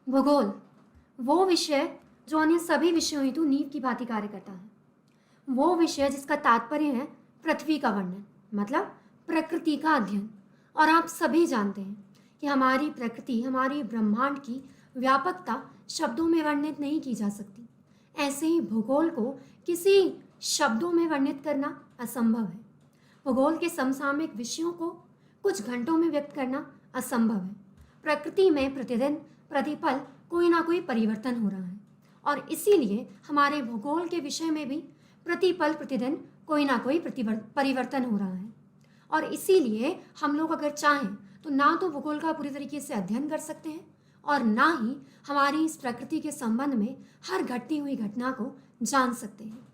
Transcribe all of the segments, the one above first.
भूगोल वो विषय जो अन्य सभी विषयों हेतु नींव की भांति कार्य करता है। वो विषय जिसका तात्पर्य है पृथ्वी का वर्णन, मतलब प्रकृति का अध्ययन। और आप सभी जानते हैं कि हमारी प्रकृति, हमारी ब्रह्मांड की व्यापकता शब्दों में वर्णित नहीं की जा सकती। ऐसे ही भूगोल को किसी शब्दों में वर्णित करना असंभव है। भूगोल के समसामयिक विषयों को कुछ घंटों में व्यक्त करना असंभव है। प्रकृति में प्रतिदिन प्रतिपल कोई ना कोई परिवर्तन हो रहा है और इसीलिए हमारे भूगोल के विषय में भी प्रतिपल प्रतिदिन कोई ना कोई परिवर्तन हो रहा है। और इसीलिए हम लोग अगर चाहें तो ना तो भूगोल का पूरी तरीके से अध्ययन कर सकते हैं और ना ही हमारी इस प्रकृति के संबंध में हर घटती हुई घटना को जान सकते हैं।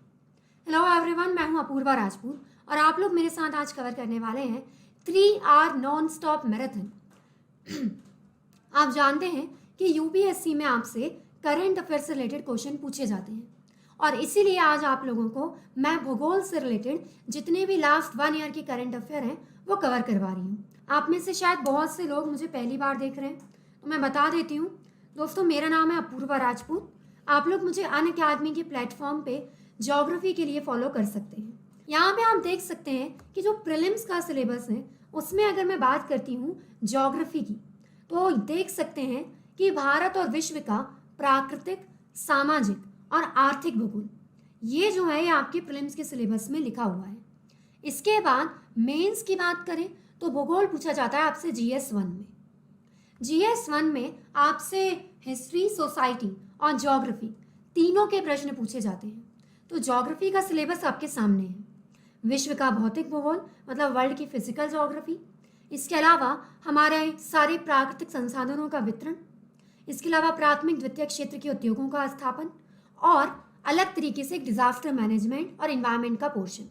हेलो एवरीवन, मैं हूं अपूर्वा राजपूत और आप लोग मेरे साथ आज कवर करने वाले हैं 3 आवर नॉन स्टॉप मैराथन। आप जानते हैं कि यूपीएससी में आपसे करंट अफेयर से रिलेटेड क्वेश्चन पूछे जाते हैं और इसीलिए आज आप लोगों को मैं भूगोल से रिलेटेड जितने भी लास्ट 1 ईयर के करंट अफेयर हैं वो कवर करवा रही हूँ। आप में से शायद बहुत से लोग मुझे पहली बार देख रहे हैं, तो मैं बता देती हूँ। दोस्तों, मेरा नाम है अपूर्वा राजपूत। आप लोग मुझे अनअकैडमी के प्लेटफॉर्म पे ज्योग्राफी के लिए फॉलो कर सकते हैं। यहाँ पे आप देख सकते हैं कि जो प्रीलिम्स का सिलेबस है उसमें अगर मैं बात करती हूँ ज्योग्राफी की, तो देख सकते हैं कि भारत और विश्व का प्राकृतिक, सामाजिक और आर्थिक भूगोल, ये जो है ये आपके प्रीलिम्स के सिलेबस में लिखा हुआ है। इसके बाद मेंस की बात करें तो भूगोल पूछा जाता है आपसे जीएस 1 में। जीएस 1 में आपसे हिस्ट्री, सोसाइटी और ज्योग्राफी तीनों के प्रश्न पूछे जाते हैं। तो ज्योग्राफी का सिलेबस आपके सामने है। विश्व का भौतिक भूगोल, मतलब वर्ल्ड की फिजिकल ज्योग्राफी। इसके अलावा हमारे सारे प्राकृतिक संसाधनों का वितरण। इसके अलावा प्राथमिक द्वितीयक क्षेत्र के उद्योगों का स्थापन और अलग तरीके से डिजास्टर मैनेजमेंट और इन्वायरमेंट का पोर्शन।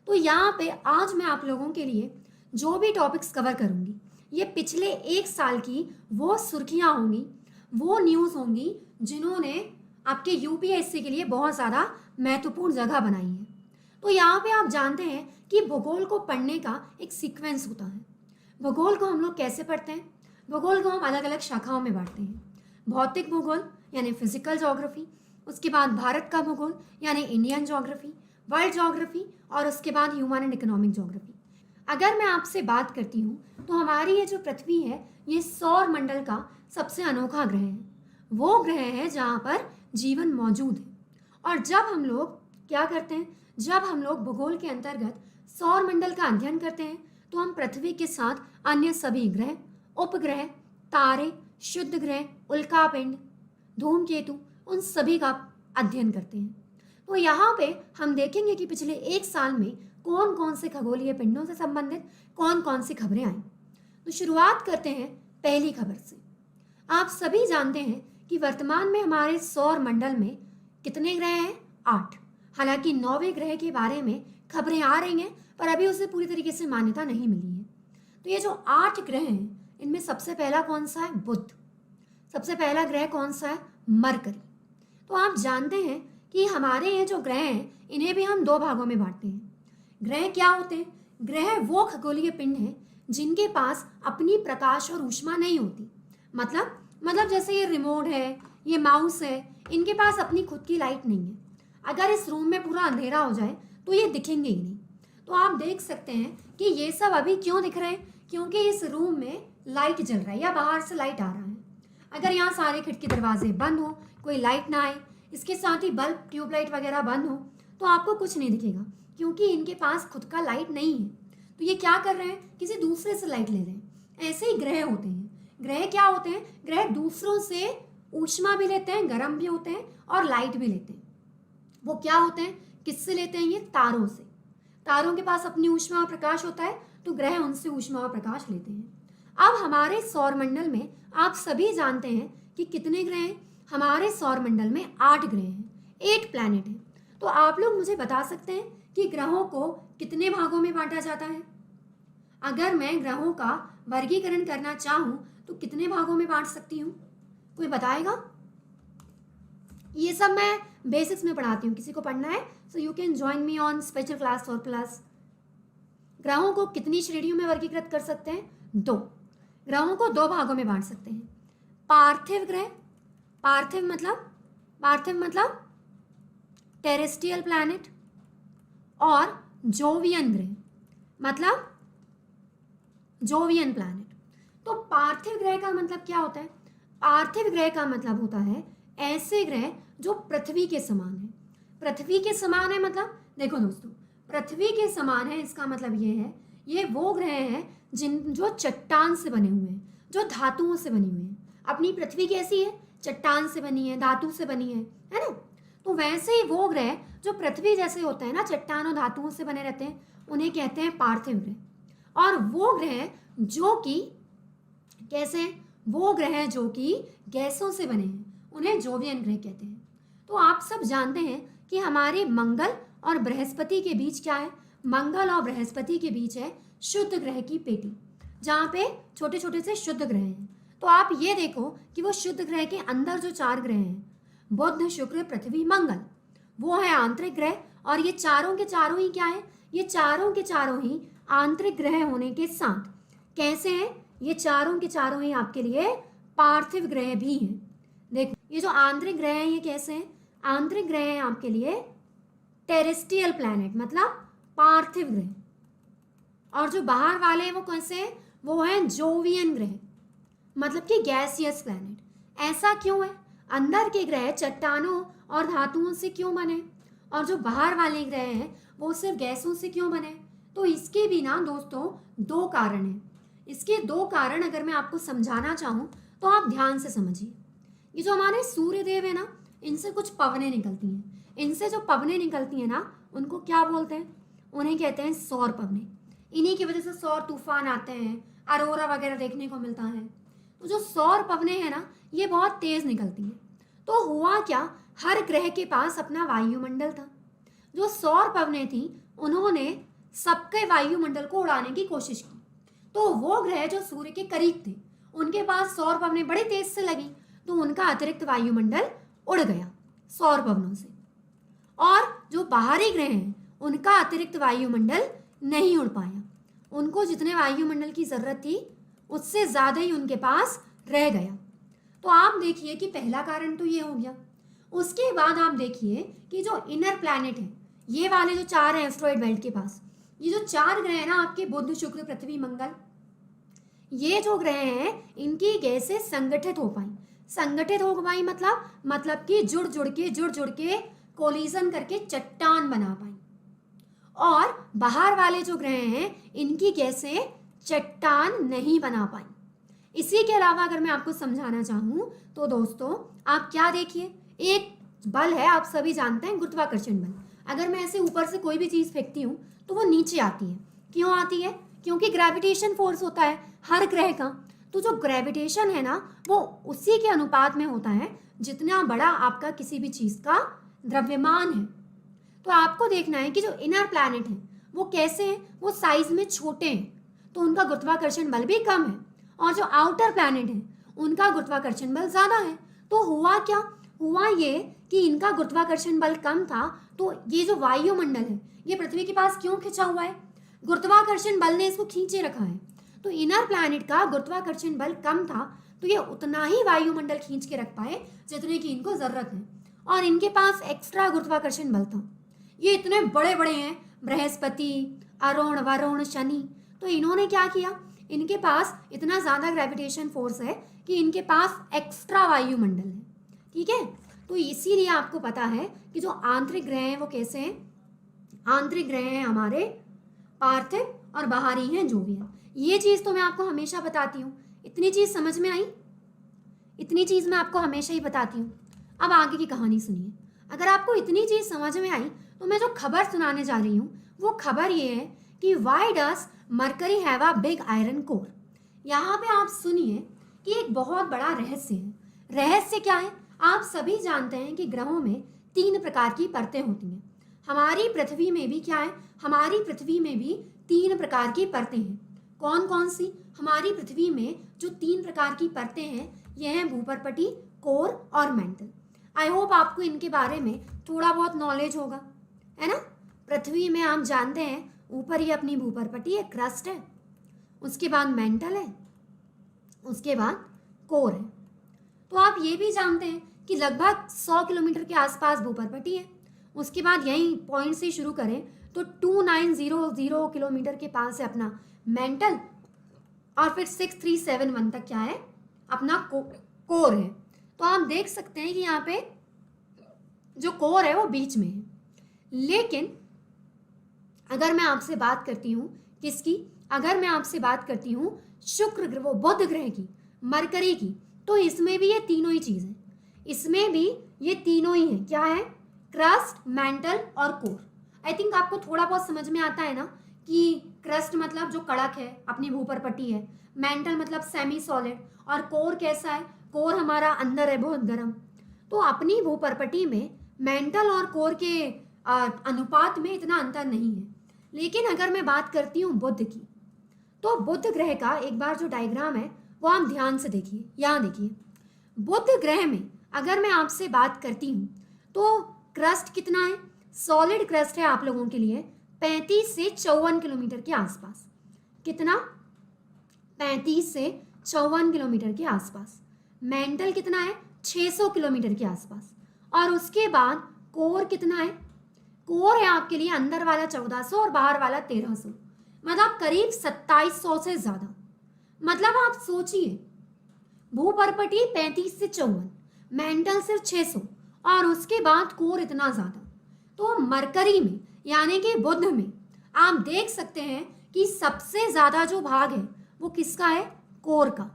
तो यहाँ पे आज मैं आप लोगों के लिए जो भी टॉपिक्स कवर करूँगी, ये पिछले 1 साल की वो सुर्खियाँ होंगी, वो न्यूज़ होंगी जिन्होंने आपके यूपीएससी के लिए बहुत ज़्यादा महत्वपूर्ण जगह बनाई है। तो यहाँ पे आप जानते हैं कि भूगोल को पढ़ने का एक सीक्वेंस होता है। भूगोल को हम लोग कैसे पढ़ते हैं? भूगोल को हम अलग अलग शाखाओं में बांटते हैं। भौतिक भूगोल यानी फिजिकल ज्योग्राफी, उसके बाद भारत का भूगोल यानी इंडियन ज्योग्राफी, वर्ल्ड ज्योग्राफी और उसके बाद ह्यूमन एंड इकोनॉमिक ज्योग्राफी। अगर मैं आपसे बात करती हूँ तो हमारी ये जो पृथ्वी है ये सौर मंडल का सबसे अनोखा ग्रह है। वो ग्रह है जहाँ पर जीवन मौजूद है। और जब हम लोग क्या करते हैं, जब हम लोग भूगोल के अंतर्गत सौर मंडल का अध्ययन करते हैं तो हम पृथ्वी के साथ अन्य सभी ग्रह, उपग्रह, तारे, शुद्ध ग्रह, उल्कापिंड, धूमकेतु, उन सभी का अध्ययन करते हैं। तो यहाँ पे हम देखेंगे कि पिछले 1 साल में कौन कौन से खगोलीय पिंडों से संबंधित कौन कौन सी खबरें आई। तो शुरुआत करते हैं पहली खबर से। आप सभी जानते हैं कि वर्तमान में हमारे सौर मंडल में कितने ग्रह हैं? 8। हालांकि 9वें ग्रह के बारे में खबरें आ रही हैं पर अभी उसे पूरी तरीके से मान्यता नहीं मिली है। तो ये जो 8 ग्रह हैं इनमें सबसे पहला कौन सा है? बुध। सबसे पहला ग्रह कौन सा है? मरकरी। तो आप जानते हैं कि हमारे ये जो ग्रह हैं इन्हें भी हम 2 भागों में बांटते हैं। ग्रह क्या होते हैं? ग्रह वो खगोलीय पिंड हैं जिनके पास अपनी प्रकाश और ऊष्मा नहीं होती। मतलब जैसे ये रिमोट है, ये माउस है, इनके पास अपनी खुद की लाइट नहीं है। अगर इस रूम में पूरा अंधेरा हो जाए तो ये दिखेंगे ही नहीं। तो आप देख सकते हैं कि ये सब अभी क्यों दिख रहे हैं? क्योंकि इस रूम में लाइट जल रहा है या बाहर से लाइट आ रहा है। अगर यहाँ सारे खिड़की दरवाजे बंद हो, कोई लाइट ना आए, इसके साथ ही बल्ब, ट्यूबलाइट वगैरह बंद हो, तो आपको कुछ नहीं दिखेगा क्योंकि इनके पास खुद का लाइट नहीं है। तो ये क्या कर रहे हैं? किसी दूसरे से लाइट ले रहे हैं। ऐसे ही ग्रह होते हैं। ग्रह क्या होते हैं? ग्रह दूसरों से ऊष्मा भी लेते हैं, गर्म भी होते हैं और लाइट भी लेते हैं। वो क्या होते हैं? किससे लेते हैं? ये तारों से। तारों के पास अपनी ऊष्मा और प्रकाश होता है तो ग्रह उनसे ऊष्मा और प्रकाश लेते हैं। अब हमारे सौरमंडल में आप सभी जानते हैं कि कितने ग्रह हैं? हमारे सौरमंडल में 8 ग्रह हैं, 8 प्लैनेट हैं। तो आप लोग मुझे बता सकते हैं कि ग्रहों को कितने भागों में बांटा जाता है? अगर मैं ग्रहों का वर्गीकरण करना चाहूँ तो कितने भागों में बांट सकती हूँ? कोई बताएगा? ये सब मैं बेसिक्स में पढ़ाती हूँ। किसी को पढ़ना है so you can join me on special class और प्लस। ग्रहों को कितनी श्रेणियों में वर्गीकृत कर सकते हैं? 2। ग्रहों को 2 भागों में बांट सकते हैं, पार्थिव ग्रह पार्थिव मतलब टेरेस्ट्रियल प्लैनेट, और जोवियन ग्रह मतलब जोवियन प्लैनेट। तो पार्थिव ग्रह का मतलब क्या होता है? पार्थिव ग्रह का मतलब होता है ऐसे ग्रह जो पृथ्वी के समान है। पृथ्वी के समान है मतलब, देखो दोस्तों, पृथ्वी के समान है इसका मतलब ये है, ये वो ग्रह हैं जो चट्टान से बने हुए हैं, जो धातुओं से बनी हुई हैं। अपनी पृथ्वी कैसी है? चट्टान से बनी है, धातु से बनी है ना? तो वैसे ही वो ग्रह जो पृथ्वी जैसे होते हैं ना, चट्टान और धातुओं से बने रहते हैं, उन्हें कहते हैं पार्थिव ग्रह। और वो ग्रह जो कि कैसे? वो ग्रह जो कि गैसों से बने हैं, उन्हें जोवियन ग्रह कहते हैं। तो आप सब जानते हैं कि हमारे मंगल और बृहस्पति के बीच क्या है? मंगल और बृहस्पति के बीच है शुद्ध ग्रह की पेटी, जहाँ पे छोटे छोटे से शुद्ध ग्रह हैं। तो आप ये देखो कि वो शुद्ध ग्रह के अंदर जो 4 ग्रह हैं, बुध, शुक्र, पृथ्वी, मंगल, वो है आंतरिक ग्रह। और ये चारों के चारों ही क्या है? ये चारों के चारों ही आंतरिक ग्रह होने के साथ कैसे हैं? ये चारों के चारों ही आपके लिए पार्थिव ग्रह भी हैं। देखो, ये जो आंतरिक ग्रह हैं ये कैसे हैं? आंतरिक ग्रह हैं आपके लिए टेरेस्ट्रियल प्लैनेट मतलब पार्थिव ग्रह। और जो बाहर वाले हैं वो कैसे हैं? वो हैं जोवियन ग्रह मतलब कि गैसियस प्लैनेट। ऐसा क्यों है? अंदर के ग्रह चट्टानों और धातुओं से क्यों बने, और जो बाहर वाले ग्रह हैं वो सिर्फ गैसों से क्यों बने? तो इसके भी ना दोस्तों 2 कारण हैं। इसके 2 कारण अगर मैं आपको समझाना चाहूँ तो आप ध्यान से समझिए। ये जो हमारे सूर्य देव है ना, इनसे कुछ पवनें निकलती हैं। इनसे जो पवनें निकलती हैं ना, उनको क्या बोलते हैं? उन्हें कहते हैं सौर पवनें। इन्हीं की वजह से सौर तूफान आते हैं, अरोरा वगैरह देखने को मिलता है। तो जो सौर पवनें हैं ना, ये बहुत तेज निकलती हैं। तो हुआ क्या, हर ग्रह के पास अपना वायुमंडल था। जो सौर पवनें थी उन्होंने सबके वायुमंडल को उड़ाने की कोशिश की। तो वो ग्रह जो सूर्य के करीब थे, उनके पास सौर पवनें बड़ी तेज से लगी, तो उनका अतिरिक्त वायुमंडल उड़ गया सौर पवनों से। और जो बाहरी ग्रह हैं उनका अतिरिक्त वायुमंडल नहीं उड़ पाया। उनको जितने वायुमंडल की जरूरत थी उससे ज्यादा ही उनके पास रह गया। तो आप देखिए कि पहला कारण तो ये हो गया। उसके बाद आप देखिए कि जो इनर प्लैनेट है, ये वाले जो 4 हैं एस्ट्रॉइड बेल्ट के पास, ये जो 4 ग्रह हैं ना आपके, बुध, शुक्र, पृथ्वी, मंगल, ये जो ग्रह हैं इनकी गैसें संगठित हो पाई। संगठित हो पाई मतलब कि जुड़ जुड़ के कोलिजन करके चट्टान बना पाई। और बाहर वाले जो ग्रह हैं इनकी गैसें चट्टान नहीं बना पाई। इसी के अलावा अगर मैं आपको समझाना चाहूं तो दोस्तों आप क्या देखिए, एक बल है, आप सभी जानते हैं, गुरुत्वाकर्षण बल। अगर मैं ऐसे ऊपर से कोई भी चीज फेंकती हूँ तो वो नीचे आती है। क्यों आती है? क्योंकि ग्रेविटेशन फोर्स होता है हर ग्रह का। तो जो ग्रेविटेशन है ना, वो उसी के अनुपात में होता है जितना बड़ा आपका किसी भी चीज का द्रव्यमान है। तो आपको देखना है कि जो इनर प्लैनेट है वो कैसे हैं? वो साइज में छोटे हैं, तो उनका गुरुत्वाकर्षण बल भी कम है। और जो आउटर प्लैनेट है उनका गुरुत्वाकर्षण बल ज्यादा है। तो हुआ क्या? हुआ ये कि इनका गुरुत्वाकर्षण बल कम था, तो ये जो वायुमंडल है ये पृथ्वी के पास क्यों खिंचा हुआ है? गुरुत्वाकर्षण बल ने इसको खींचे रखा है। तो इनर प्लैनेट का गुरुत्वाकर्षण बल कम था, तो ये उतना ही वायुमंडल खींच के रख पाए जितने की इनको जरूरत है। और इनके पास एक्स्ट्रा गुरुत्वाकर्षण बल था। ये इतने बड़े बड़े हैं, बृहस्पति, अरुण, वरुण, शनि, तो इन्होंने क्या किया, इनके पास इतना ज्यादा ग्रेविटेशन फोर्स है कि इनके पास एक्स्ट्रा वायुमंडल है। ठीक है, तो इसीलिए आपको पता है कि जो आंतरिक ग्रह हैं वो कैसे हैं? आंतरिक ग्रह हैं हमारे पार्थिव और बाहरी हैं जोवियन। ये चीज तो मैं आपको हमेशा बताती हूँ। इतनी चीज समझ में आई? इतनी चीज मैं आपको हमेशा ही बताती हूँ। अब आगे की कहानी सुनिए। अगर आपको इतनी चीज समझ में आई तो मैं जो खबर सुनाने जा रही हूँ वो खबर ये है कि why does mercury have a big iron core. यहाँ पे आप सुनिए कि एक बहुत बड़ा रहस्य है। रहस्य क्या है? आप सभी जानते हैं कि ग्रहों में 3 प्रकार की परतें होती हैं। हमारी पृथ्वी में भी क्या है? हमारी पृथ्वी में भी 3 प्रकार की परतें हैं। कौन कौन सी? हमारी पृथ्वी में जो 3 प्रकार की परतें हैं ये हैं भूपर्पटी, कोर और मेंटल। आई होप आपको इनके बारे में थोड़ा बहुत नॉलेज होगा, है ना? पृथ्वी में आप जानते हैं ऊपर ही अपनी भूपर्पटी है, क्रस्ट है, उसके बाद मेंटल है, उसके बाद कोर है। तो आप ये भी जानते हैं कि लगभग 100 किलोमीटर के आसपास भूपर्पटी है। उसके बाद यहीं पॉइंट से शुरू करें तो 2900 किलोमीटर के पास है अपना मेंटल, और फिर 6371 तक क्या है, अपना कोर है। तो आप देख सकते हैं कि यहाँ पे जो कोर है वो बीच में है। लेकिन अगर मैं आपसे बात करती हूँ किसकी, अगर मैं आपसे बात करती हूँ शुक्र ग्रह, वो बुध ग्रह की, मरकरी की, तो इसमें भी ये तीनों ही चीज़ है। इसमें भी ये तीनों ही है। क्या है? क्रस्ट, मेंटल और कोर। आई थिंक आपको थोड़ा बहुत समझ में आता है ना कि क्रस्ट मतलब जो कड़क है, अपनी भूपर्पटी है, मेंटल मतलब सेमी सॉलिड, और कोर कैसा है? कोर हमारा अंदर है, बहुत गर्म। तो अपनी भूपर्पटी में मेंटल और कोर के अनुपात में इतना अंतर नहीं है। लेकिन अगर मैं बात करती हूँ बुध की, तो बुध ग्रह का एक बार जो डायग्राम है वो आप ध्यान से देखिए। यहाँ देखिए, बुध ग्रह में अगर मैं आपसे बात करती हूँ तो क्रस्ट कितना है? सॉलिड क्रस्ट है आप लोगों के लिए 35 से 54 किलोमीटर के आसपास। कितना? 35 से 54 किलोमीटर के आसपास। मेंटल कितना है? 600 किलोमीटर के आसपास। और उसके बाद कोर कितना है? कोर है आपके लिए अंदर वाला 1400 और बाहर वाला 1300, मतलब करीब 2700 से ज्यादा। मतलब आप सोचिए, भूपर्पटी 35 से 54, मेंटल सिर्फ 600, और उसके बाद कोर इतना ज्यादा। तो मरकरी में यानी कि बुध में आप देख सकते हैं कि सबसे ज्यादा जो भाग है वो किसका है? कोर का।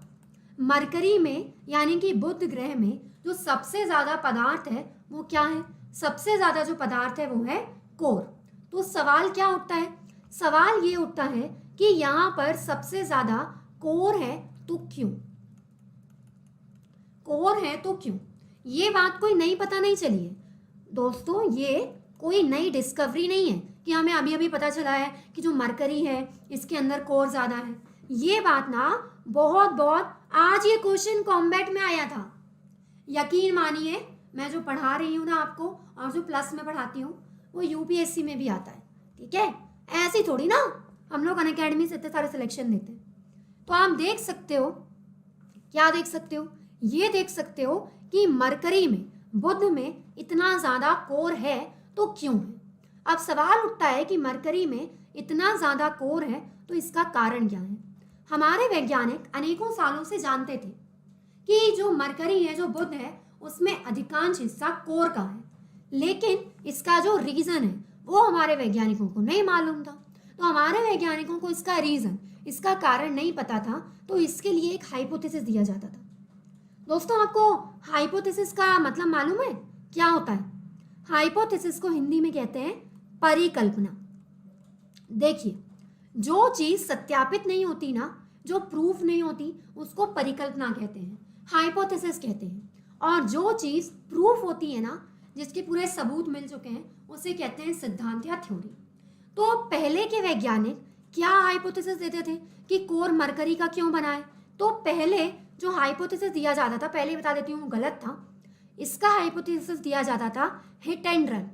मरकरी में यानी कि बुध ग्रह में जो सबसे ज्यादा पदार्थ है वो क्या है? सबसे ज्यादा जो पदार्थ है वो है कोर। तो सवाल क्या उठता है? सवाल ये उठता है कि यहाँ पर सबसे ज्यादा कोर है तो क्यों? कोर है तो क्यों? ये बात कोई नई पता नहीं चली है दोस्तों, ये कोई नई डिस्कवरी नहीं है कि हमें अभी अभी पता चला है कि जो मरकरी है इसके अंदर कोर ज्यादा है। ये बात ना बहुत आज ये क्वेश्चन कॉम्बैट में आया था। यकीन मानिए, मैं जो पढ़ा रही हूँ ना आपको, और जो प्लस में पढ़ाती हूँ, वो यूपीएससी में भी आता है। ठीक है, ऐसी थोड़ी ना हम लोग अनअकैडमी से इतने सारे सिलेक्शन देते हैं। तो आप देख सकते हो, क्या देख सकते हो? ये देख सकते हो कि मरकरी में, बुध में इतना ज्यादा कोर है तो क्यों है? अब सवाल उठता है कि मरकरी में इतना ज्यादा कोर है तो इसका कारण क्या है? हमारे वैज्ञानिक अनेकों सालों से जानते थे कि जो मरकरी है, जो बुध है, उसमें अधिकांश हिस्सा कोर का है। लेकिन इसका जो रीजन है वो हमारे वैज्ञानिकों को नहीं मालूम था। तो हमारे वैज्ञानिकों को इसका रीजन, इसका कारण नहीं पता था, तो इसके लिए एक हाइपोथेसिस दिया जाता था। दोस्तों, आपको हाइपोथेसिस का मतलब मालूम है क्या होता है? हाइपोथेसिस को हिंदी में कहते हैं परिकल्पना। देखिए, जो चीज सत्यापित नहीं होती ना, जो प्रूफ नहीं होती, उसको परिकल्पना कहते हैं, हाइपोथेसिस कहते हैं। और जो चीज प्रूफ होती है ना, जिसके पूरे सबूत मिल चुके हैं, उसे कहते हैं सिद्धांत या थ्योरी। तो पहले के वैज्ञानिक क्या हाइपोथेसिस देते थे कि कोर मरकरी का क्यों बना है? तो पहले जो हाइपोथेसिस दिया जाता था, पहले बता देती हूँ, गलत था। इसका हाइपोथेसिस दिया जाता था hit and run.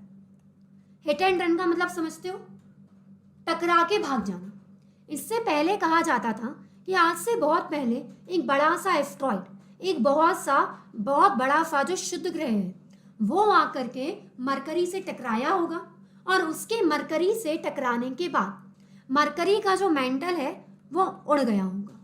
Hit and run का मतलब समझते हो? टकरा के भाग जाना। इससे पहले कहा जाता था कि आज से बहुत पहले एक बड़ा सा एस्ट्रॉइड, एक बहुत बड़ा सा जो शुद्ध ग्रह है, वो आकर के मरकरी से टकराया होगा, और उसके मरकरी से टकराने के बाद मरकरी का जो मेंटल है वो उड़ गया होगा।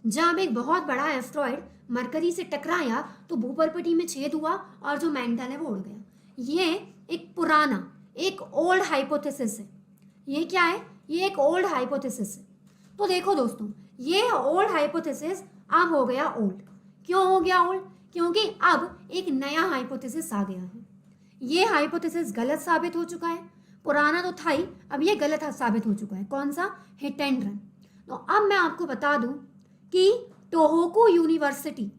जब एक बहुत बड़ा एस्ट्रॉइड मरकरी से टकराया तो भूपर्पटी में छेद हुआ और जो मेंटल है वो उड़ गया। ये एक पुराना, एक ओल्ड हाइपोथेसिस है। ये क्या है? ये एक ओल्ड हाइपोथेसिस है। तो देखो दोस्तों, ये ओल्ड हाइपोथेसिस अब हो गया ओल्ड। क्यों हो गया ओल्ड? क्योंकि अब एक नया हाइपोथेसिस आ गया है। ये हाइपोथेसिस गलत साबित हो चुका है। पुराना तो था ही, अब ये गलत साबित हो चुका है। कौन सा? Hit and run. तो अब मैं आपको बता दूं कि Tohoku university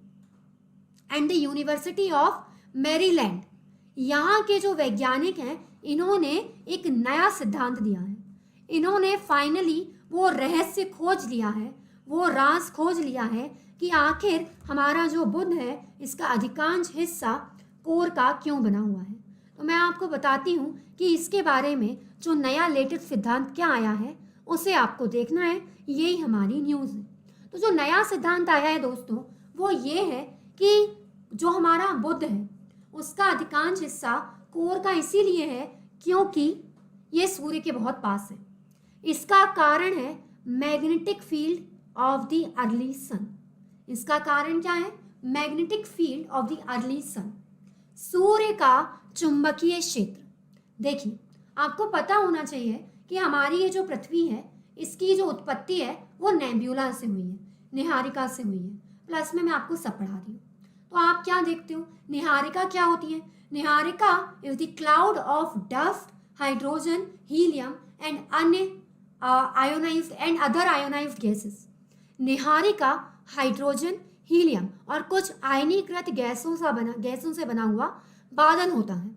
and the university of Maryland, यहाँ के जो वैज्ञानिक हैं, इन्होंने एक नया सिद्धांत दिया है। इन्होंने फाइनली वो रहस्य खोज लिया है, वो राज खोज लिया है कि आखिर हमारा जो बुध है, इसका अधिकांश हिस्सा कोर का क्यों बना हुआ है। तो मैं आपको बताती हूँ कि इसके बारे में जो नया लेटेस्ट सिद्धांत क्या आया है, उसे आपको देखना है। यही हमारी न्यूज़ है। तो जो नया सिद्धांत आया है दोस्तों, वो ये है कि जो हमारा बुध है उसका अधिकांश हिस्सा कोर का इसीलिए है क्योंकि ये सूर्य के बहुत पास है। इसका कारण है magnetic field of the early sun. इसका कारण क्या है? Magnetic field of the early sun, सूर्य का चुंबकीय क्षेत्र। देखिए, आपको पता होना चाहिए कि हमारी ये जो पृथ्वी है इसकी जो उत्पत्ति है वो नेब्यूला से हुई है, निहारिका से हुई है। प्लस में मैं आपको सब पढ़ा रही हूँ। तो आप क्या देखते हो, निहारिका क्या होती है? निहारिका is the cloud of dust, hydrogen, helium and अन्य ionized and other ionized gases. निहारिका हाइड्रोजन, हीलियम और कुछ आयनीकृत गैसों से बना हुआ बादल होता है।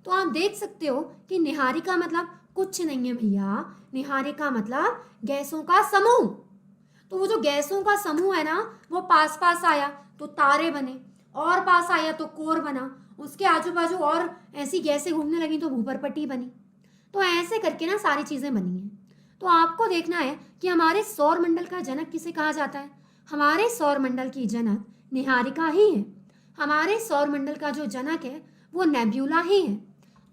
तो आप देख सकते हो कि निहारिका मतलब कुछ नहीं है भैया, निहारिका मतलब गैसों का समूह। तो वो जो गैसों का समूह है ना, वो पास पास आया तो तारे बने, और पास आया तो कोर बना, उसके आजू बाजू और ऐसी गैसें घूमने लगी तो भूपर्पट्टी बनी। तो ऐसे करके ना सारी चीजें बनी हैं। तो आपको देखना है कि हमारे सौर मंडल का जनक किसे कहा जाता है। हमारे सौर मंडल की जनक निहारिका ही है। हमारे सौर मंडल का जो जनक है वो नेब्यूला ही है।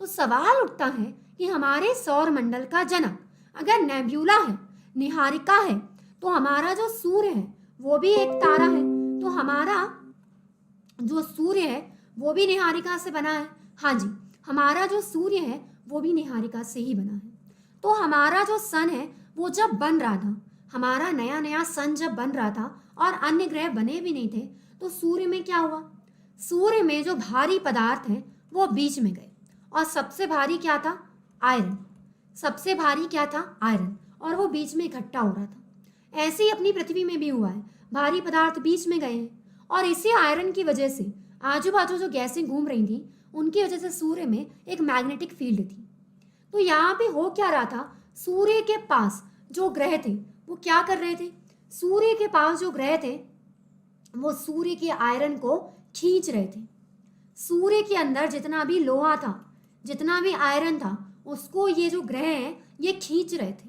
तो सवाल उठता है कि हमारे सौर मंडल का जनक अगर नेब्यूला है, निहारिका है, तो हमारा जो सूर्य है वो भी एक तारा है। तो हमारा जो सूर्य है वो भी निहारिका से बना है। हाँ जी, हमारा जो सूर्य है वो भी निहारिका से ही बना है। तो हमारा जो सन है वो जब बन रहा था, हमारा नया नया सन जब बन रहा था और अन्य ग्रह बने भी नहीं थे, तो सूर्य में क्या हुआ? सूर्य में जो भारी पदार्थ है वो बीच में गए, और सबसे भारी क्या था? आयरन। सबसे भारी क्या था? आयरन, और वो बीच में इकट्ठा हो रहा था। ऐसे ही अपनी पृथ्वी में भी हुआ है, भारी पदार्थ बीच में गए हैं, और इसी आयरन की वजह से आजू बाजू जो गैसें घूम रही थी उनकी वजह से सूर्य में एक मैग्नेटिक फील्ड थी। तो यहाँ पे हो क्या रहा था? सूर्य के पास जो ग्रह थे वो क्या कर रहे थे? सूर्य के पास जो ग्रह थे वो सूर्य के आयरन को खींच रहे थे। सूर्य के अंदर जितना भी लोहा था, जितना भी आयरन था, उसको ये जो ग्रह हैं ये खींच रहे थे।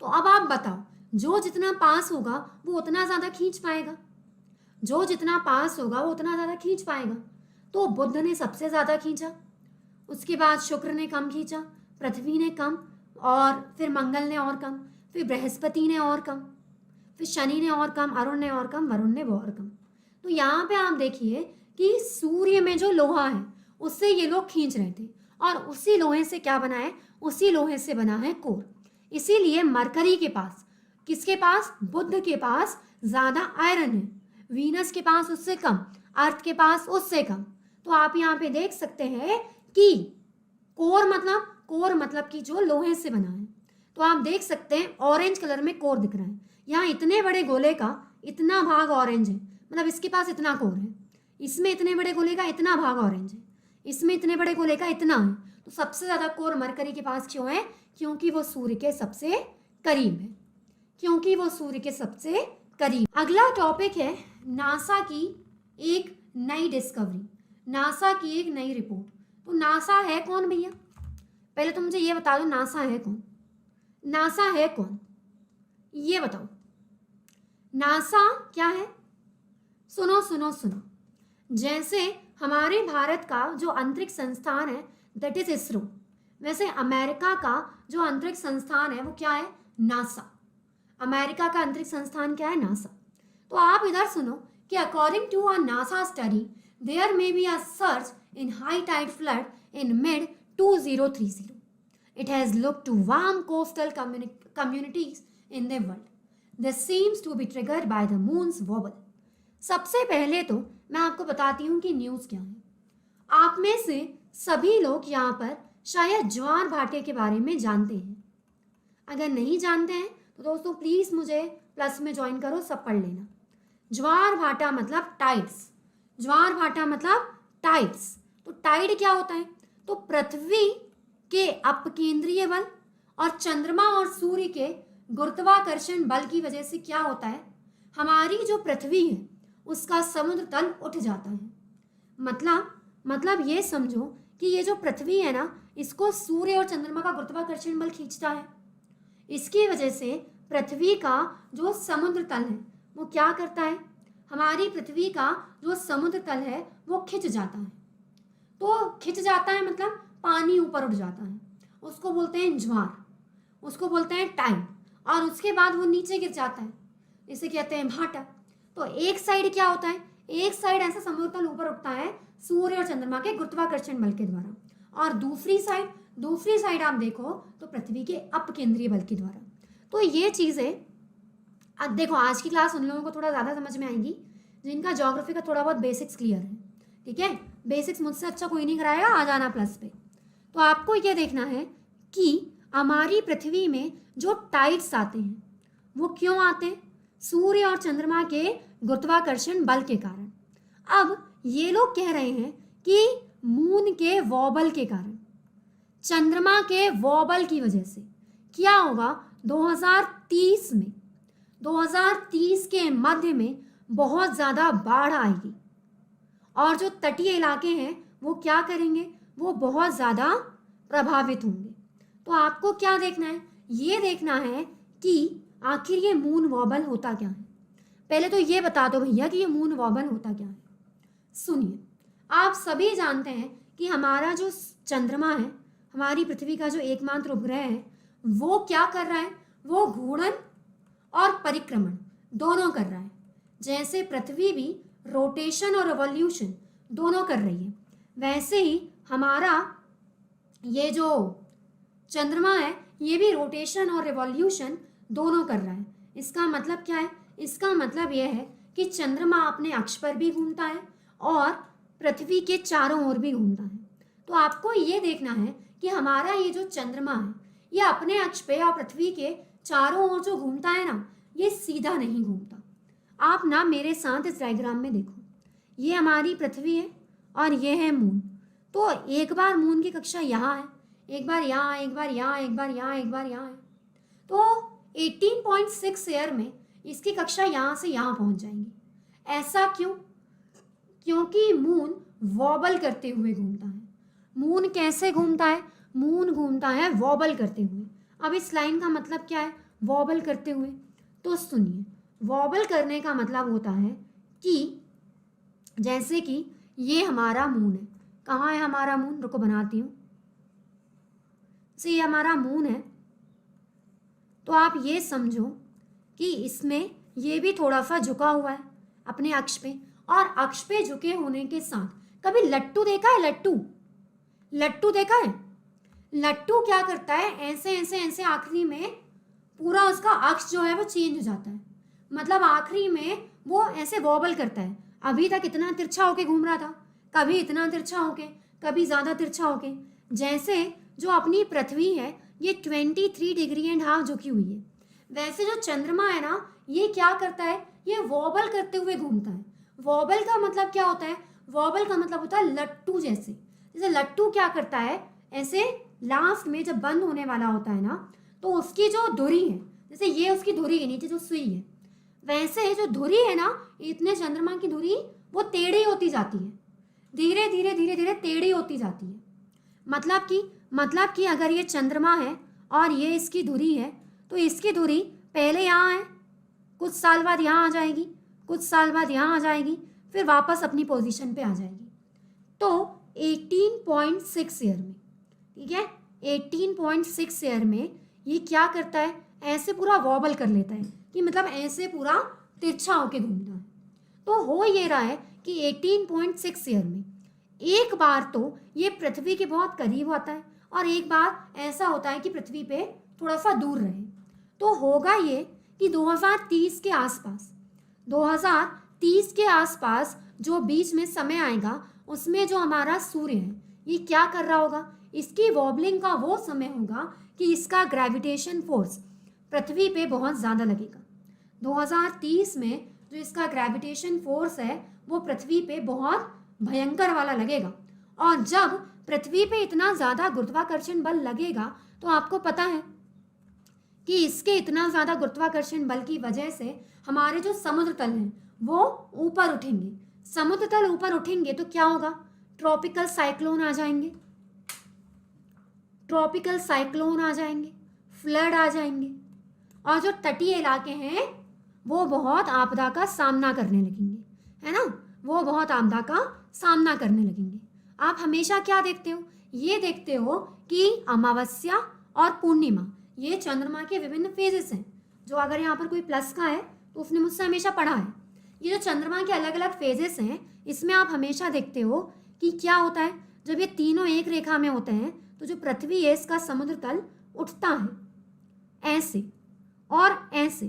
तो अब आप बताओ, जो जितना पास होगा वो उतना ज़्यादा खींच पाएगा। जो जितना पास होगा वो उतना ज़्यादा खींच पाएगा। तो बुध ने सबसे ज़्यादा खींचा, उसके बाद शुक्र ने कम खींचा, पृथ्वी ने कम, और फिर मंगल ने और कम, फिर बृहस्पति ने और कम, फिर शनि ने और कम, अरुण ने और कम, वरुण ने वो और कम। तो यहाँ पे आप देखिए कि सूर्य में जो लोहा है उससे ये लोग खींच रहे थे, और उसी लोहे से क्या बना है? उसी लोहे से बना है कोर। इसीलिए मरकरी के पास, किसके पास? बुध के पास ज़्यादा आयरन है, वीनस के पास उससे कम, अर्थ के पास उससे कम। तो आप यहाँ पे देख सकते हैं कि कोर मतलब कि जो लोहे से बना है। तो आप देख सकते हैं ऑरेंज कलर में कोर दिख रहा है। यहाँ इतने बड़े गोले का इतना भाग ऑरेंज है, मतलब इसके पास इतना कोर है। इसमें इतने बड़े गोले का इतना भाग ऑरेंज है, इसमें इतने बड़े गोले का इतना है। तो सबसे ज़्यादा कोर मरकरी के पास क्यों है? क्योंकि वो सूर्य के सबसे करीब है, क्योंकि वो सूर्य के सबसे करीब। अगला टॉपिक है नासा की एक नई डिस्कवरी, नासा की एक नई रिपोर्ट। तो नासा है कौन भैया? पहले तो मुझे ये बता दो, नासा है कौन? नासा है कौन, ये बताओ। नासा क्या है? सुनो सुनो सुनो, जैसे हमारे भारत का जो अंतरिक्ष संस्थान है दैट इज इसरो, वैसे अमेरिका का जो अंतरिक्ष संस्थान है वो क्या है? नासा। अमेरिका का अंतरिक्ष संस्थान क्या है? नासा। तो आप इधर सुनो कि according to a NASA study there may be a surge in high tide flood in mid 2030. It has looked to warm coastal communities in the world. This seems to be triggered by the moon's wobble. सबसे पहले तो मैं आपको बताती हूँ कि news क्या है। आप में से सभी लोग यहाँ पर शायद ज्वार भाटे के बारे में जानते हैं। अगर नहीं जानते हैं तो दोस्तों प्लीज़ मुझे प्लस में ज्वाइन करो, सब पढ़ लेना। ज्वार भाटा मतलब टाइड्स, ज्वार भाटा मतलब टाइड्स। तो टाइड क्या होता है? तो पृथ्वी के अपकेंद्रीय बल और चंद्रमा और सूर्य के गुरुत्वाकर्षण बल की वजह से क्या होता है? हमारी जो पृथ्वी है उसका समुद्र तल उठ जाता है। मतलब ये समझो कि ये जो पृथ्वी है ना, इसको सूर्य और चंद्रमा का गुरुत्वाकर्षण बल खींचता है। इसकी वजह से पृथ्वी का जो समुद्र तल है वो क्या करता है? हमारी पृथ्वी का जो समुद्र तल है वो खिंच जाता है। तो खिंच जाता है मतलब पानी ऊपर उठ जाता है, उसको बोलते हैं ज्वार, उसको बोलते हैं टाइड, और उसके बाद वो नीचे गिर जाता है, इसे कहते हैं भाटा। तो एक साइड क्या होता है, एक साइड ऐसा समुद्र तल ऊपर उठता है सूर्य और चंद्रमा के गुरुत्वाकर्षण बल के द्वारा, और दूसरी साइड आप देखो तो पृथ्वी के अपकेंद्रीय बल के द्वारा। तो ये चीज़ें अब देखो, आज की क्लास उन लोगों को थोड़ा ज़्यादा समझ में आएगी जिनका ज्योग्राफी का थोड़ा बहुत बेसिक्स क्लियर है, ठीक है। बेसिक्स मुझसे अच्छा कोई नहीं कराएगा, आ जाना प्लस पे। तो आपको ये देखना है कि हमारी पृथ्वी में जो टाइड्स आते हैं वो क्यों आते हैं, सूर्य और चंद्रमा के गुरुत्वाकर्षण बल के कारण। अब ये लोग कह रहे हैं कि मून के वॉबल के कारण, चंद्रमा के वॉबल की वजह से क्या होगा, 2030 के मध्य में बहुत ज़्यादा बाढ़ आएगी, और जो तटीय इलाके हैं वो क्या करेंगे, वो बहुत ज़्यादा प्रभावित होंगे। तो आपको क्या देखना है, ये देखना है कि आखिर ये मून वॉबल होता क्या है। पहले तो ये बता दो भैया कि ये मून वॉबल होता क्या है। सुनिए, आप सभी जानते हैं कि हमारा जो चंद्रमा है, हमारी पृथ्वी का जो एकमात्र उपग्रह है, वो क्या कर रहा है, वो घूर्णन और परिक्रमण दोनों कर रहा है। जैसे पृथ्वी भी रोटेशन और रिवॉल्यूशन दोनों कर रही है, वैसे ही हमारा ये जो चंद्रमा है ये भी रोटेशन और रिवॉल्यूशन दोनों कर रहा है। इसका मतलब क्या है, इसका मतलब यह है कि चंद्रमा अपने अक्ष पर भी घूमता है और पृथ्वी के चारों ओर भी घूमता है। तो आपको ये देखना है कि हमारा ये जो चंद्रमा है ये अपने अक्ष पे और पृथ्वी के चारों ओर जो घूमता है ना, ये सीधा नहीं घूमता। आप ना मेरे साथ इस डायग्राम में देखो, ये हमारी पृथ्वी है और ये है मून। तो एक बार मून की कक्षा यहाँ है, एक बार यहाँ, एक बार यहाँ, एक बार यहाँ, एक बार यहाँ है। तो 18.6 ईयर में इसकी कक्षा यहाँ से यहाँ पहुँच जाएंगी। ऐसा क्यों? क्योंकि मून वॉबल करते हुए घूमता है। मून कैसे घूमता है? मून घूमता है वॉबल करते हुए। अब इस लाइन का मतलब क्या है, वॉबल करते हुए? तो सुनिए, वॉबल करने का मतलब होता है कि जैसे कि ये हमारा मून है। कहाँ है हमारा मून? रुको बनाती हूँ। ये हमारा मून है, तो आप ये समझो कि इसमें ये भी थोड़ा सा झुका हुआ है अपने अक्ष पे, और अक्ष पे झुके होने के साथ, कभी लट्टू देखा है? लट्टू देखा है? लट्टू क्या करता है, ऐसे ऐसे ऐसे आखिरी में पूरा उसका अक्ष जो है वो चेंज हो जाता है। मतलब आखिरी में वो ऐसे वॉबल करता है। अभी तक इतना तिरछा होके घूम रहा था, कभी इतना तिरछा होके, कभी ज़्यादा तिरछा होके। जैसे जो अपनी पृथ्वी है ये 23 डिग्री एंड हाफ झुकी हुई है, वैसे जो चंद्रमा है ना, ये क्या करता है, ये वॉबल करते हुए घूमता है। वॉबल का मतलब क्या होता है? वॉबल का मतलब होता है लट्टू जैसे। जैसे लट्टू क्या करता है, ऐसे लास्ट में जब बंद होने वाला होता है ना, तो उसकी जो धुरी है, जैसे ये उसकी धुरी के नीचे जो सुई है, वैसे जो धुरी है ना, इतने चंद्रमा की धुरी वो टेढ़ी होती जाती है, धीरे धीरे धीरे धीरे टेढ़ी होती जाती है। मतलब कि अगर ये चंद्रमा है और ये इसकी धुरी है, तो इसकी धुरी पहले यहाँ है, कुछ साल बाद यहाँ आ जाएगी, कुछ साल बाद यहाँ आ जाएगी, फिर वापस अपनी पोजीशन पे आ जाएगी। तो 18.6 ईयर में, ठीक है, 18.6 ईयर में ये क्या करता है, ऐसे पूरा वॉबल कर लेता है, कि मतलब ऐसे पूरा तिरछा होके घूमता है। तो हो ये रहा है कि 18.6 ईयर में एक बार तो ये पृथ्वी के बहुत करीब आता है, और एक बार ऐसा होता है कि पृथ्वी पे थोड़ा सा दूर रहे। तो होगा ये कि 2030 के आसपास जो बीच में समय आएगा, उसमें जो हमारा सूर्य है ये क्या कर रहा होगा, इसकी वॉबलिंग का वो समय होगा कि इसका ग्रेविटेशन फोर्स पृथ्वी पे बहुत ज़्यादा लगेगा। 2030 में जो इसका ग्रेविटेशन फोर्स है वो पृथ्वी पे बहुत भयंकर वाला लगेगा। और जब पृथ्वी पे इतना ज़्यादा गुरुत्वाकर्षण बल लगेगा, तो आपको पता है कि इसके इतना ज़्यादा गुरुत्वाकर्षण बल की वजह से हमारे जो समुद्र तल हैं वो ऊपर उठेंगे। समुद्र तल ऊपर उठेंगे तो क्या होगा, ट्रॉपिकल साइक्लोन आ जाएंगे, फ्लड आ जाएंगे, और जो तटीय इलाके हैं वो बहुत आपदा का सामना करने लगेंगे। है ना, वो बहुत आपदा का सामना करने लगेंगे। आप हमेशा क्या देखते हो, ये देखते हो कि अमावस्या और पूर्णिमा ये चंद्रमा के विभिन्न फेजेस हैं। जो अगर यहाँ पर कोई प्लस का है तो उसने मुझसे हमेशा पढ़ा है। ये जो चंद्रमा के अलग अलग फेजेस हैं, इसमें आप हमेशा देखते हो कि क्या होता है, जब ये तीनों एक रेखा में होते हैं तो जो पृथ्वी है इसका समुद्र तल उठता है ऐसे और ऐसे।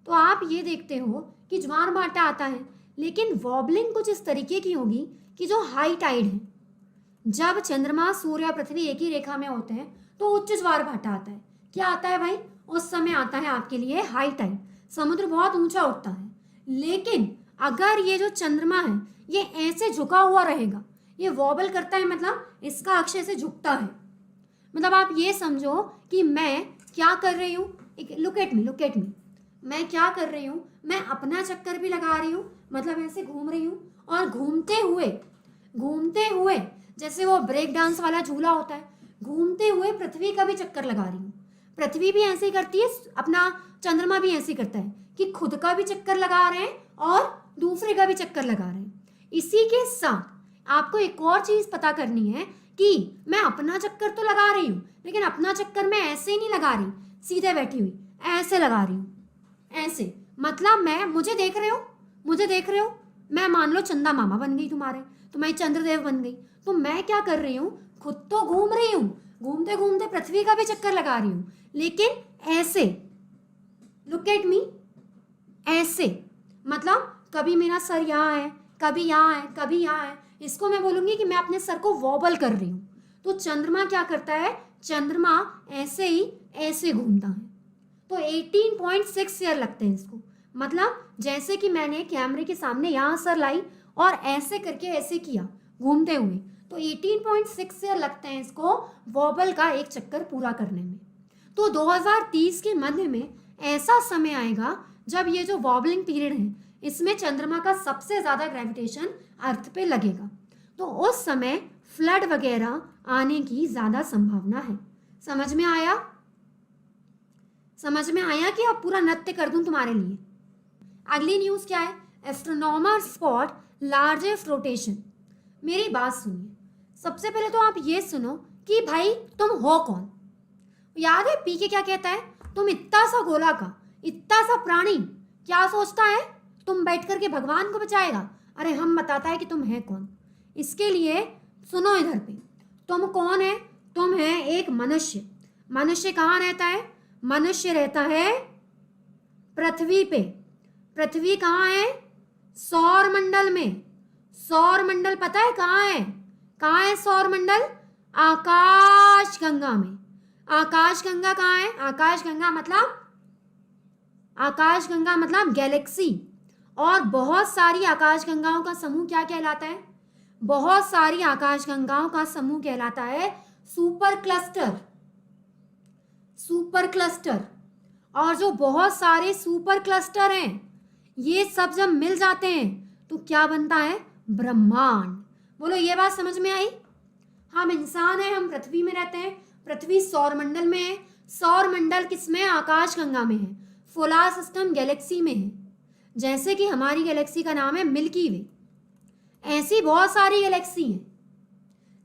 तो आप ये देखते हो कि ज्वार भाटा आता है, लेकिन वॉबलिंग कुछ इस तरीके की होगी कि जो हाई टाइड है, जब चंद्रमा सूर्य और पृथ्वी एक ही रेखा में होते हैं तो उच्च ज्वार भाटा आता है। क्या आता है भाई, उस समय आता है आपके लिए हाई टाइड, समुद्र बहुत ऊंचा उठता है। लेकिन अगर ये जो चंद्रमा है ये ऐसे झुका हुआ रहेगा, ये वॉबल करता है, मतलब इसका अक्ष ऐसे झुकता है, मतलब आप ये समझो कि मैं क्या कर रही हूँ, लुक एट मी, मैं क्या कर रही हूँ, मैं अपना चक्कर भी लगा रही हूँ, मतलब ऐसे घूम रही हूँ, और घूमते हुए जैसे वो ब्रेक डांस वाला झूला होता है, घूमते हुए पृथ्वी का भी चक्कर लगा रही हूँ। पृथ्वी भी ऐसे ही करती है, अपना चंद्रमा भी ऐसे ही करता है कि खुद का भी चक्कर लगा रहे हैं और दूसरे का भी चक्कर लगा रहे हैं। इसी के साथ आपको एक और चीज पता करनी है कि मैं अपना चक्कर तो लगा रही हूँ, लेकिन अपना चक्कर मैं ऐसे ही नहीं लगा रही सीधे बैठी हुई, ऐसे लगा रही हूँ, ऐसे, मतलब मुझे देख रहे हो, मैं मान लो चंदा मामा बन गई तुम्हारे, तो मैं चंद्रदेव बन गई, तो मैं क्या कर रही हूँ, खुद तो घूम रही हूँ, घूमते घूमते पृथ्वी का भी चक्कर लगा रही हूँ, लेकिन ऐसे, लुक एट मी, ऐसे, मतलब कभी मेरा सर यहाँ है, कभी यहाँ है, कभी यहाँ है, इसको मैं बोलूंगी कि मैं अपने सर को वॉबल कर रही हूँ। तो चंद्रमा क्या करता है, चंद्रमा ऐसे ही ऐसे घूमता है। तो 18.6 ईयर लगते हैं इसको, मतलब जैसे कि मैंने कैमरे के सामने यहाँ सर लाई और ऐसे करके ऐसे किया घूमते हुए, तो 18.6 ईयर लगते हैं इसको वॉबल का एक चक्कर पूरा करने में। तो 2030 के मध्य में ऐसा समय आएगा जब ये जो वॉबलिंग पीरियड है इसमें चंद्रमा का सबसे ज़्यादा ग्रेविटेशन अर्थ पे लगेगा, तो उस समय फ्लड वगैरह आने की ज़्यादा संभावना है। समझ में आया कि अब पूरा नृत्य कर दूं तुम्हारे लिए। अगली न्यूज़ क्या है, एस्ट्रोनॉमर स्पॉट लार्जेस्ट रोटेशन। मेरी बात सुनिए, सबसे पहले तो आप ये सुनो कि भाई तुम हो कौन। याद है पीके क्या कहता है, तुम इतना सा गोला का इतना सा प्राणी क्या सोचता है तुम बैठ करके भगवान को बचाएगा। अरे हम बताता है कि तुम है कौन। इसके लिए सुनो इधर पे, तुम कौन है, तुम है एक मनुष्य। मनुष्य कहाँ रहता है, मनुष्य रहता है पृथ्वी पे। पृथ्वी कहाँ है, सौर मंडल में। सौर मंडल पता है कहाँ है सौर मंडल, आकाश गंगा में। आकाश गंगा कहाँ है, आकाश गंगा मतलब गैलेक्सी। और बहुत सारी आकाश गंगाओं का समूह क्या कहलाता है, बहुत सारी आकाश गंगाओं का समूह कहलाता है सुपर क्लस्टर। और जो बहुत सारे सुपर क्लस्टर हैं ये सब जब मिल जाते हैं तो क्या बनता है, ब्रह्मांड। बोलो ये बात समझ में आई। हम इंसान हैं, हम पृथ्वी में रहते हैं, पृथ्वी सौर मंडल में है, सौर मंडल किसमें, आकाश गंगा में है, सोलर सिस्टम गैलेक्सी में है। जैसे कि हमारी गैलेक्सी का नाम है मिल्की वे, ऐसी बहुत सारी गैलेक्सी हैं।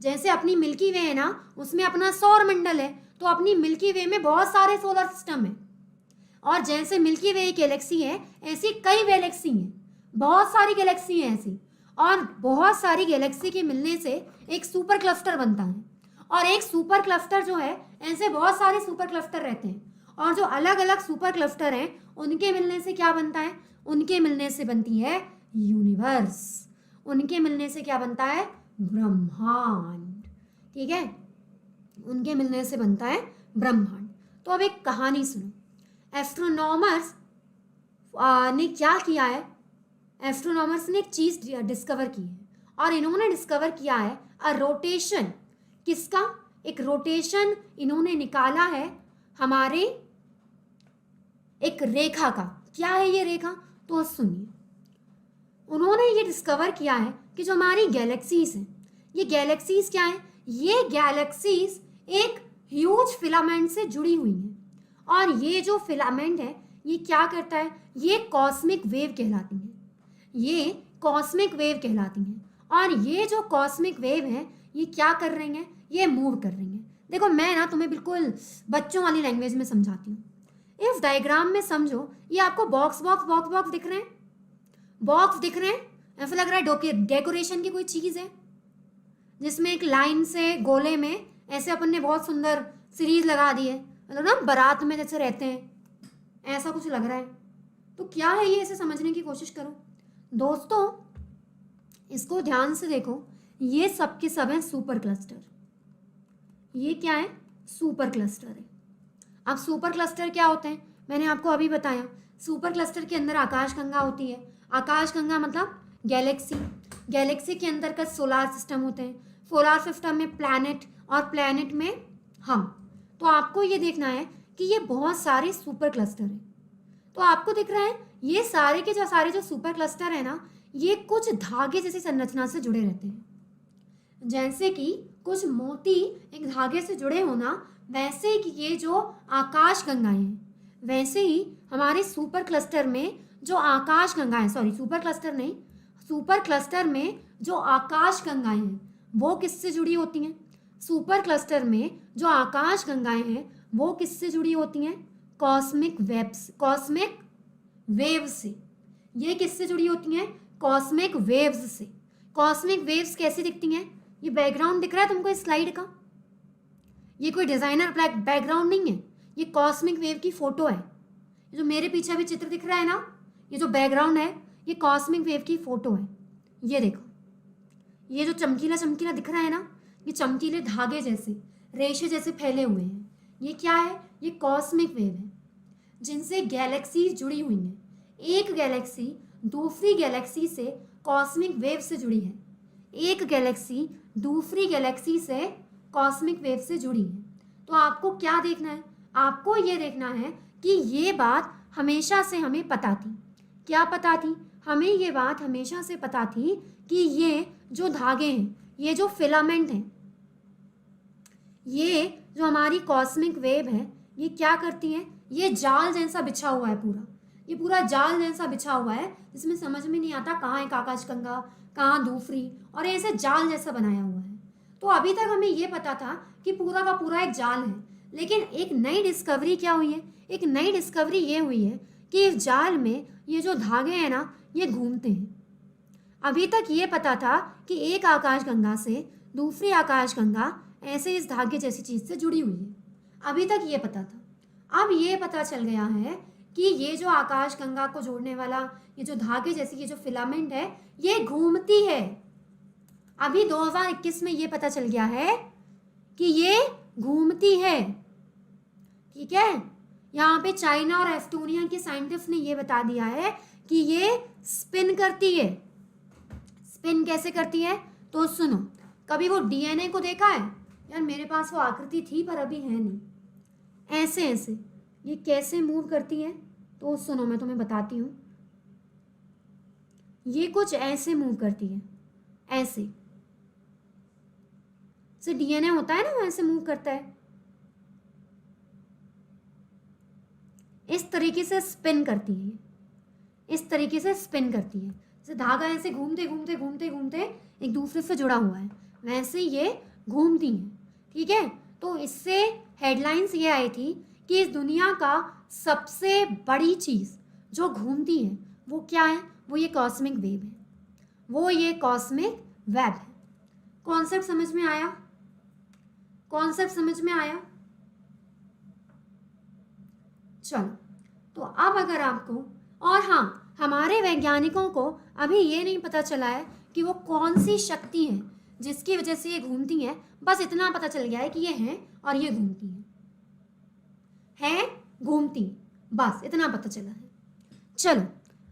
जैसे अपनी मिल्की वे है ना, उसमें अपना सौर मंडल है, तो अपनी मिल्की वे में बहुत सारे सोलर सिस्टम है। और जैसे मिल्की वे एक गैलेक्सी है, ऐसी कई गैलेक्सी हैं, बहुत सारी गैलेक्सी हैं ऐसी। और बहुत सारी गैलेक्सी के मिलने से एक सुपर क्लस्टर बनता है। और एक सुपर क्लस्टर जो है, ऐसे बहुत सारे सुपर क्लस्टर रहते हैं, और जो अलग अलग सुपर क्लस्टर हैं उनके मिलने से क्या बनता है, उनके मिलने से बनती है यूनिवर्स, उनके मिलने से क्या बनता है, ब्रह्मांड। ठीक है, उनके मिलने से बनता है ब्रह्मांड। तो अब एक कहानी सुनो। एस्ट्रोनॉमर्स ने क्या किया है, एस्ट्रोनॉमर्स ने एक चीज डिस्कवर की है, और इन्होंने डिस्कवर किया है रोटेशन। किसका, एक रोटेशन इन्होंने निकाला है हमारे एक रेखा का। क्या है ये रेखा, तो सुनिए। उन्होंने ये डिस्कवर किया है कि जो हमारी गैलेक्सीज हैं, ये गैलेक्सीज क्या है, ये गैलेक्सीज एक ह्यूज फिलामेंट से जुड़ी हुई हैं। और ये जो फिलामेंट है ये क्या करता है, ये कॉस्मिक वेव कहलाती है। ये कॉस्मिक वेव कहलाती हैं। और ये जो कॉस्मिक वेव है ये क्या कर रही हैं, ये मूव कर रही हैं। देखो मैं ना तुम्हें बिल्कुल बच्चों वाली लैंग्वेज में समझाती हूँ। इस डायग्राम में समझो, ये आपको बॉक्स बॉक्स बॉक्स बॉक्स दिख रहे हैं, बॉक्स दिख रहे हैं, ऐसा लग रहा है डेकोरेशन की कोई चीज़ है जिसमें एक लाइन से गोले में ऐसे अपन ने बहुत सुंदर सीरीज लगा दी है, मतलब ना बारात में जैसे रहते हैं, ऐसा कुछ लग रहा है। तो क्या है ये, इसे समझने की कोशिश करो दोस्तों, इसको ध्यान से देखो। ये सब के सब हैं सुपर क्लस्टर। ये क्या है, सुपर क्लस्टर है। अब सुपर क्लस्टर क्या होते हैं, मैंने आपको अभी बताया। सुपर क्लस्टर के अंदर आकाशगंगा होती है। आकाशगंगा मतलब गैलेक्सी, गैलेक्सी के अंदर का सोलार सिस्टम होते हैं, सोलार सिस्टम में प्लैनेट, और प्लैनेट में हम। तो आपको ये देखना है कि ये बहुत सारे सुपर क्लस्टर हैं। तो आपको दिख रहा है ये सारे के सारे जो सुपर क्लस्टर है ना, ये कुछ धागे जैसी संरचना से जुड़े रहते हैं। जैसे कि कुछ मोती एक धागे से जुड़े होना, वैसे ही ये जो आकाश गंगाएं हैं, वैसे ही हमारे सुपर क्लस्टर में जो आकाश गंगाएं, सॉरी सुपर क्लस्टर नहीं, सुपर क्लस्टर में जो आकाश गंगाएं हैं वो किससे जुड़ी होती हैं। सुपर क्लस्टर में जो आकाश गंगाएं हैं वो किससे जुड़ी होती हैं, कॉस्मिक वेव्स, कॉस्मिक वेव से। ये किससे जुड़ी होती हैं, कॉस्मिक वेव्स से। कॉस्मिक वेव्स कैसी दिखती हैं, ये बैकग्राउंड दिख रहा है तुमको इस स्लाइड का, ये कोई डिजाइनर बैकग्राउंड नहीं है, ये कॉस्मिक वेव की फोटो है। ये जो मेरे पीछे भी चित्र दिख रहा है ना, ये जो बैकग्राउंड है ये कॉस्मिक वेव की फोटो है। ये देखो, ये जो चमकीला चमकीला दिख रहा है ना, ये चमकीले धागे जैसे, रेशे जैसे फैले हुए हैं, ये क्या है, ये कॉस्मिक वेव है जिनसे गैलेक्सी जुड़ी हुई हैं। एक गैलेक्सी दूसरी गैलेक्सी से कॉस्मिक वेव से जुड़ी है, एक गैलेक्सी दूसरी गैलेक्सी से कॉस्मिक वेव से जुड़ी है। तो आपको क्या देखना है, आपको ये देखना है कि ये बात हमेशा से हमें पता थी। क्या पता थी, हमें ये बात हमेशा से पता थी कि ये जो धागे हैं, ये जो फिलामेंट हैं, ये जो हमारी कॉस्मिक वेव है, ये क्या करती है, ये जाल जैसा बिछा हुआ है पूरा, ये पूरा जाल जैसा बिछा हुआ है जिसमें समझ में नहीं आता कहाँ एक आकाशगंगा कहाँ दूसरी, और ऐसे जाल जैसा बनाया हुआ है। तो अभी तक हमें ये पता था कि पूरा का पूरा एक जाल है, लेकिन एक नई डिस्कवरी क्या हुई है, एक नई डिस्कवरी ये हुई है कि इस जाल में ये जो धागे हैं ना, ये घूमते हैं। अभी तक ये पता था कि एक आकाशगंगा से दूसरी आकाशगंगा ऐसे इस धागे जैसी चीज़ से जुड़ी हुई है, अभी तक ये पता था। अब ये पता चल गया है कि ये जो आकाशगंगा को जोड़ने वाला ये जो धागे जैसी ये जो फिलामेंट है, ये घूमती है। अभी 2021 में ये पता चल गया है कि ये घूमती है, ठीक है। यहाँ पे चाइना और एस्टोनिया के साइंटिस्ट ने ये बता दिया है कि ये स्पिन करती है। स्पिन कैसे करती है, तो सुनो, कभी वो डीएनए को देखा है, यार मेरे पास वो आकृति थी पर अभी है नहीं, ऐसे ऐसे ये कैसे मूव करती है, तो सुनो मैं तुम्हें बताती हूँ। ये कुछ ऐसे मूव करती है, ऐसे से डीएनए होता है ना, वो ऐसे मूव करता है, इस तरीके से स्पिन करती है, इस तरीके से स्पिन करती है। जैसे धागा ऐसे घूमते घूमते घूमते घूमते एक दूसरे से जुड़ा हुआ है, वैसे ये घूमती हैं, ठीक है। तो इससे हेडलाइंस ये आई थी कि इस दुनिया का सबसे बड़ी चीज़ जो घूमती है वो क्या है, वो ये कॉस्मिक वेव है, वो ये कॉस्मिक वेब है। कॉन्सेप्ट समझ में आया, कॉन्सेप्ट समझ में आया। चलो, तो अब अगर आपको, और हाँ, हमारे वैज्ञानिकों को अभी ये नहीं पता चला है कि वो कौन सी शक्ति है जिसकी वजह से ये घूमती हैं, बस इतना पता चल गया है कि ये हैं और ये घूमती हैं, घूमती, बस इतना पता चला है। चलो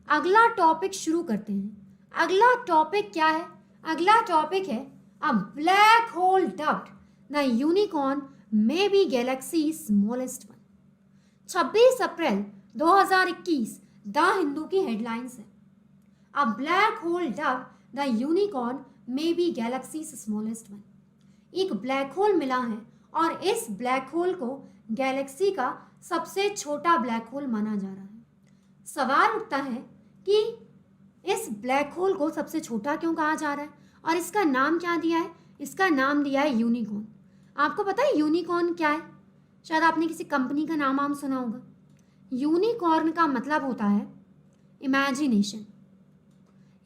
अगला टॉपिक शुरू करते हैं। अगला टॉपिक क्या है, अगला टॉपिक है अ black hole duct the unicorn may be Galaxy smallest one. 26 April 2021 the Hindu की हेडलाइंस है, अ black hole duct the unicorn may be Galaxy smallest one. एक ब्लैक होल मिला है और इस ब्लैक होल को गैलेक्सी का सबसे छोटा ब्लैक होल माना जा रहा है। सवाल उठता है कि इस ब्लैक होल को सबसे छोटा क्यों कहा जा रहा है और इसका नाम क्या दिया है? इसका नाम दिया है यूनिकॉर्न। आपको पता है यूनिकॉर्न क्या है? शायद आपने किसी कंपनी का नाम सुना होगा। यूनिकॉर्न का मतलब होता है इमेजिनेशन।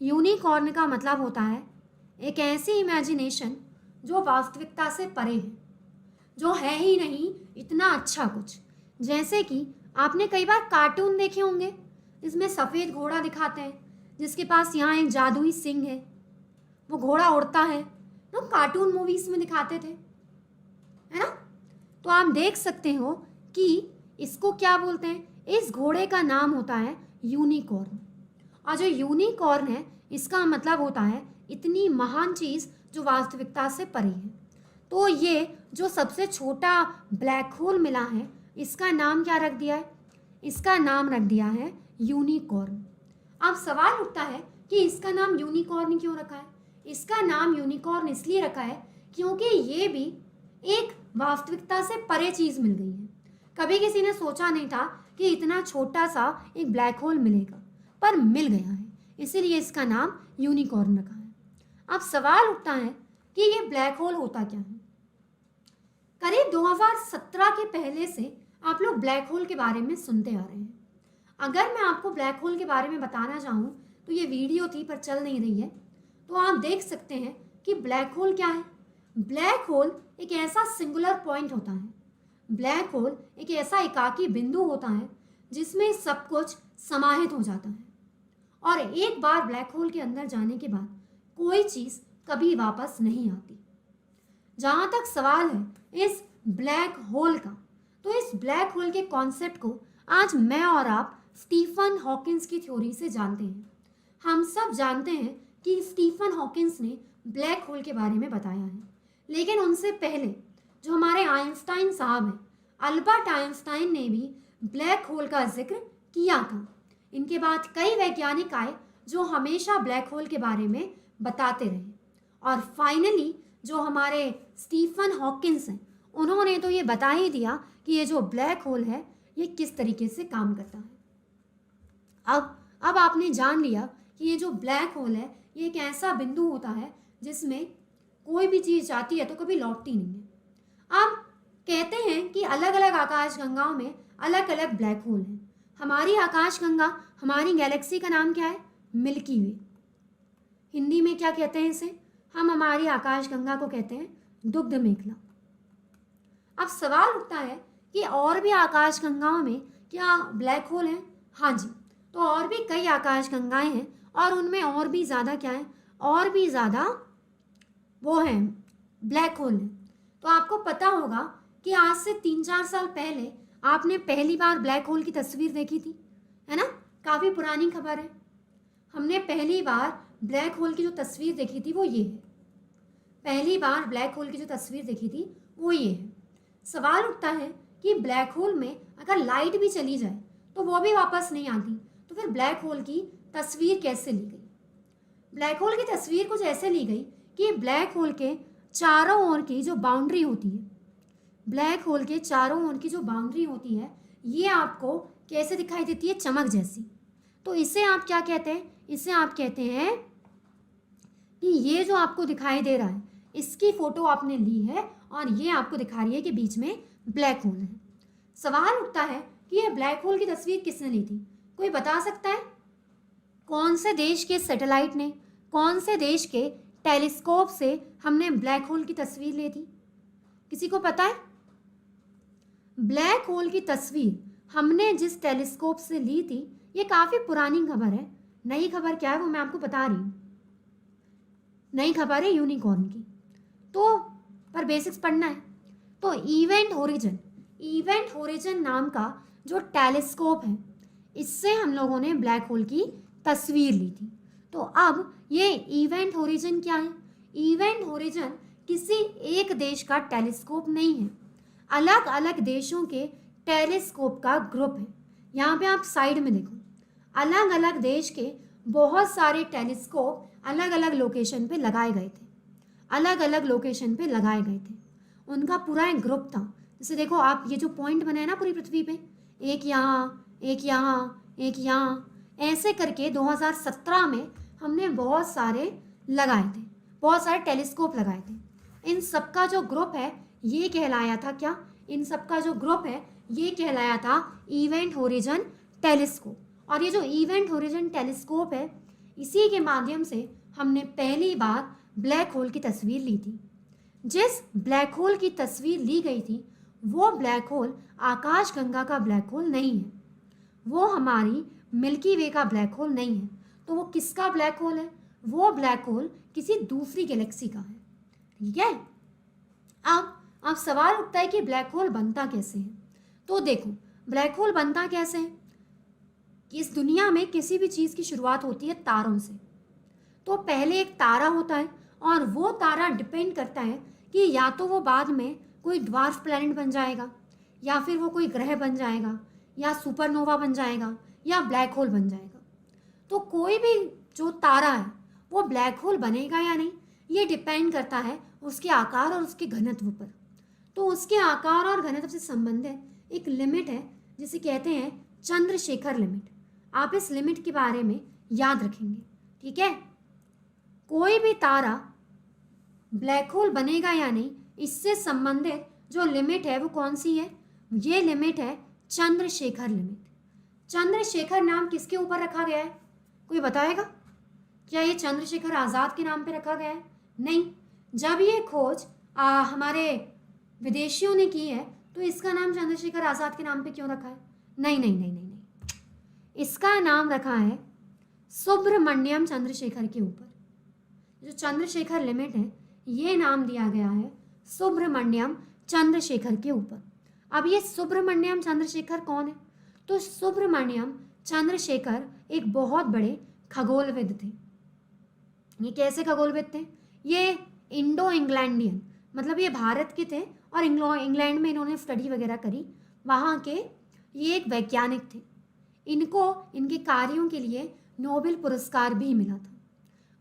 यूनिकॉर्न का मतलब होता है एक ऐसी इमेजिनेशन जो वास्तविकता से परे है, जो है ही नहीं इतना अच्छा कुछ। जैसे कि आपने कई बार कार्टून देखे होंगे, इसमें सफ़ेद घोड़ा दिखाते हैं जिसके पास यहाँ एक जादुई सिंह है, वो घोड़ा उड़ता है, तो कार्टून मूवीज़ में दिखाते थे, है ना? तो आप देख सकते हो कि इसको क्या बोलते हैं। इस घोड़े का नाम होता है यूनिकॉर्न। और जो यूनिकॉर्न है इसका मतलब होता है इतनी महान चीज़ जो वास्तविकता से परे है। तो ये जो सबसे छोटा ब्लैक होल मिला है इसका नाम क्या रख दिया है? इसका नाम रख दिया है यूनिकॉर्न। अब सवाल उठता है कि इसका नाम यूनिकॉर्न क्यों रखा है? इसका नाम यूनिकॉर्न इसलिए रखा है क्योंकि ये भी एक वास्तविकता से परे चीज़ मिल गई है। कभी किसी ने सोचा नहीं था कि इतना छोटा सा एक ब्लैक होल मिलेगा, पर मिल गया है, इसीलिए इसका नाम यूनिकॉर्न रखा है। अब सवाल उठता है कि ये ब्लैक होल होता क्या है? करीब 2017 के पहले से आप लोग ब्लैक होल के बारे में सुनते आ रहे हैं। अगर मैं आपको ब्लैक होल के बारे में बताना चाहूँ तो ये वीडियो थी पर चल नहीं रही है, तो आप देख सकते हैं कि ब्लैक होल क्या है। ब्लैक होल एक ऐसा सिंगुलर पॉइंट होता है। ब्लैक होल एक ऐसा एकाकी बिंदु होता है जिसमें सब कुछ समाहित हो जाता है और एक बार ब्लैक होल के अंदर जाने के बाद कोई चीज़ कभी वापस नहीं आती। जहाँ तक सवाल है इस ब्लैक होल का, तो इस ब्लैक होल के कॉन्सेप्ट को आज मैं और आप स्टीफन हॉकिंस की थ्योरी से जानते हैं। हम सब जानते हैं कि स्टीफन हॉकिंस ने ब्लैक होल के बारे में बताया है, लेकिन उनसे पहले जो हमारे आइंस्टाइन साहब हैं, अल्बर्ट आइंस्टाइन ने भी ब्लैक होल का जिक्र किया था। इनके बाद कई वैज्ञानिक आए जो हमेशा ब्लैक होल के बारे में बताते रहे और फाइनली जो हमारे स्टीफन हॉकिंस हैं उन्होंने तो ये बता ही दिया कि ये जो ब्लैक होल है ये किस तरीके से काम करता है। अब आपने जान लिया कि ये जो ब्लैक होल है ये एक ऐसा बिंदु होता है जिसमें कोई भी चीज़ जाती है तो कभी लौटती नहीं है। अब कहते हैं कि अलग अलग आकाशगंगाओं में अलग अलग ब्लैक होल हैं। हमारी आकाशगंगा, हमारी गैलेक्सी का नाम क्या है? मिल्की वे। हिंदी में क्या कहते हैं इसे? हम हमारी आकाशगंगा को कहते हैं दुग्ध मेखला। अब सवाल उठता है कि और भी आकाशगंगाओं में क्या ब्लैक होल हैं? हाँ जी, तो और भी कई आकाशगंगाएं हैं और उनमें और भी ज़्यादा क्या है? और भी ज़्यादा वो हैं ब्लैक होल हैं। तो आपको पता होगा कि आज से 3-4 साल पहले आपने पहली बार ब्लैक होल की तस्वीर देखी थी, है ना? काफ़ी पुरानी खबर है। हमने पहली बार ब्लैक होल की जो तस्वीर देखी थी वो ये है। पहली बार ब्लैक होल की जो तस्वीर देखी थी वो ये है। सवाल उठता है कि ब्लैक होल में अगर लाइट भी चली जाए तो वो भी वापस नहीं आती, तो फिर ब्लैक होल की तस्वीर कैसे ली गई? ब्लैक होल की तस्वीर कुछ ऐसे ली गई कि ब्लैक होल के चारों ओर की जो बाउंड्री होती है, ब्लैक होल के चारों ओर की जो बाउंड्री होती है ये आपको कैसे दिखाई देती है? चमक जैसी। तो इसे आप क्या कहते हैं? इसे आप कहते हैं कि ये जो आपको दिखाई दे रहा है इसकी फ़ोटो आपने ली है और ये आपको दिखा रही है कि बीच में ब्लैक होल है। सवाल उठता है कि ये ब्लैक होल की तस्वीर किसने ली थी? कोई बता सकता है? कौन से देश के सैटेलाइट ने, कौन से देश के टेलीस्कोप से हमने ब्लैक होल की तस्वीर ली थी? किसी को पता है? ब्लैक होल की तस्वीर हमने जिस टेलीस्कोप से ली थी ये काफ़ी पुरानी खबर है। नई खबर क्या है वो मैं आपको बता रही हूँ। नई खबर है यूनिकॉर्न की। तो पर बेसिक्स पढ़ना है। तो इवेंट होरिजन नाम का जो टेलीस्कोप है इससे हम लोगों ने ब्लैक होल की तस्वीर ली थी। तो अब ये इवेंट होरिजन क्या है? इवेंट होरिजन किसी एक देश का टेलीस्कोप नहीं है, अलग अलग देशों के टेलीस्कोप का ग्रुप है। यहाँ पे आप साइड में देखो, अलग अलग देश के बहुत सारे टेलीस्कोप अलग अलग लोकेशन पे लगाए गए थे, अलग अलग लोकेशन पे लगाए गए थे। उनका पूरा एक ग्रुप था। जैसे देखो आप ये जो पॉइंट बने हैं ना पूरी पृथ्वी पे, एक यहाँ, एक यहाँ, एक यहाँ, ऐसे करके 2017 में हमने बहुत सारे लगाए थे, बहुत सारे टेलीस्कोप लगाए थे। इन सबका जो ग्रुप है ये कहलाया था क्या? इन सबका जो ग्रुप है ये कहलाया था इवेंट होरिजन टेलीस्कोप। और ये जो इवेंट होरिजन टेलीस्कोप है इसी के माध्यम से हमने पहली बार ब्लैक होल की तस्वीर ली थी। जिस ब्लैक होल की तस्वीर ली गई थी वो ब्लैक होल आकाशगंगा का ब्लैक होल नहीं है, वो हमारी मिल्की वे का ब्लैक होल नहीं है। तो वो किसका ब्लैक होल है? वो ब्लैक होल किसी दूसरी गैलेक्सी का है। ठीक है, अब सवाल उठता है कि ब्लैक होल बनता कैसे है। तो देखो, ब्लैक होल बनता कैसे है कि इस दुनिया में किसी भी चीज़ की शुरुआत होती है तारों से। तो पहले एक तारा होता है और वो तारा डिपेंड करता है कि या तो वो बाद में कोई ड्वार्फ प्लैनेट बन जाएगा, या फिर वो कोई ग्रह बन जाएगा, या सुपरनोवा बन जाएगा, या ब्लैक होल बन जाएगा। तो कोई भी जो तारा है वो ब्लैक होल बनेगा या नहीं ये डिपेंड करता है उसके आकार और उसके घनत्व पर। तो उसके आकार और घनत्व से संबंधित एक लिमिट है जिसे कहते हैं चंद्रशेखर लिमिट। आप इस लिमिट के बारे में याद रखेंगे। ठीक है, कोई भी तारा ब्लैक होल बनेगा या नहीं इससे संबंधित जो लिमिट है वो कौन सी है? ये लिमिट है चंद्रशेखर लिमिट। चंद्रशेखर नाम किसके ऊपर रखा गया है? कोई बताएगा? क्या ये चंद्रशेखर आज़ाद के नाम पे रखा गया है? नहीं। जब ये खोज हमारे विदेशियों ने की है तो इसका नाम चंद्रशेखर आज़ाद के नाम पे क्यों रखा है? नहीं नहीं नहीं नहीं नहीं, इसका नाम रखा है सुब्रमण्यम चंद्रशेखर के ऊपर। जो चंद्रशेखर लिमिट है ये नाम दिया गया है सुब्रमण्यम चंद्रशेखर के ऊपर। अब ये सुब्रमण्यम चंद्रशेखर कौन है? तो सुब्रमण्यम चंद्रशेखर एक बहुत बड़े खगोलविद थे। ये कैसे खगोलविद थे? ये इंडो इंग्लैंडियन, मतलब ये भारत के थे और इंग्लैंड में इन्होंने स्टडी वगैरह करी, वहाँ के ये एक वैज्ञानिक थे। इनको इनके कार्यों के लिए नोबेल पुरस्कार भी मिला था।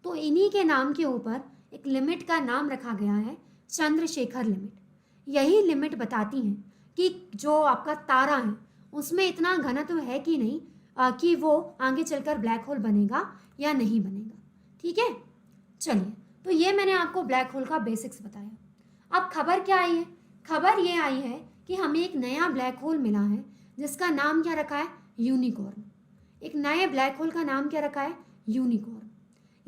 तो इन्हीं के नाम के ऊपर एक लिमिट का नाम रखा गया है चंद्रशेखर लिमिट। यही लिमिट बताती है कि जो आपका तारा है उसमें इतना घनत्व है कि नहीं कि वो आगे चलकर ब्लैक होल बनेगा या नहीं बनेगा। ठीक है, चलिए, तो ये मैंने आपको ब्लैक होल का बेसिक्स बताया। अब खबर क्या आई है? खबर ये आई है कि हमें एक नया ब्लैक होल मिला है जिसका नाम क्या रखा है? यूनिकॉर्न। एक नए ब्लैक होल का नाम क्या रखा है? यूनिकॉर्न।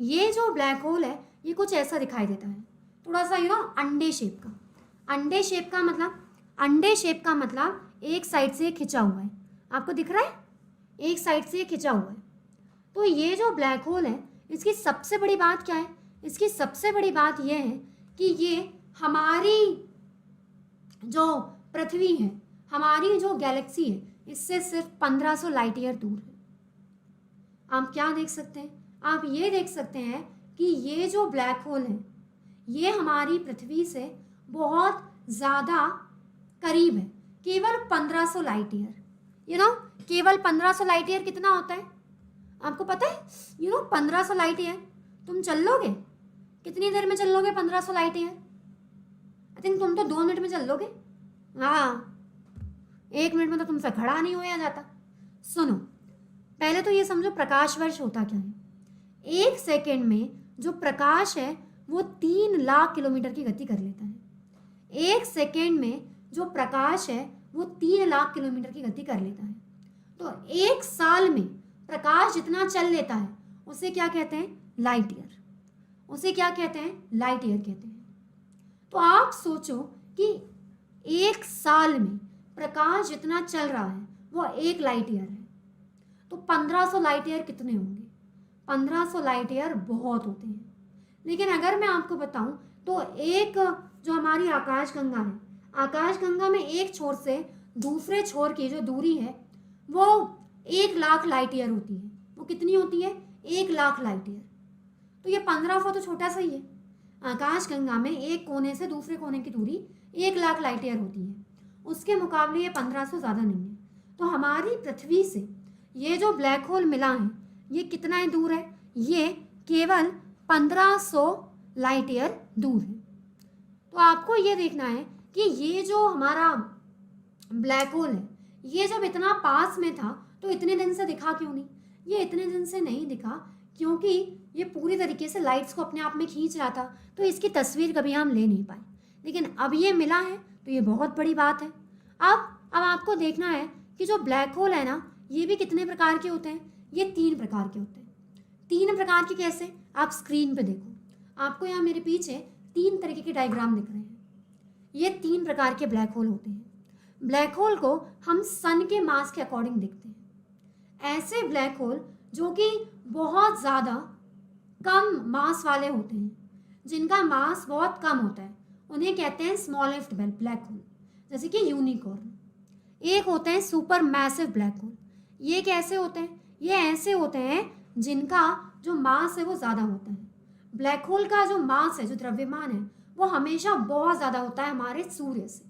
ये जो ब्लैक होल है ये कुछ ऐसा दिखाई देता है, थोड़ा सा अंडे शेप का। अंडे शेप का मतलब, अंडे शेप का मतलब एक साइड से खिंचा हुआ है। आपको दिख रहा है? एक साइड से खिंचा हुआ है। तो ये जो ब्लैक होल है इसकी सबसे बड़ी बात क्या है? इसकी सबसे बड़ी बात यह है कि ये हमारी जो पृथ्वी है, हमारी जो गैलेक्सी है, इससे सिर्फ 1500 लाइट ईयर दूर है। आप क्या देख सकते हैं? आप ये देख सकते हैं कि ये जो ब्लैक होल है ये हमारी पृथ्वी से बहुत ज़्यादा करीब है, केवल 1500 लाइट ईयर। केवल 1500 लाइट ईयर कितना होता है आपको पता है? 1500 लाइट ईयर तुम चल लोगे? कितनी देर में चल लोगे 1500 लाइट ईयर? आई थिंक तुम तो 2 मिनट में चल लोगे। हाँ, 1 मिनट में तो तुमसे खड़ा नहीं होया जाता। सुनो, पहले तो ये समझो प्रकाश वर्ष होता क्या है। 1 सेकेंड में जो प्रकाश है वो 3 लाख किलोमीटर की गति कर लेता है। 1 सेकेंड में जो प्रकाश है वो 3 लाख किलोमीटर की गति कर लेता है। तो 1 साल में प्रकाश जितना चल लेता है उसे क्या कहते हैं? Light year. उसे क्या कहते हैं? लाइट ईयर कहते हैं। तो आप सोचो कि 1 साल में प्रकाश जितना चल रहा है वो 1 लाइट ईयर है। तो 1500 लाइट ईयर कितने होंगे? 1500 लाइट ईयर बहुत होते हैं। लेकिन अगर मैं आपको बताऊं तो एक जो हमारी आकाशगंगा है, आकाशगंगा में एक छोर से दूसरे छोर की जो दूरी है वो 1 लाख लाइट ईयर होती है। वो कितनी होती है? 1 लाख लाइट ईयर। तो ये 1500 तो छोटा सा ही है। आकाशगंगा में एक कोने से दूसरे कोने की दूरी 1 लाख लाइट ईयर होती है, उसके मुकाबले ये 1500 ज़्यादा नहीं है। तो हमारी पृथ्वी से ये जो ब्लैक होल मिला है ये कितना ही दूर है? ये केवल 1500 लाइट ईयर दूर है। तो आपको ये देखना है कि ये जो हमारा ब्लैक होल है ये जब इतना पास में था तो इतने दिन से दिखा क्यों नहीं? ये इतने दिन से नहीं दिखा क्योंकि ये पूरी तरीके से लाइट्स को अपने आप में खींच रहा था, तो इसकी तस्वीर कभी हम ले नहीं पाए, लेकिन अब ये मिला है तो ये बहुत बड़ी बात है। अब आपको देखना है कि जो ब्लैक होल है ना, ये भी कितने प्रकार के होते हैं। ये 3 प्रकार के होते हैं। 3 प्रकार के कैसे, आप स्क्रीन पे देखो, आपको यहाँ मेरे पीछे 3 तरीके के डायग्राम दिख रहे हैं। ये 3 प्रकार के ब्लैक होल होते हैं। ब्लैक होल को हम सन के मास के अकॉर्डिंग देखते हैं। ऐसे ब्लैक होल जो कि बहुत ज़्यादा कम मास वाले होते हैं, जिनका मास बहुत कम होता है, उन्हें कहते हैं स्मॉलेस्ट ब्लैक होल, जैसे कि यूनिकॉर्न। एक होते हैं सुपर मैसिव ब्लैक होल। ये कैसे होते हैं, ये ऐसे होते हैं जिनका जो मास है वो ज़्यादा होता है। ब्लैक होल का जो मास है, जो द्रव्यमान है, वो हमेशा बहुत ज़्यादा होता है हमारे सूर्य से।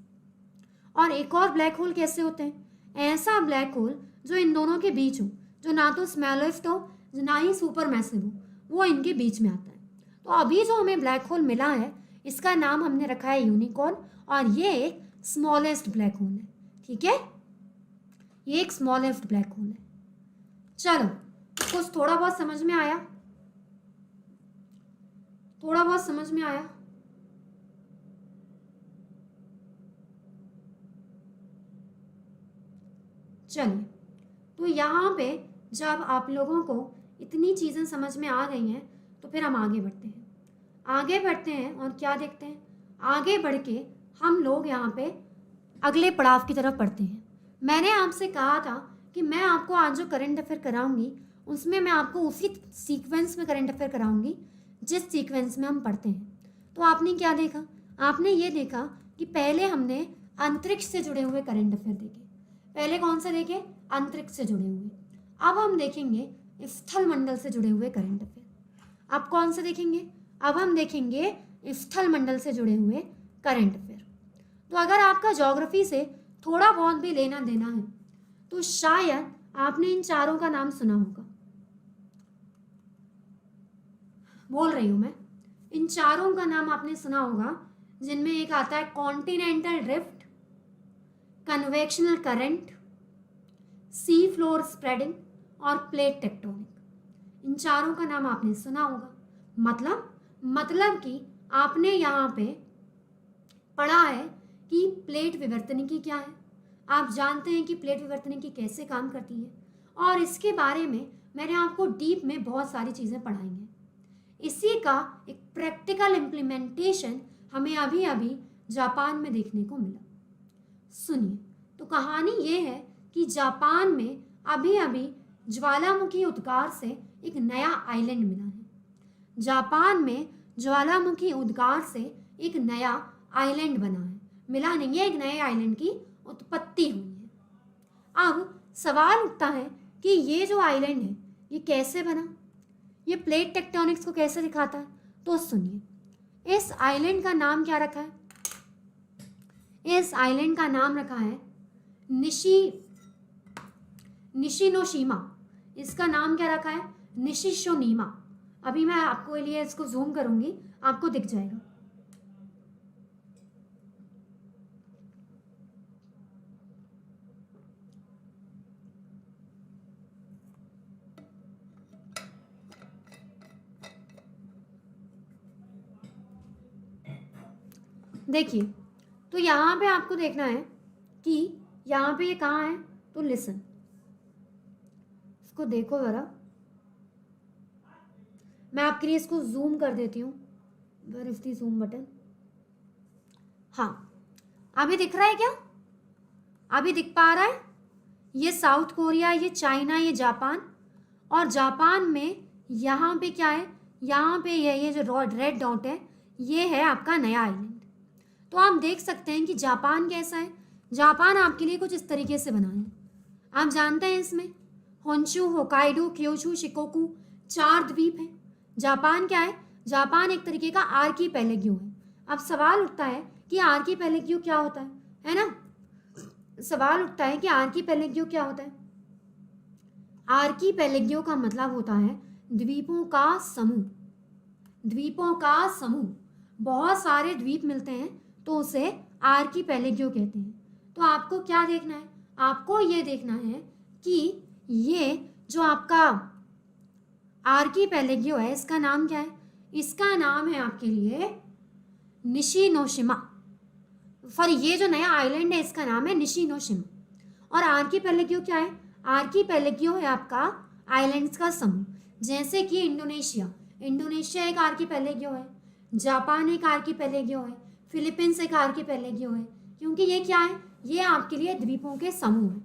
और एक और ब्लैक होल कैसे होते हैं, ऐसा ब्लैक होल जो इन दोनों के बीच हो, जो ना तो स्मॉलेस्ट हो ना ही सुपर मैसिव हो, वो इनके बीच में आता है। तो अभी जो हमें ब्लैक होल मिला है, इसका नाम हमने रखा है यूनिकॉर्न, और ये एक स्मॉलेस्ट ब्लैक होल है। ठीक है, ये एक स्मॉलेस्ट ब्लैक होल है। चलो, कुछ थोड़ा बहुत समझ में आया, थोड़ा बहुत समझ में आया। चलिए, तो यहाँ पे जब आप लोगों को इतनी चीज़ें समझ में आ गई हैं, तो फिर हम आगे बढ़ते हैं। आगे बढ़ते हैं और क्या देखते हैं, आगे बढ़ के हम लोग यहाँ पे अगले पड़ाव की तरफ बढ़ते हैं। मैंने आपसे कहा था कि मैं आपको आज जो करंट अफेयर कराऊंगी, उसमें मैं आपको उसी सीक्वेंस में करंट अफेयर कराऊंगी जिस सीक्वेंस में हम पढ़ते हैं। तो आपने क्या देखा, आपने ये देखा कि पहले हमने अंतरिक्ष से जुड़े हुए करंट अफेयर देखे। पहले कौन से देखे, अंतरिक्ष से जुड़े हुए। अब हम देखेंगे स्थल मंडल से जुड़े हुए करंट अफेयर। अब कौन से देखेंगे, अब हम देखेंगे स्थल मंडल से जुड़े हुए करंट अफेयर। तो अगर आपका ज्योग्राफी से थोड़ा बहुत भी लेना देना है, तो शायद आपने इन चारों का नाम सुना होगा। बोल रही हूं मैं, इन चारों का नाम आपने सुना होगा, जिनमें एक आता है continental drift, convectional current, sea floor spreading और प्लेट टेक्टोनिक। इन चारों का नाम आपने सुना होगा। मतलब कि आपने यहाँ पे पढ़ा है कि प्लेट विवर्तनिकी क्या है, आप जानते हैं कि प्लेट विवर्तनिकी कैसे काम करती है, और इसके बारे में मैंने आपको डीप में बहुत सारी चीज़ें पढ़ाई हैं। इसी का एक प्रैक्टिकल इम्प्लीमेंटेशन हमें अभी अभी जापान में देखने को मिला। सुनिए, तो कहानी ये है कि जापान में अभी अभी ज्वालामुखी उद्गार से एक नया आइलैंड मिला है। जापान में ज्वालामुखी उद्गार से एक नया आइलैंड बना है, मिला नहीं है, एक नए आइलैंड की उत्पत्ति हुई है। अब सवाल उठता है कि ये जो आइलैंड है ये कैसे बना, ये प्लेट टेक्टोनिक्स को कैसे दिखाता है। तो सुनिए, इस आइलैंड का नाम क्या रखा है, इस आइलैंड का नाम रखा है निशिनोशिमा। इसका नाम क्या रखा है, निशिशोनीमा। अभी मैं आपको लिए इसको जूम करूंगी, आपको दिख जाएगा। देखिए, तो यहाँ पे आपको देखना है कि यहाँ पे ये कहाँ है, तो लिसन, इसको देखो ज़रा, मैं आपके लिए इसको जूम कर देती हूँ। Where is the zoom button. हाँ, अभी दिख रहा है क्या, अभी दिख पा रहा है। ये साउथ कोरिया, ये चाइना, ये जापान, और जापान में यहाँ पे क्या है, यहाँ पे ये जो रेड डॉट है, ये है आपका नया आइलैंड। तो आप देख सकते हैं कि जापान कैसा है। जापान आपके लिए कुछ इस तरीके से बना है। आप जानते हैं इसमें होन्शु, होकाइडो, क्योशु, शिकोकू 4 द्वीप हैं। जापान क्या है, जापान एक तरीके का आर्कीपेलागो है। अब सवाल उठता है कि आर्कीपेलागो क्या होता है ना, सवाल उठता है कि आर्कीपेलागो क्या होता है। आर्कीपेलागो का मतलब होता है द्वीपों का समूह, द्वीपों का समूह। बहुत सारे द्वीप मिलते हैं तो उसे आर्कीपेलागो कहते हैं। तो आपको क्या देखना है, आपको ये देखना है कि ये जो आपका आर्कीपेलागो है, इसका नाम क्या है? इसका नाम है आपके लिए निशिनोशिमा। फॉर ये जो नया आइलैंड है इसका नाम है निशिनोशिमा। और आर्कीपेलागो क्या है? आर्कीपेलागो है आपका आइलैंड्स का समूह। जैसे कि इंडोनेशिया एक आर्कीपेलागो है, जापान एक आर्कीपेलागो है, फिलीपींस एक आर्कीपेलागो है, क्योंकि ये क्या है? ये आपके लिए द्वीपों के समूह है।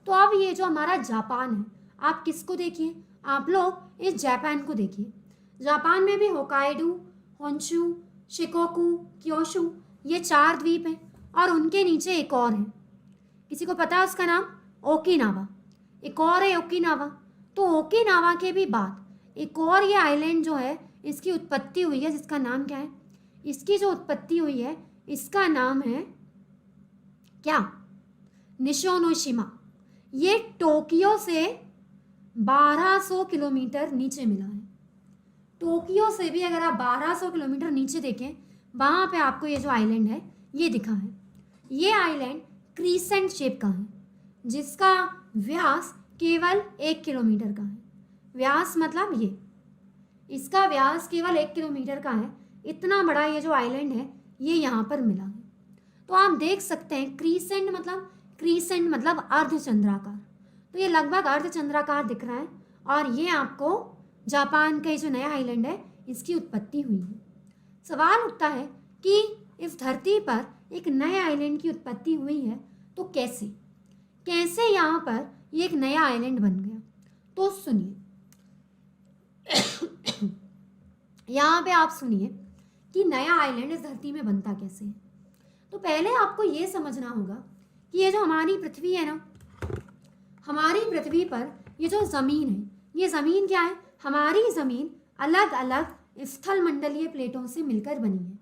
तो अब ये जो हमारा जापान है, आप किसको देखिए? आप लोग इस जापान को देखिए। जापान में भी होकाइडो, होंशु, शिकोकू, क्योशु, ये 4 द्वीप हैं और उनके नीचे एक और है। किसी को पता है उसका नाम? ओकिनावा। एक और है ओकिनावा। तो ओकिनावा के भी बाद एक और ये आइलैंड जो है इसकी उत्पत्ति हुई है, जिसका नाम क्या है? इसकी जो उत्पत्ति हुई है इसका नाम है क्या? निशिनोशिमा। ये टोक्यो से 1200 किलोमीटर नीचे मिला है। टोक्यो से भी अगर आप 1200 किलोमीटर नीचे देखें, वहाँ पे आपको ये जो आइलैंड है ये दिखा है। ये आइलैंड क्रीसेंट शेप का है, जिसका व्यास केवल 1 किलोमीटर का है। व्यास मतलब ये, इसका व्यास केवल 1 किलोमीटर का है। इतना बड़ा ये जो आइलैंड है ये यहाँ पर मिला है। तो आप देख सकते हैं क्रीसेंट मतलब अर्धचंद्राकार। तो ये लगभग अर्धचंद्राकार दिख रहा है और ये आपको जापान का जो नया आइलैंड है इसकी उत्पत्ति हुई है। सवाल उठता है कि इस धरती पर एक नए आइलैंड की उत्पत्ति हुई है तो कैसे यहाँ पर ये एक नया आइलैंड बन गया? तो सुनिए, यहाँ पे आप सुनिए कि नया आइलैंड इस धरती में बनता कैसे है। तो पहले आपको ये समझना होगा कि ये जो हमारी पृथ्वी है ना, हमारी पृथ्वी पर ये जो ज़मीन है, ये ज़मीन क्या है? हमारी ज़मीन अलग अलग स्थल मंडलीय प्लेटों से मिलकर बनी है।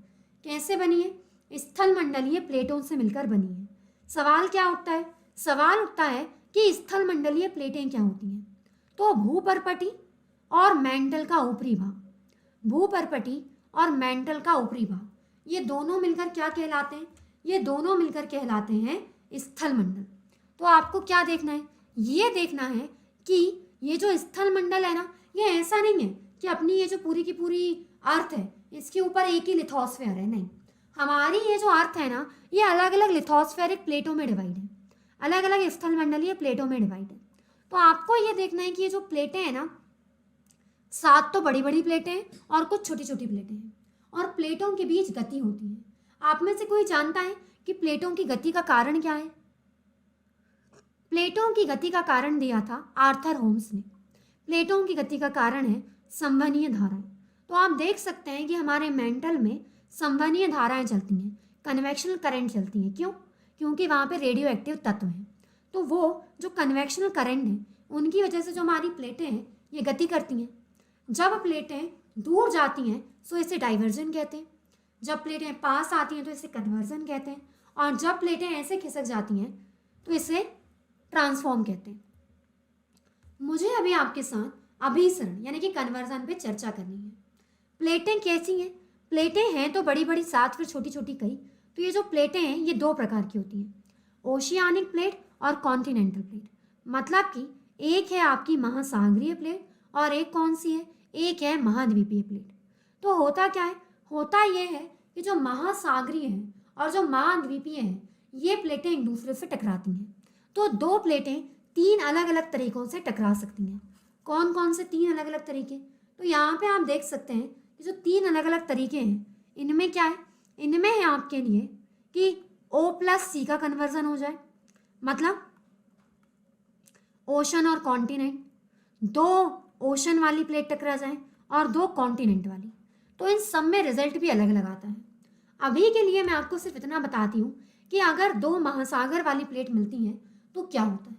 कैसे बनी है? स्थल मंडलीय प्लेटों से मिलकर बनी है। सवाल क्या उठता है? सवाल उठता है कि स्थल मंडलीय प्लेटें क्या होती हैं? तो भूपर्पटी और मेंटल का ऊपरी भाग, भूपर्पटी और मेंटल का ऊपरी भाग, ये दोनों मिलकर क्या कहलाते हैं? ये दोनों मिलकर कहलाते हैं स्थल मंडल। तो आपको क्या देखना है? ये देखना है कि ये जो स्थल मंडल है ना, ये ऐसा नहीं है कि अपनी ये जो पूरी की पूरी अर्थ है इसके ऊपर एक ही लिथोस्फेयर है। नहीं, हमारी ये जो अर्थ है ना, ये अलग अलग लिथोस्फेरिक प्लेटों में डिवाइड है, अलग अलग स्थल मंडलीय प्लेटों में डिवाइड है। तो आपको ये देखना है कि ये जो प्लेटें हैं ना, 7 तो बड़ी बड़ी प्लेटें हैं और कुछ छोटी छोटी प्लेटें हैं, और प्लेटों के बीच गति होती है। आप में से कोई जानता है कि प्लेटों की गति का कारण क्या है? प्लेटों की गति का कारण दिया था आर्थर होम्स ने। प्लेटों की गति का कारण है संवहनीय धाराएं। तो आप देख सकते हैं कि हमारे मेंटल में संवहनीय धाराएं चलती हैं, कन्वेक्शनल करंट चलती हैं। क्यों? क्योंकि वहाँ पे रेडियो एक्टिव तत्व हैं। तो वो जो कन्वेक्शनल करंट है उनकी वजह से जो हमारी प्लेटें हैं ये गति करती हैं। जब प्लेटें दूर जाती हैं तो इसे डाइवर्जन कहते हैं, जब प्लेटें पास आती हैं तो इसे कन्वर्जन कहते हैं, और जब प्लेटें ऐसे खिसक जाती हैं तो इसे ट्रांसफॉर्म कहते हैं। मुझे अभी आपके साथ अभिसरण यानी कि कन्वर्जन पे चर्चा करनी है। प्लेटें कैसी हैं? प्लेटें हैं तो बड़ी बड़ी 7, फिर छोटी छोटी कई। तो ये जो प्लेटें हैं ये 2 प्रकार की होती हैं, ओशियानिक प्लेट और कॉन्टिनेंटल प्लेट। मतलब कि एक है आपकी महासागरीय प्लेट और एक कौन सी है? एक है महाद्वीपीय प्लेट। तो होता क्या है? होता यह है कि जो महासागरीय है और जो महाद्वीपीय है ये प्लेटें एक दूसरे से टकराती हैं। तो 2 प्लेटें 3 अलग अलग तरीकों से टकरा सकती हैं। कौन कौन से 3 अलग अलग तरीके? तो यहाँ पे आप देख सकते हैं कि जो 3 अलग अलग तरीके हैं इनमें क्या है? इनमें है आपके लिए कि O+C का कन्वर्जन हो जाए, मतलब ओशन और कॉन्टिनेंट, 2 ओशन वाली प्लेट टकरा जाए और 2 कॉन्टिनेंट वाली। तो इन सब में रिजल्ट भी अलग अलग आता है। अभी के लिए मैं आपको सिर्फ इतना बताती हूँ कि अगर 2 महासागर वाली प्लेट मिलती हैं तो क्या होता है।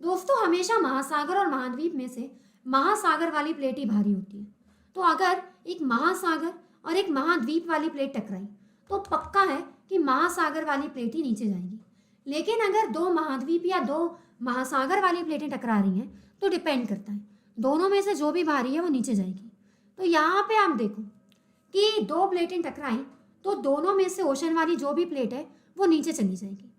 दोस्तों, हमेशा महासागर और महाद्वीप में से महासागर वाली प्लेट ही भारी होती है। तो अगर एक महासागर और एक महाद्वीप वाली प्लेट टकराई तो पक्का है कि महासागर वाली प्लेट ही नीचे जाएगी। लेकिन अगर 2 महाद्वीप या 2 महासागर वाली प्लेटें टकरा रही हैं तो डिपेंड करता है, दोनों में से जो भी भारी है वो नीचे जाएगी। तो यहाँ पे आप देखो कि 2 प्लेटें टकराई तो दोनों में से ओशन वाली जो भी प्लेट है वो नीचे चली जाएगी।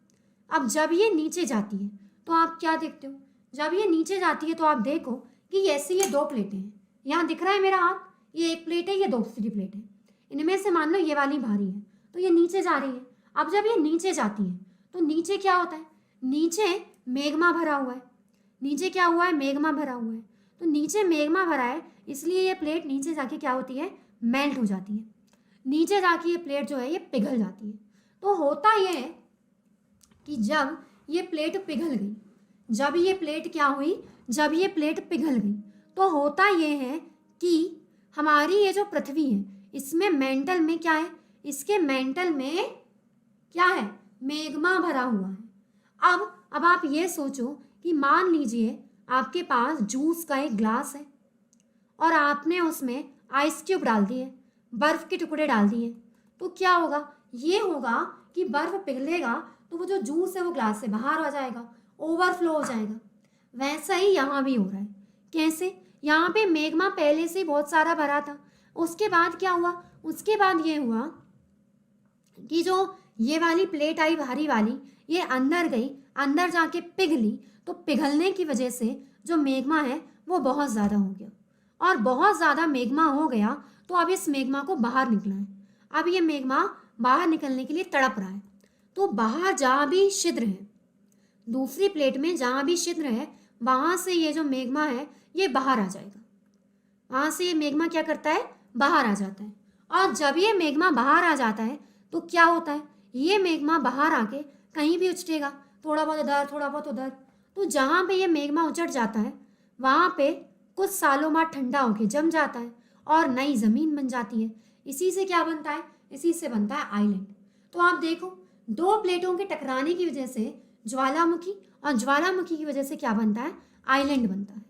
अब जब ये नीचे जाती है तो आप क्या देखते हो? जब ये नीचे जाती है तो आप देखो कि ऐसी ये दो प्लेटें हैं। यहाँ दिख रहा है मेरा हाथ, ये एक प्लेट है, ये दूसरी प्लेट है। इनमें से मान लो ये वाली भारी है तो ये नीचे जा रही है। अब जब ये नीचे जाती है तो नीचे क्या होता है, नीचे मैग्मा भरा हुआ है। नीचे क्या हुआ है, मैग्मा भरा हुआ है। तो नीचे मैग्मा भरा है इसलिए ये प्लेट नीचे जाके क्या होती है, मेल्ट हो जाती है। नीचे जाके ये प्लेट जो है ये पिघल जाती है। तो होता ये है कि जब ये प्लेट पिघल गई, जब ये प्लेट क्या हुई, जब ये प्लेट पिघल गई तो होता ये है कि हमारी ये जो पृथ्वी है इसमें मेंटल में क्या है, इसके मेंटल में क्या है, मैग्मा भरा हुआ है। अब आप ये सोचो कि मान लीजिए आपके पास जूस का एक ग्लास है और आपने उसमें आइस क्यूब डाल दिए, बर्फ के टुकड़े डाल दिए, तो क्या होगा, ये होगा कि बर्फ पिघलेगा तो वो जो जूस है वो ग्लास से बाहर आ जाएगा, ओवरफ्लो हो जाएगा। वैसा ही यहाँ भी हो रहा है। कैसे, यहाँ पे मैग्मा पहले से बहुत सारा भरा था। उसके बाद क्या हुआ, उसके बाद ये हुआ कि जो ये वाली प्लेट आई भारी वाली, ये अंदर गई, अंदर जाके पिघली। तो पिघलने की वजह से जो मैग्मा है वो बहुत ज़्यादा हो गया, और बहुत ज़्यादा मैग्मा हो गया तो अब इस मैग्मा को बाहर निकलना है। अब ये मैग्मा बाहर निकलने के लिए तड़प रहा है। तो बाहर जहाँ भी छिद्र है, दूसरी प्लेट में जहाँ भी छिद्र है, वहाँ से ये जो मैग्मा है ये बाहर आ जाएगा। वहाँ से ये मैग्मा क्या करता है, बाहर आ जाता है। और जब ये मैग्मा बाहर आ जाता है तो क्या होता है, ये मैग्मा बाहर आके कहीं भी उछटेगा, थोड़ा बहुत इधर थोड़ा बहुत उधर। तो जहाँ पे ये मैग्मा उचट जाता है वहाँ पे कुछ सालों बाद ठंडा होके जम जाता है और नई ज़मीन बन जाती है। इसी से क्या बनता है, इसी से बनता है आइलैंड। तो आप देखो, दो प्लेटों के टकराने की वजह से ज्वालामुखी, और ज्वालामुखी की वजह से क्या बनता है, आइलैंड बनता है।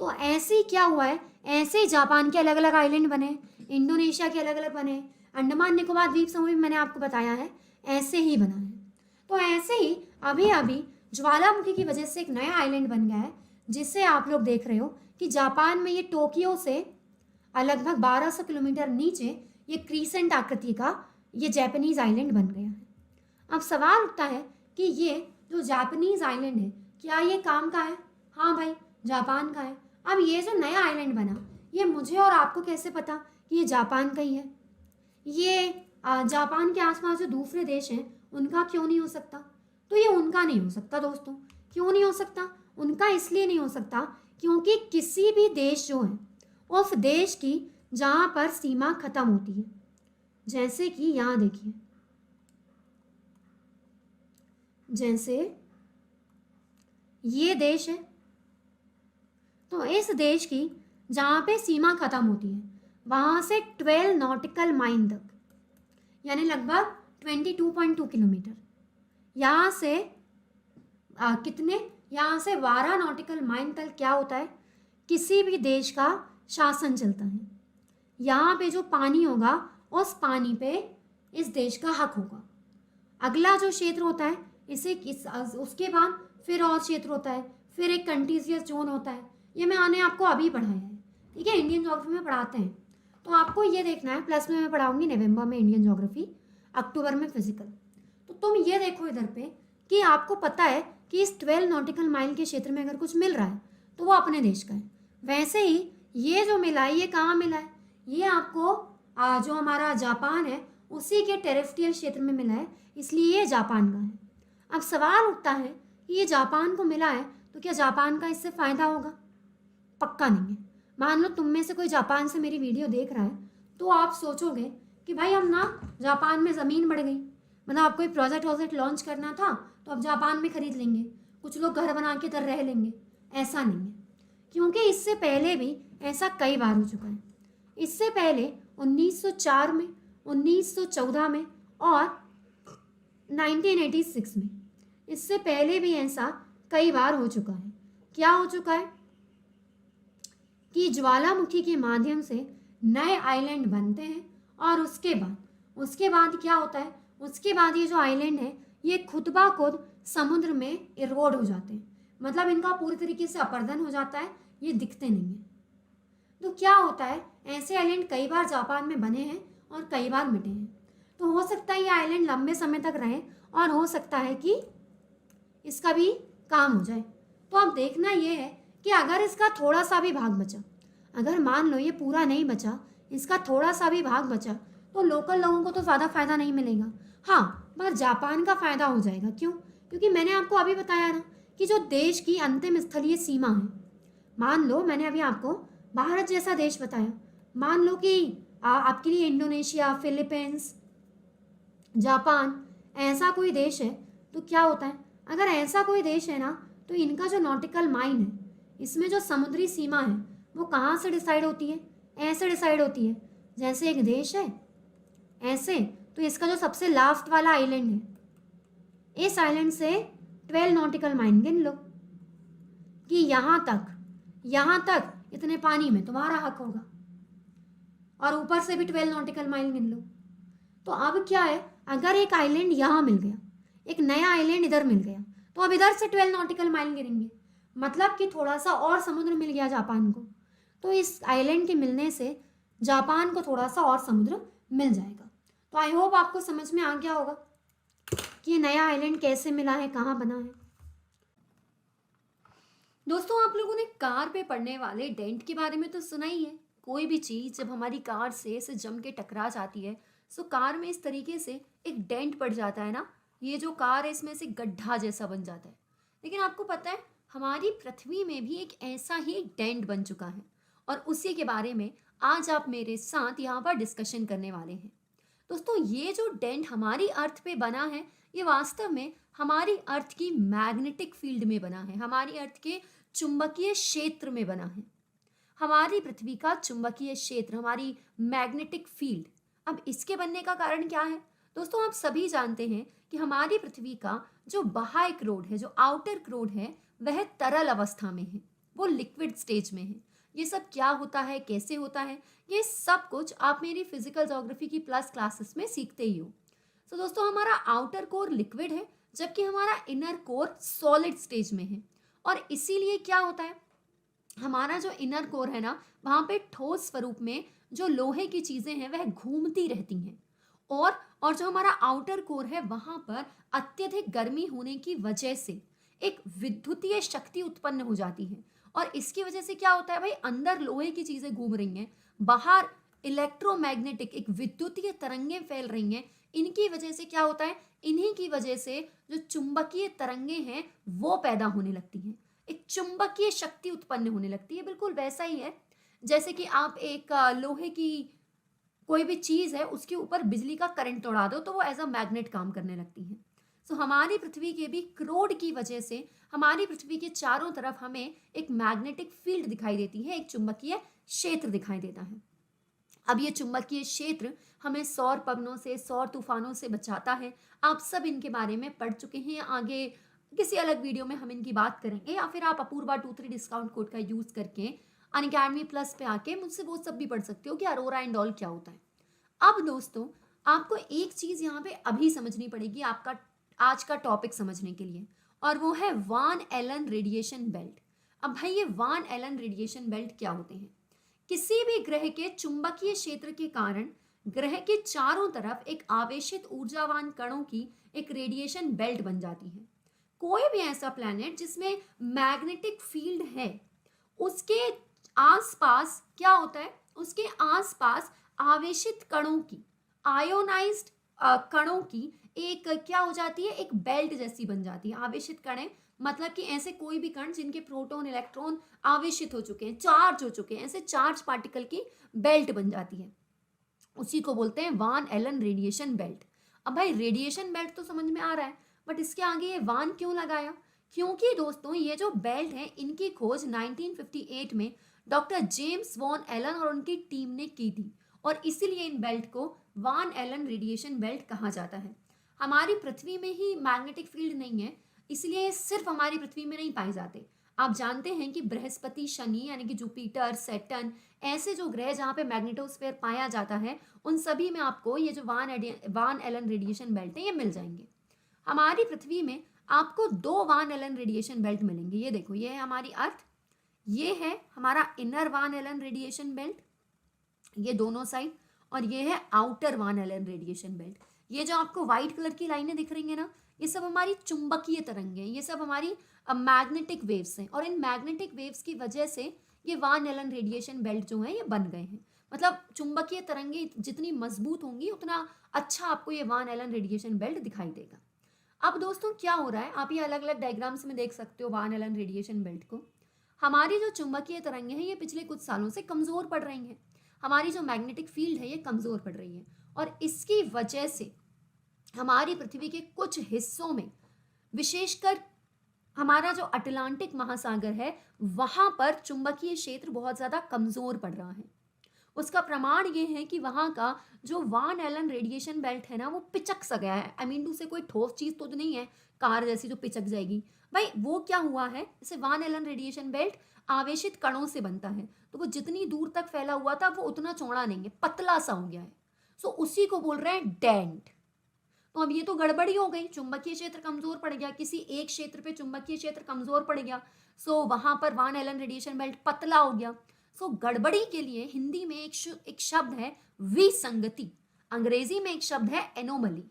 तो ऐसे ही क्या हुआ है, ऐसे ही जापान के अलग अलग आइलैंड बने, इंडोनेशिया के अलग अलग बने, अंडमान निकोबार द्वीप समूह भी मैंने आपको बताया है ऐसे ही बना है। तो ऐसे ही अभी अभी ज्वालामुखी की वजह से एक नया आइलैंड बन गया है, जिससे आप लोग देख रहे हो कि जापान में ये टोक्यो से लगभग 1200 किलोमीटर नीचे ये क्रीसेंट आकृति का ये जापानीज आइलैंड बन गया है। अब सवाल उठता है कि ये जो जापानीज आइलैंड है क्या ये काम का है? हाँ भाई, जापान का है। अब ये जो नया आइलैंड बना, ये मुझे और आपको कैसे पता कि ये जापान का ही है? ये जापान के आसपास जो दूसरे देश हैं उनका क्यों नहीं हो सकता? तो ये उनका नहीं हो सकता दोस्तों। क्यों नहीं हो सकता? उनका इसलिए नहीं हो सकता क्योंकि किसी भी देश जो है उस देश की जहाँ पर सीमा खत्म होती है, जैसे कि यहाँ देखिए, जैसे ये देश है, तो इस देश की जहाँ पे सीमा खत्म होती है वहाँ से 12 नॉटिकल माइल तक, यानी लगभग 22.2 किलोमीटर, यहाँ से कितने, यहाँ से 12 नॉटिकल माइल तक क्या होता है, किसी भी देश का शासन चलता है। यहाँ पे जो पानी होगा उस पानी पे इस देश का हक होगा। अगला जो क्षेत्र होता है उसके बाद फिर और क्षेत्र होता है, फिर एक कंटीजियस जोन होता है। ये मैंने आपको अभी पढ़ाया है, ठीक है, इंडियन ज्योग्राफी में पढ़ाते हैं। तो आपको ये देखना है, प्लस में मैं पढ़ाऊंगी नवंबर में इंडियन ज्योग्राफी, अक्टूबर में फिजिकल। तो तुम ये देखो इधर पे कि आपको पता है कि इस 12 नॉटिकल माइल के क्षेत्र में अगर कुछ मिल रहा है तो वो अपने देश का है। वैसे ही ये जो मिला है ये कहाँ मिला है, ये आपको जो हमारा जापान है उसी के टेरेस्ट्रियल क्षेत्र में मिला है, इसलिए ये जापान का है। अब सवाल उठता है कि ये जापान को मिला है तो क्या जापान का इससे फ़ायदा होगा? पक्का नहीं है। मान लो तुम में से कोई जापान से मेरी वीडियो देख रहा है तो आप सोचोगे कि भाई हम ना जापान में ज़मीन बढ़ गई, मतलब आप कोई प्रोजेक्ट लॉन्च करना था तो अब जापान में ख़रीद लेंगे, कुछ लोग घर बना के इधर रह लेंगे। ऐसा नहीं है, क्योंकि इससे पहले भी ऐसा कई बार हो चुका है। इससे पहले 1904 में, 1914 में और 1986 में, इससे पहले भी ऐसा कई बार हो चुका है। क्या हो चुका है कि ज्वालामुखी के माध्यम से नए आइलैंड बनते हैं और उसके बाद क्या होता है, उसके बाद ये जो आइलैंड है ये खुद ब खुद समुद्र में इरोड हो जाते हैं, मतलब इनका पूरी तरीके से अपरदन हो जाता है, ये दिखते नहीं हैं। तो क्या होता है, ऐसे आइलैंड कई बार जापान में बने हैं और कई बार मिटे हैं। तो हो सकता है ये आइलैंड लंबे समय तक रहे और हो सकता है कि इसका भी काम हो जाए। तो अब देखना ये है कि अगर इसका थोड़ा सा भी भाग बचा, अगर मान लो ये पूरा नहीं बचा, इसका थोड़ा सा भी भाग बचा, तो लोकल लोगों को तो ज़्यादा फायदा नहीं मिलेगा। हाँ, मगर जापान का फायदा हो जाएगा। क्यों? क्योंकि मैंने आपको अभी बताया ना कि जो देश की अंतिम स्थलीय सीमा है, मान लो मैंने अभी आपको भारत जैसा देश बताया, मान लो कि आपके लिए इंडोनेशिया, फिलीपींस, जापान ऐसा कोई देश है, तो क्या होता है, अगर ऐसा कोई देश है ना, तो इनका जो नॉटिकल माइन है, इसमें जो समुद्री सीमा है, वो कहाँ से डिसाइड होती है? ऐसे डिसाइड होती है, जैसे एक देश है ऐसे, तो इसका जो सबसे लास्ट वाला आइलैंड है, इस आइलैंड से 12 नॉटिकल माइन गिन लो कि यहाँ तक इतने पानी में तुम्हारा हक होगा, और ऊपर से भी 12 नॉटिकल माइल गिन लो। तो अब क्या है, अगर एक आइलैंड यहाँ मिल गया, एक नया आइलैंड इधर मिल गया, तो अब इधर से 12 नॉटिकल माइल गिनेंगे, मतलब कि थोड़ा सा और समुद्र मिल गया जापान को। तो इस आइलैंड के मिलने से जापान को थोड़ा सा और समुद्र मिल जाएगा। तो आई होप आपको समझ में आ गया होगा कि ये नया आइलैंड कैसे मिला है, कहाँ बना है। दोस्तों, आप लोगों ने कार पे पड़ने वाले डेंट के बारे में तो सुना ही है। कोई भी चीज़ जब हमारी कार से ऐसे जम के टकरा जाती है, तो कार में इस तरीके से एक डेंट पड़ जाता है ना, ये जो कार है इसमें से गड्ढा जैसा बन जाता है। लेकिन आपको पता है, हमारी पृथ्वी में भी एक ऐसा ही डेंट बन चुका है, और उसी के बारे में आज आप मेरे साथ यहाँ पर डिस्कशन करने वाले हैं। दोस्तों, ये जो डेंट हमारी अर्थ पे बना है, ये वास्तव में हमारी अर्थ की मैग्नेटिक फील्ड में बना है, हमारी अर्थ के चुंबकीय क्षेत्र में बना है। हमारी पृथ्वी का चुंबकीय क्षेत्र, हमारी मैग्नेटिक फील्ड। अब इसके बनने का कारण क्या है? दोस्तों, आप सभी जानते हैं कि हमारी पृथ्वी का जो बाह्य क्रोड है, जो आउटर क्रोड है, वह तरल अवस्था में है, वो लिक्विड स्टेज में है। ये सब क्या होता है, कैसे होता है, ये सब कुछ आप मेरी फिजिकल ज्योग्राफी की प्लस क्लासेस में सीखते ही हो। तो दोस्तों, हमारा आउटर कोर लिक्विड है, जबकि हमारा इनर कोर सॉलिड स्टेज में है। और इसीलिए क्या होता है, हमारा जो इनर कोर है ना, वहाँ पे ठोस स्वरूप में जो लोहे की चीज़ें हैं वह घूमती रहती हैं, और जो हमारा आउटर कोर है, वहाँ पर अत्यधिक गर्मी होने की वजह से एक विद्युतीय शक्ति उत्पन्न हो जाती है। और इसकी वजह से क्या होता है भाई, अंदर लोहे की चीज़ें घूम रही हैं, बाहर इलेक्ट्रोमैग्नेटिक एक विद्युतीय तरंगें फैल रही हैं। इनकी वजह से क्या होता है, इन्हीं की वजह से जो चुंबकीय तरंगें हैं वो पैदा होने लगती हैं, एक चुंबकीय शक्ति उत्पन्न होने लगती है। बिल्कुल वैसा ही है जैसे कि आप एक लोहे की कोई भी चीज़ है, उसके ऊपर बिजली का करंट दौड़ा दो तो वो एज अ मैग्नेट काम करने लगती है। सो हमारी पृथ्वी के भी क्रोड की वजह से हमारी पृथ्वी के चारों तरफ हमें एक मैग्नेटिक फील्ड दिखाई देती है, एक चुंबकीय क्षेत्र दिखाई देता है। अब ये चुंबकीय क्षेत्र हमें सौर पवनों से, सौर तूफानों से बचाता है। आप सब इनके बारे में पढ़ चुके हैं, आगे किसी अलग वीडियो में हम इनकी बात करेंगे, या फिर आप अपूर्वा 23 डिस्काउंट कोड का यूज़ करके अनअकैडमी प्लस पे आके मुझसे वो सब भी पढ़ सकते हो कि अरोरा एंड ऑल क्या होता है। अब दोस्तों, आपको एक चीज़ यहाँ पे अभी समझनी पड़ेगी आपका आज का टॉपिक समझने के लिए, और वो है वान एलन रेडिएशन बेल्ट। अब भाई, ये वान एलन रेडिएशन बेल्ट क्या होते हैं? किसी भी ग्रह के चुंबकीय क्षेत्र के कारण ग्रह के चारों तरफ एक आवेशित ऊर्जावान कणों की एक रेडिएशन बेल्ट बन जाती है। कोई भी ऐसा प्लैनेट जिसमें मैग्नेटिक फील्ड है, उसके आसपास क्या होता है, उसके आसपास आवेशित कणों की, आयोनाइज्ड कणों की एक क्या हो जाती है, एक बेल्ट जैसी बन जाती है। आवेशित कण मतलब कि ऐसे कोई भी कण जिनके प्रोटॉन इलेक्ट्रॉन आवेशित हो चुके हैं, चार्ज हो चुके हैं, ऐसे चार्ज पार्टिकल की बेल्ट बन जाती है। उसी को बोलते हैं वान एलन रेडिएशन बेल्ट। अब भाई, रेडिएशन बेल्ट तो समझ में आ रहा है, बट इसके आगे ये वान क्यों लगाया? क्योंकि दोस्तों, ये जो बेल्ट है, इनकी खोज 1958 में डॉक्टर जेम्स वॉन एलन और उनकी टीम ने की थी, और इसीलिए इन बेल्ट को वान एलन रेडिएशन बेल्ट कहा जाता है। हमारी पृथ्वी में ही मैग्नेटिक फील्ड नहीं है, इसलिए ये सिर्फ हमारी पृथ्वी में नहीं पाए जाते। आप जानते हैं कि बृहस्पति, शनि यानी कि जुपिटर, सैटर्न, ऐसे जो ग्रह जहाँ पे मैग्नेटोस्फीयर पाया जाता है, उन सभी में आपको ये जो वान एलन रेडिएशन बेल्ट है ये मिल जाएंगे। हमारी पृथ्वी में आपको 2 वान एलन रेडिएशन बेल्ट मिलेंगे। ये देखो, ये है हमारी अर्थ, ये है हमारा इनर वान एलन रेडिएशन बेल्ट, ये दोनों साइड, और ये है आउटर वान एलन रेडिएशन बेल्ट। ये जो आपको व्हाइट कलर की लाइनें दिख रही है ना, ये सब हमारी चुंबकीय तरंगें हैं, ये सब हमारी मैग्नेटिक वेव्स हैं, और इन मैग्नेटिक वेव्स की वजह से ये वान एलन रेडिएशन बेल्ट जो है ये बन गए हैं। मतलब चुंबकीय तरंगें जितनी मजबूत होंगी उतना अच्छा आपको ये वान एलन रेडिएशन बेल्ट दिखाई देगा। अब दोस्तों क्या हो रहा है, आप ये अलग अलग डायग्राम्स में देख सकते हो वान एलन रेडिएशन बेल्ट को। हमारी जो चुंबकीय तरंगें हैं ये पिछले कुछ सालों से कमजोर पड़ रही हैं, हमारी जो मैग्नेटिक फील्ड है ये कमजोर पड़ रही है, और इसकी वजह से हमारी पृथ्वी के कुछ हिस्सों में, विशेषकर हमारा जो अटलांटिक महासागर है वहां पर चुंबकीय क्षेत्र बहुत ज्यादा कमजोर पड़ रहा है। उसका प्रमाण ये है कि वहां का जो वान एलन रेडिएशन बेल्ट है ना वो पिचक सा गया है। आई मीन टू से कोई ठोस चीज तो नहीं है कार जैसी जो पिचक जाएगी, भाई वो क्या हुआ है, जैसे वान एलन रेडिएशन बेल्ट आवेशित कणों से बनता है, तो वो जितनी दूर तक फैला हुआ था वो उतना चौड़ा नहीं है, पतला सा हो गया है। सो उसी को बोल रहे हैं डेंट। तो अब ये तो गड़बड़ी हो गई, चुंबकीय क्षेत्र कमजोर पड़ गया, किसी एक क्षेत्र पे चुंबकीय क्षेत्र कमजोर पड़ गया, सो वहां पर वान एलन रेडिएशन बेल्ट पतला हो गया। सो गड़बड़ी के लिए हिंदी में एक शब्द है विसंगति, अंग्रेजी में एक शब्द है एनोमली।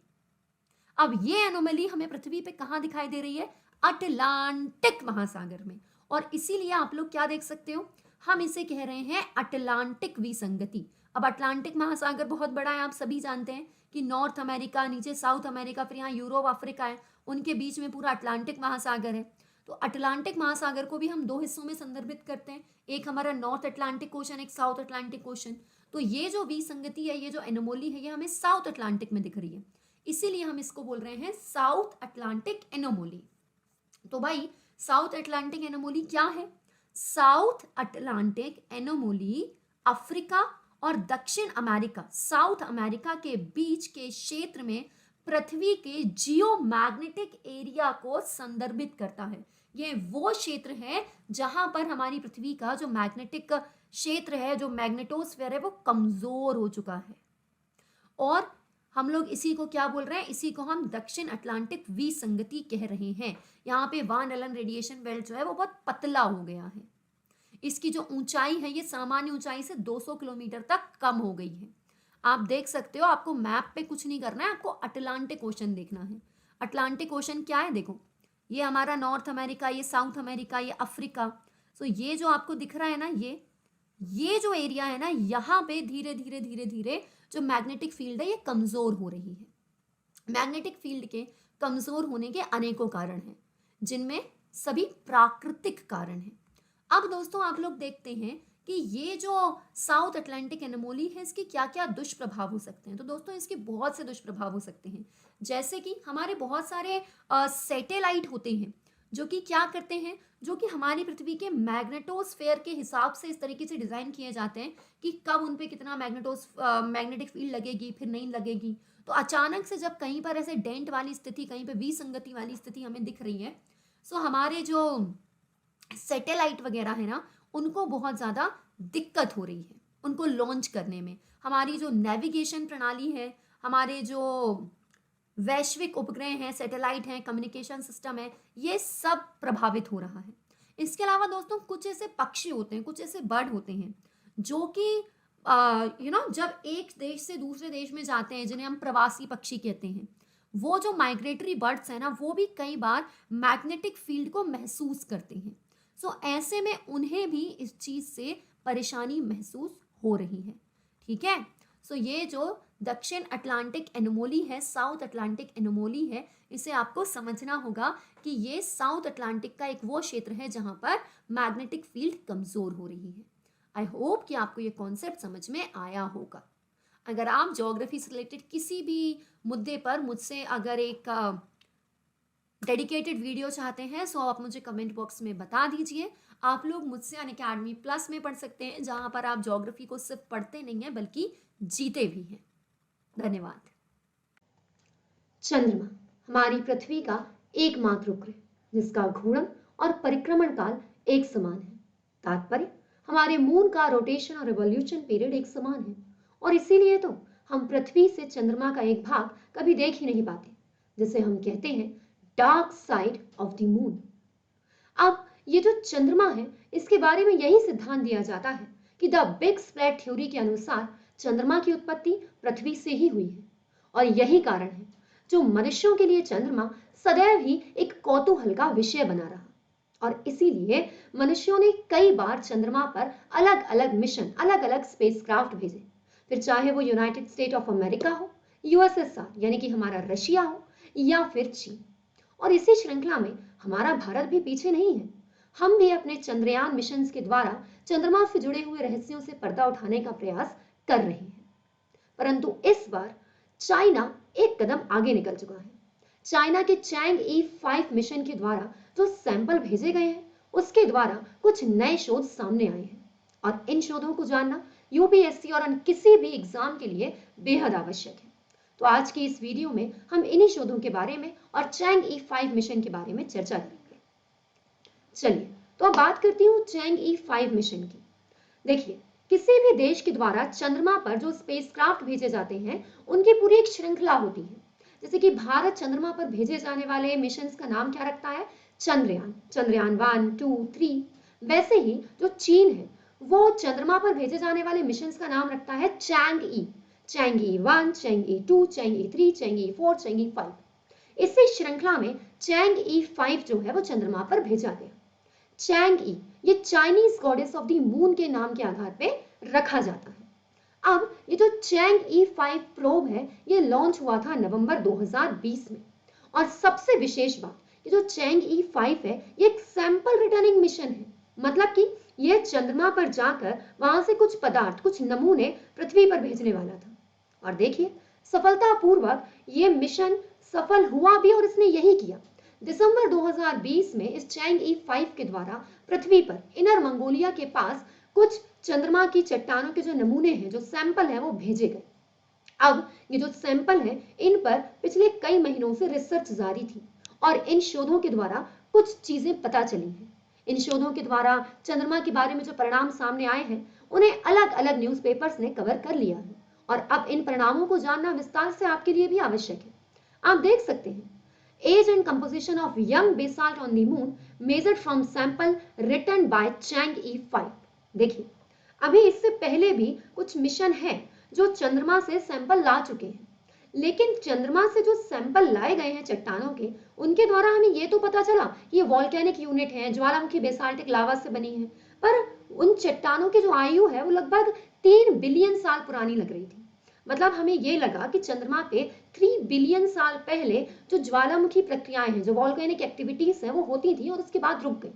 अब ये एनोमली हमें पृथ्वी पे कहां दिखाई दे रही है, अटलांटिक महासागर में, और इसीलिए आप लोग क्या देख सकते हो, हम इसे कह रहे हैं अटलांटिक विसंगति। अब अटलांटिक महासागर बहुत बड़ा है, आप सभी जानते हैं कि नॉर्थ अमेरिका, नीचे साउथ अमेरिका, फिर यहाँ यूरोप, अफ्रीका है, उनके बीच में पूरा अटलांटिक महासागर है। तो अटलांटिक महासागर को भी हम दो हिस्सों में संदर्भित करते हैं, एक हमारा नॉर्थ अटलांटिक ओशन, एक साउथ अटलांटिक ओशन। तो ये जो विसंगति है, ये जो एनोमली है, ये हमें साउथ अटलांटिक में दिख रही है, इसीलिए हम इसको बोल रहे हैं साउथ अटलांटिक एनोमली। तो भाई साउथ अटलांटिक एनोमली क्या है, साउथ अटलांटिक एनोमली अफ्रीका और दक्षिण अमेरिका, साउथ अमेरिका के बीच के क्षेत्र में पृथ्वी के जियोमैग्नेटिक एरिया को संदर्भित करता है। ये वो क्षेत्र है जहां पर हमारी पृथ्वी का जो मैग्नेटिक क्षेत्र है, जो मैग्नेटोस्फेयर है, वो कमजोर हो चुका है, और हम लोग इसी को क्या बोल रहे हैं, इसी को हम दक्षिण अटलांटिक विसंगति कह रहे हैं। यहाँ पे वान एलन रेडिएशन बेल्ट जो है वो बहुत पतला हो गया है, इसकी जो ऊंचाई है ये सामान्य ऊंचाई से 200 किलोमीटर तक कम हो गई है। आप देख सकते हो, आपको मैप पे कुछ नहीं करना है, आपको अटलांटिक ओशन देखना है। अटलांटिक ओशन क्या है, देखो ये हमारा नॉर्थ अमेरिका, ये साउथ अमेरिका, ये अफ्रीका। सो ये जो आपको दिख रहा है ना, ये जो एरिया है ना, यहाँ पे धीरे धीरे धीरे धीरे जो मैग्नेटिक फील्ड है ये कमजोर हो रही है। मैग्नेटिक फील्ड के कमजोर होने के अनेकों कारण हैं, जिनमें सभी प्राकृतिक कारण हैं। अब दोस्तों आप लोग देखते हैं कि ये जो साउथ अटलांटिक एनोमली है इसके क्या क्या दुष्प्रभाव हो सकते हैं। तो दोस्तों इसके बहुत से दुष्प्रभाव हो सकते हैं, जैसे कि हमारे बहुत सारे सैटेलाइट होते हैं जो कि क्या करते हैं, जो कि हमारी पृथ्वी के मैग्नेटोस्फेयर के हिसाब से इस तरीके से डिजाइन किए जाते हैं कि कब उन पे कितना मैग्नेटिक फील्ड लगेगी, फिर नहीं लगेगी। तो अचानक से जब कहीं पर ऐसे डेंट वाली स्थिति, कहीं पर विसंगति वाली स्थिति हमें दिख रही है, सो हमारे जो सैटेलाइट वगैरह है ना, उनको बहुत ज़्यादा दिक्कत हो रही है उनको लॉन्च करने में। हमारी जो नेविगेशन प्रणाली है, हमारे जो वैश्विक उपग्रह हैं, सैटेलाइट हैं, कम्युनिकेशन सिस्टम है, ये सब प्रभावित हो रहा है। इसके अलावा दोस्तों कुछ ऐसे पक्षी होते हैं, कुछ ऐसे बर्ड होते हैं जो कि जब एक देश से दूसरे देश में जाते हैं, जिन्हें हम प्रवासी पक्षी कहते हैं, वो जो माइग्रेटरी बर्ड्स हैं ना, वो भी कई बार मैग्नेटिक फील्ड को महसूस करते हैं। सो ऐसे में उन्हें भी इस चीज़ से परेशानी महसूस हो रही है। ठीक है, सो ये जो दक्षिण अटलांटिक एनोमली है, साउथ अटलांटिक एनोमली है, इसे आपको समझना होगा कि ये साउथ अटलांटिक का एक वो क्षेत्र है जहां पर मैग्नेटिक फील्ड कमजोर हो रही है। आई होप कि आपको ये कॉन्सेप्ट समझ में आया होगा। अगर आप ज्योग्राफी से रिलेटेड किसी भी मुद्दे पर मुझसे अगर एक डेडिकेटेड वीडियो चाहते हैं, सो आप मुझे कमेंट बॉक्स में बता दीजिए। आप लोग मुझसे अनअकैडमी प्लस में पढ़ सकते हैं, जहां पर आप ज्योग्राफी को सिर्फ पढ़ते नहीं हैं बल्कि जीते भी हैं। धन्यवाद। चंद्रमा हमारी पृथ्वी का एकमात्र उपग्रह, जिसका घूर्णन और परिक्रमण काल एक समान है। तात्पर्य, हमारे मून का रोटेशन और रिवॉल्यूशन पीरियड एक समान है, और इसीलिए तो हम पृथ्वी से चंद्रमा का एक भाग कभी देख ही नहीं पाते, जिसे हम कहते हैं dark side of the moon. अब ये जो चंद्रमा है, इसके बारे में यही सिद्धांत दिया जाता है कि द बिग स्प्रेड थ्योरी के अनुसार चंद्रमा की उत्पत्ति पृथ्वी से ही हुई है और यही कारण है जो मनुष्यों के लिए चंद्रमा सदैव ही एक कौतूहल का विषय बना रहा और इसीलिए मनुष्यों ने कई बार चंद्रमा पर अलग अलग मिशन, अलग अलग स्पेसक्राफ्ट भेजे, फिर चाहे वो यूनाइटेड स्टेट ऑफ अमेरिका हो, यूएसएसआर यानी कि हमारा रशिया हो या फिर चीन। और इसी श्रृंखला में हमारा भारत भी पीछे नहीं है। हम भी अपने चंद्रयान मिशन के द्वारा चंद्रमा से जुड़े हुए रहस्यों से पर्दा उठाने का प्रयास कर रहे हैं। परंतु इस बार चाइना एक कदम आगे निकल चुका है। चाइना के चैंग ई 5 मिशन के द्वारा जो सैंपल भेजे गए हैं उसके द्वारा कुछ नए शोध सामने आए हैं और इन शोधों को जानना यूपीएससी और अन्य किसी भी एग्जाम के लिए बेहद आवश्यक है। तो आज की इस वीडियो में हम इन्हीं शोधों के बारे में और चैंग ई 5 मिशन के बारे में चर्चा करेंगे। चलिए तो अब बात करती हूँ चैंग ई 5 मिशन की। देखिए, किसी भी देश के द्वारा चंद्रमा पर जो स्पेसक्राफ्ट भेजे जाते हैं उनकी पूरी एक श्रृंखला होती है। जैसे कि भारत चंद्रमा पर भेजे जाने वाले मिशन का नाम क्या रखता है? चंद्रयान। चंद्रयान 1, 2, 3। वैसे ही जो चीन है वो चंद्रमा पर भेजे जाने वाले मिशन का नाम रखता है चैंग ई। चैंग ई 1, चैंग ई 2, चैंग ई 3, चैंग ई 4, चैंग ई 5। इसी श्रृंखला में चैंग ई 5 जो है वो चंद्रमा पर भेजा गया। चैंग ई ये Chinese goddess of the moon के नाम के आधार पे रखा जाता है। अब ये जो चैंग ई 5 प्रोब है ये लॉन्च हुआ था नवंबर 2020 में और सबसे विशेष बात ये जो चैंग ई 5 है ये एक सैंपल रिटर्निंग मिशन है। मतलब कि ये चंद्रमा पर जाकर वहां से कुछ पदार्थ, कुछ नमूने पृथ्वी पर भेजने वाला था और देखिए सफलतापूर्वक ये मिशन सफल हुआ भी और इसने यही किया। दिसंबर 2020 में इस चैंग ई 5 के द्वारा पृथ्वी पर इनर मंगोलिया के पास कुछ चंद्रमा की चट्टानों के जो नमूने हैं, जो सैंपल हैं वो भेजे गए। अब ये जो सैंपल हैं इन पर पिछले कई महीनों से रिसर्च जारी थी और इन शोधों के द्वारा कुछ चीजें पता चली हैं। इन शोधों के द्वारा चंद्रमा के बारे में जो परिणाम सामने आए हैं उन्हें अलग अलग न्यूज़पेपर्स ने कवर कर लिया है और अब इन परिणामों को जानना विस्तार से आपके लिए भी आवश्यक है। आप देख सकते हैं age and composition of young basalt on the moon measured from sample written by Chang E5। देखिए, अभी इससे पहले भी कुछ मिशन हैं जो चंद्रमा से सैंपल ला चुके हैं, लेकिन चंद्रमा से जो सैंपल लाए गए हैं चट्टानों के उनके द्वारा हमें ये तो पता चला कि ये वॉल्केनिक यूनिट है, ज्वालामुखी बेसाल्टिक लावा से बनी है, पर उन चट्टानों की जो आयु है वो लगभग 3 बिलियन साल पुरानी लग रही थी। मतलब हमें ये लगा कि चंद्रमा पे 3 बिलियन साल पहले जो ज्वालामुखी प्रक्रियाएं हैं, जो वॉल्केनिक एक्टिविटीज हैं वो होती थी और उसके बाद रुक गई।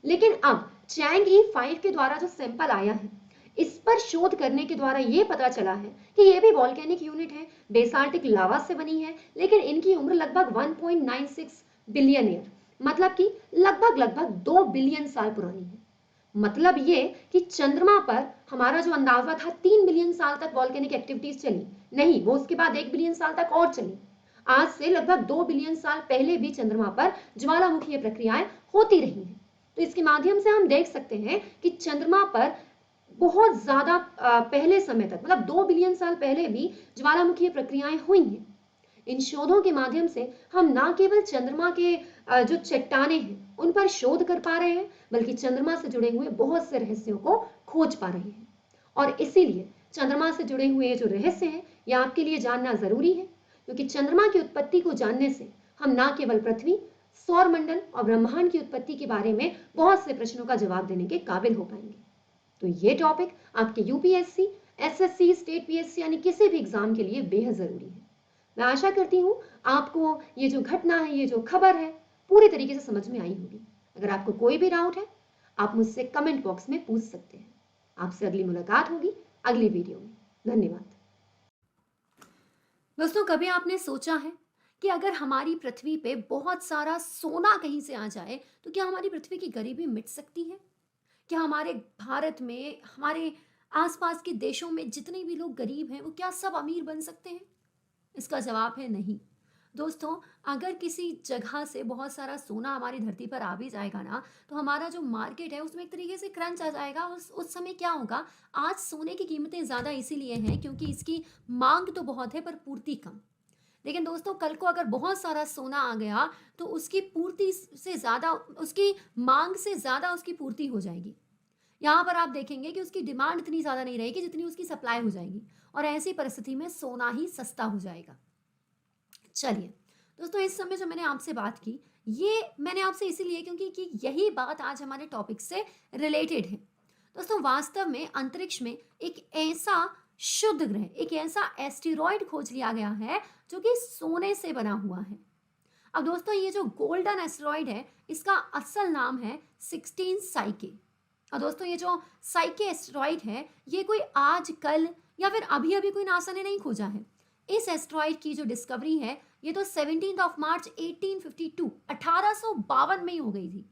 लेकिन अब चैंग ई 5 के द्वारा जो सैंपल आया है इस पर शोध करने के द्वारा ये पता चला है कि ये भी वॉल्केनिक यूनिट है, बेसाल्टिक लावा से बनी है, लेकिन इनकी उम्र लगभग 1.96 बिलियन ईयर, मतलब कि लगभग 2 बिलियन साल पुरानी है। मतलब ये कि चंद्रमा पर हमारा जो अंदाजा था 3 बिलियन साल तक वॉल्केनिक एक्टिविटीज चली, नहीं, वो उसके बाद 1 बिलियन साल तक और चली। आज से लगभग 2 बिलियन साल पहले भी चंद्रमा पर ज्वालामुखीय प्रक्रियाएं होती रही हैं। तो इसके माध्यम से हम देख सकते हैं कि चंद्रमा पर बहुत ज्यादा पहले समय तक, मतलब 2 बिलियन साल पहले भी ज्वालामुखीय प्रक्रियाएं हुई हैं। इन शोधों के माध्यम से हम ना केवल चंद्रमा के जो चट्टाने हैं उन पर शोध कर पा रहे हैं, बल्कि चंद्रमा से जुड़े हुए बहुत से रहस्यों को खोज पा रहे हैं। और इसीलिए चंद्रमा से जुड़े हुए जो रहस्य हैं ये आपके लिए जानना जरूरी है, क्योंकि चंद्रमा की उत्पत्ति को जानने से हम ना केवल पृथ्वी, सौर मंडल और ब्रह्मांड की उत्पत्ति के बारे में बहुत से प्रश्नों का जवाब देने के काबिल हो पाएंगे। तो ये टॉपिक आपके यूपीएससी, एसएससी, स्टेट पीएससी यानी किसी भी एग्जाम के लिए बेहद जरूरी है। मैं आशा करती हूँ आपको ये जो घटना है, ये जो खबर है पूरी तरीके से समझ में आई होगी। अगर आपको कोई भी डाउट है आप मुझसे कमेंट बॉक्स में पूछ सकते हैं। आपसे अगली मुलाकात होगी अगली वीडियो में। धन्यवाद। दोस्तों, कभी आपने सोचा है कि अगर हमारी पृथ्वी पे बहुत सारा सोना कहीं से आ जाए तो क्या हमारी पृथ्वी की गरीबी मिट सकती है? क्या हमारे भारत में, हमारे आसपास के देशों में जितने भी लोग गरीब हैं वो क्या सब अमीर बन सकते हैं? इसका जवाब है नहीं। दोस्तों, अगर किसी जगह से बहुत सारा सोना हमारी धरती पर आ भी जाएगा ना तो हमारा जो मार्केट है उसमें एक तरीके से क्रंच आ जाएगा। उस समय क्या होगा, आज सोने की कीमतें ज़्यादा इसीलिए हैं क्योंकि इसकी मांग तो बहुत है पर पूर्ति कम। लेकिन दोस्तों, कल को अगर बहुत सारा सोना आ गया तो उसकी पूर्ति से ज़्यादा, उसकी मांग से ज़्यादा उसकी पूर्ति हो जाएगी। यहाँ पर आप देखेंगे कि उसकी डिमांड इतनी ज़्यादा नहीं रहेगी जितनी उसकी सप्लाई हो जाएगी और ऐसी परिस्थिति में सोना ही सस्ता हो जाएगा। चलिए दोस्तों, इस समय जो मैंने आपसे बात की, ये मैंने आपसे इसीलिए क्योंकि कि यही बात आज हमारे टॉपिक से रिलेटेड है। दोस्तों, वास्तव में अंतरिक्ष में एक ऐसा शुद्ध ग्रह, एक ऐसा एस्टेरॉयड खोज लिया गया है जो कि सोने से बना हुआ है। अब दोस्तों, ये जो गोल्डन एस्टेरॉयड है, इसका असल नाम है 16 साइके। और दोस्तों, ये जो साइके एस्टेरॉयड है, ये कोई आज कल या फिर अभी अभी कोई नासा ने नहीं खोजा है। इस एस्टेरॉयड की जो डिस्कवरी है, ये तो 17 मार्च 1852 1852 में ही हो गई थी।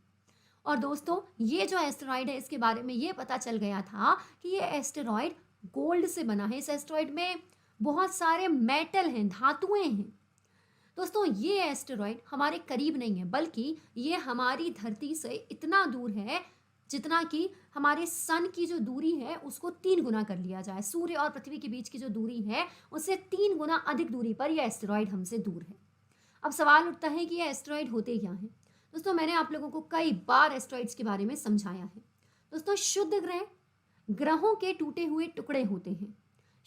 और दोस्तों, ये जो एस्टेरॉयड है, इसके बारे में ये पता चल गया था कि ये एस्टेरॉयड गोल्ड से बना है। इस एस्टेरॉयड में बहुत सारे मेटल हैं, धातुएं हैं। दोस्तों, ये एस्टेरॉयड हमारे करीब नहीं है, बल्कि ये हमारी धरती से इतना दूर है जितना कि हमारे सन की जो दूरी है उसको 3 गुना कर लिया जाए। सूर्य और पृथ्वी के बीच की जो दूरी है उससे 3 गुना अधिक दूरी पर यह एस्टेरॉयड हमसे दूर है। अब सवाल उठता है कि ये एस्टेरॉयड होते क्या हैं। दोस्तों, मैंने आप लोगों को कई बार एस्टेरॉयड्स के बारे में समझाया है। दोस्तों, शुद्ध ग्रह ग्रहों के टूटे हुए टुकड़े होते हैं।